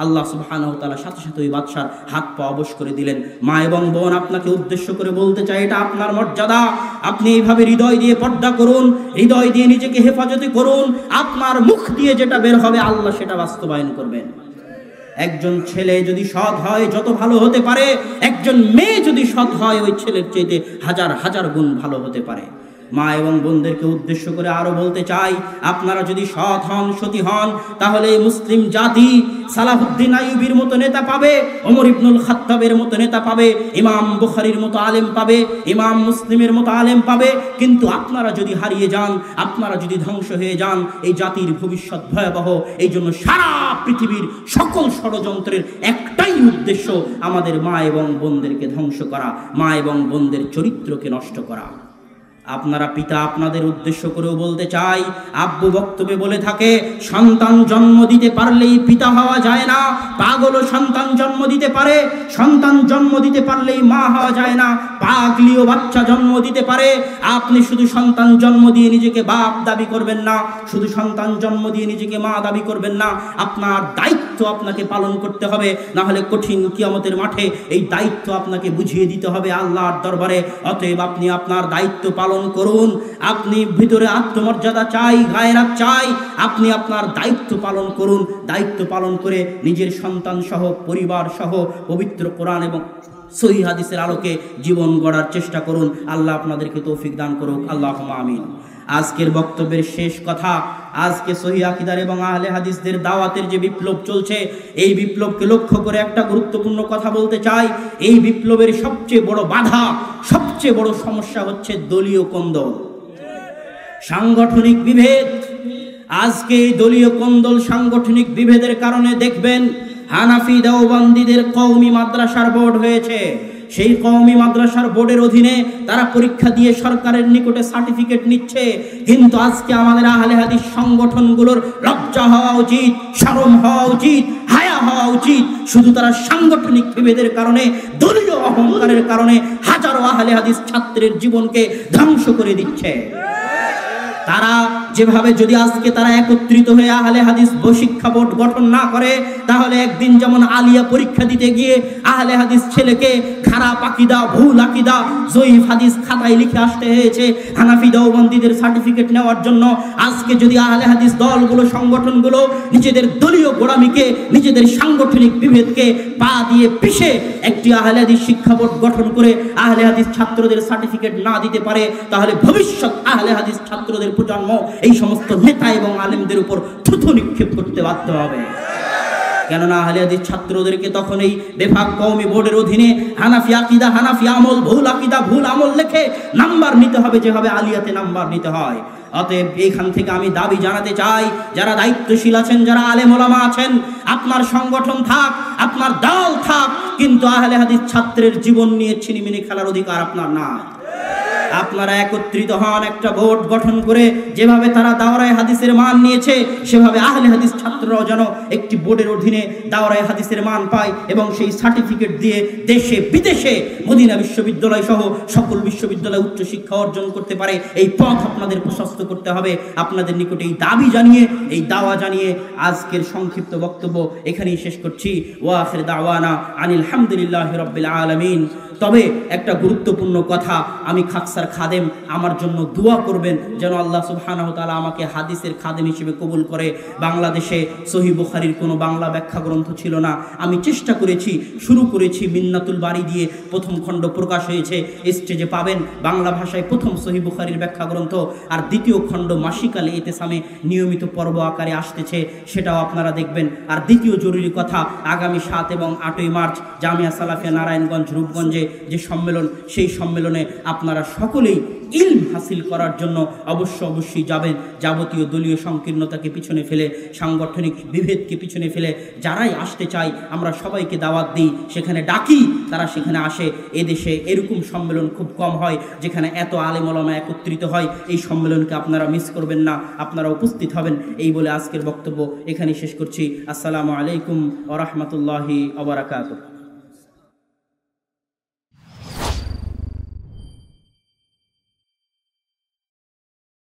আল্লাহ সুবহানাহু ওয়া তাআলা সাথে সাথে ওই বাদশার হাত পা অবশ করে দিলেন। মা এবং বোন, আপনাকে উদ্দেশ্য করে বলতে চাই, এটা আপনার মর্যাদা। আপনি এইভাবে হৃদয় দিয়ে পর্দা করুন, হৃদয় দিয়ে নিজেকে হেফাজতে করুন। আপনার মুখ দিয়ে যেটা বের হবে, আল্লাহ সেটা বাস্তবায়ন করবেন। একজন ছেলে যদি সৎ হয়, যত ভালো হতে পারে। একজন মেয়ে যদি সৎ হয়, ওই ছেলের চাইতে হাজার হাজার গুণ ভালো হতে পারে। মা এবং বোনদেরকে উদ্দেশ্য করে আরো বলতে চাই, আপনারা যদি সৎ হন, সতী হন, তাহলে মুসলিম জাতি সালাহুদ্দিন আইয়ুবীর মতো নেতা পাবে, ওমর ইবনুল খাত্তাবের মতো নেতা পাবে, ইমাম বুখারীর মতো আলেম পাবে, ইমাম মুসলিমের মতো আলেম পাবে। কিন্তু আপনারা যদি হারিয়ে যান, আপনারা যদি ধ্বংস হয়ে যান, এই জাতির ভবিষ্যৎ ভয়াবহ। এই জন্য সারা পৃথিবীর সকল ষড়যন্ত্রের একটাই উদ্দেশ্য, আমাদের মা এবং বোনদেরকে ধ্বংস করা, মা এবং বোনদের চরিত্রকে নষ্ট করা। আপনারা পিতা, আপনাদের উদ্দেশ্য করেও বলতে চাই, আব্বু বক্তব্যে বলে থাকে সন্তান জন্ম দিতে পারলেই পিতা হওয়া যায় না। পাগলও সন্তান জন্ম দিতে পারে, সন্তান জন্ম দিতে পারলেই মা হওয়া যায় না। পাগলিও বাচ্চা জন্ম দিতে পারে। আপনি শুধু সন্তান জন্ম দিয়ে নিজেকে বাপ দাবি করবেন না, শুধু সন্তান জন্ম দিয়ে নিজেকে মা দাবি করবেন না। আপনার দায়িত্ব আপনাকে পালন করতে হবে, না হলে কঠিন কিয়ামতের মাঠে এই দায়িত্ব আপনাকে বুঝিয়ে দিতে হবে আল্লাহর দরবারে। অতএব আপনি আপনার দায়িত্ব পালন করুন। আপনি ভিতরে আত্মমর্যাদা চাই, গায়রাত চাই, আপনি আপনার দায়িত্ব পালন করুন। দায়িত্ব পালন করে নিজের সন্তান সহ, পরিবার সহ পবিত্র কোরআন এবং সহিহ হাদিসের আলোকে জীবন গড়ার চেষ্টা করুন। আল্লাহ আপনাদেরকে তৌফিক দান করুক, আল্লাহুম্মা আমিন। আজকের বক্তব্যের শেষ কথা, আজকে সহিহ আকীদার এবং আহলে হাদিসদের দাওয়াতের যে বিপ্লব চলছে, এই বিপ্লবকে লক্ষ্য করে একটা গুরুত্বপূর্ণ কথা বলতে চাই। এই বিপ্লবের সবচেয়ে বড় বাধা, সবচেয়ে বড় সমস্যা হচ্ছে দলীয় কোন্দল, সাংগঠনিক বিভেদ। আজকে এই দলীয় কোন্দল, সাংগঠনিক বিভেদের কারণে দেখবেন হানাফি দেওবন্দীদের কওমি মাদ্রাসার বোর্ড হয়েছে। সেই কওমি মাদ্রাসার বোর্ডের অধীনে তারা পরীক্ষা দিয়ে সরকারের নিকটে সার্টিফিকেট নিচ্ছে। কিন্তু আজকে আমাদের আহলে হাদিস সংগঠনগুলোর লজ্জা হওয়া উচিত, শরম হওয়া উচিত, হায়া হওয়া উচিত। শুধু তারা সাংগঠনিক বিভেদের কারণে, দলীয় অহংকারের কারণে হাজারো আহলে হাদিস ছাত্রের জীবনকে ধ্বংস করে দিচ্ছে। তারা যেভাবে, যদি আজকে তারা একত্রিত হয়ে আহলে হাদিস শিক্ষা বোর্ড গঠন না করে, তাহলে একদিন যেমন আলিয়া পরীক্ষা দিতে গিয়ে আহলে হাদিস ছেলেকে খারাপ আকীদা, ভুল আকীদা, জয়ীফ হাদিস খাতায় লিখে আসতে হয়েছে হানাফি দেওবন্দীদের সার্টিফিকেট নেওয়ার জন্য, আজকে যদি আহলে হাদিস দলগুলো, সংগঠনগুলো নিজেদের দলীয় গোড়ামিকে, নিজেদের সাংগঠনিক বিভেদকে পা দিয়ে পিষে একটি আহলে হাদিস শিক্ষা বোর্ড গঠন করে আহলে হাদিস ছাত্রদের সার্টিফিকেট না দিতে পারে, তাহলে ভবিষ্যৎ আহলে হাদিস ছাত্রদের প্রজন্ম এই সমস্ত নেতা এবং আলেমদের উপর থুথু নিক্ষেপ করতে বাধ্য হবে। কেননা আহলে হাদিস ছাত্রদেরকে তখন এই বেফাক কওমি বোর্ডের অধীনে হানাফি আকীদা, হানাফি আমল, ভুল আকীদা, ভুল আমল লেখে নাম্বার নিতে হবে, যেভাবে আলিয়াতে নাম্বার নিতে হয়। অতএব এইখান থেকে আমি দাবি জানাতে চাই, যারা দায়িত্বশীল আছেন, যারা আলেম ওলামা আছেন, আপনার সংগঠন থাক, আপনার দল থাক, কিন্তু আহলে হাদিস ছাত্রের জীবন নিয়ে ছিনিমিনি খেলার অধিকার আপনার না। আপনারা একত্রিত হন, একটা বোর্ড গঠন করে, যেভাবে তারা দাওরায়ে হাদিসের মান নিয়েছে, সেভাবে আহলে হাদিস ছাত্ররাও যেন একটি বোর্ডের অধীনে দাওরায়ে হাদিসের মান পায় এবং সেই সার্টিফিকেট দিয়ে দেশে বিদেশে মদিনা বিশ্ববিদ্যালয় সহ সকল বিশ্ববিদ্যালয়ে উচ্চশিক্ষা অর্জন করতে পারে। এই পথ আপনাদের প্রশস্ত করতে হবে। আপনাদের নিকটে এই দাবি জানিয়ে, এই দাওয়া জানিয়ে আজকের সংক্ষিপ্ত বক্তব্য এখানেই শেষ করছি। ওয়া আখির দাওয়ানা আনিল হামদুলিল্লাহি রাব্বিল আলামিন। তবে একটা গুরুত্বপূর্ণ কথা, আমি খাকসার খাদেম, আমার জন্য দোয়া করবেন যেন আল্লাহ সুবহানাহু ওয়া তাআলা আমাকে হাদিসের খাদেম হিসেবে কবুল করে। বাংলাদেশে সহিহ বুখারীর কোনো বাংলা ব্যাখ্যা গ্রন্থ ছিল না। আমি চেষ্টা করেছি, শুরু করেছি মিন্নাতুল বারী দিয়ে, প্রথম খণ্ড প্রকাশ হয়েছে, স্টেজে পাবেন। বাংলা ভাষায় প্রথম সহিহ বুখারীর ব্যাখ্যা গ্রন্থ, আর দ্বিতীয় খণ্ড মাসিকালে ইতিসামে নিয়মিত পর্ব আকারে আসতেছে, সেটাও আপনারা দেখবেন। আর দ্বিতীয় জরুরি কথা, আগামী 7 এবং 8ই মার্চ জামিয়া সালাফিয়া নারায়ণগঞ্জ রূপগঞ্জে যে সম্মেলন, সেই সম্মেলনে আপনারা সকলেই ইলম হাসিল করার জন্য অবশ্যই যাবেন। যাবতীয় দলীয় সংকীর্ণতাকে পিছনে ফেলে, সাংগঠনিক বিভেদকে পিছনে ফেলে যারাই আসতে চায়, আমরা সবাইকে দাওয়াত দিই, সেখানে ডাকি, তারা সেখানে আসে। এদেশে এরকম সম্মেলন খুব কম হয় যেখানে এত আলেম ওলামা একত্রিত হয়। এই সম্মেলনকে আপনারা মিস করবেন না, আপনারা উপস্থিত হবেন। এই বলে আজকের বক্তব্য এখানে শেষ করছি। আসসালামু আলাইকুম ওয়া রাহমাতুল্লাহি ওয়া বারাকাতুহু।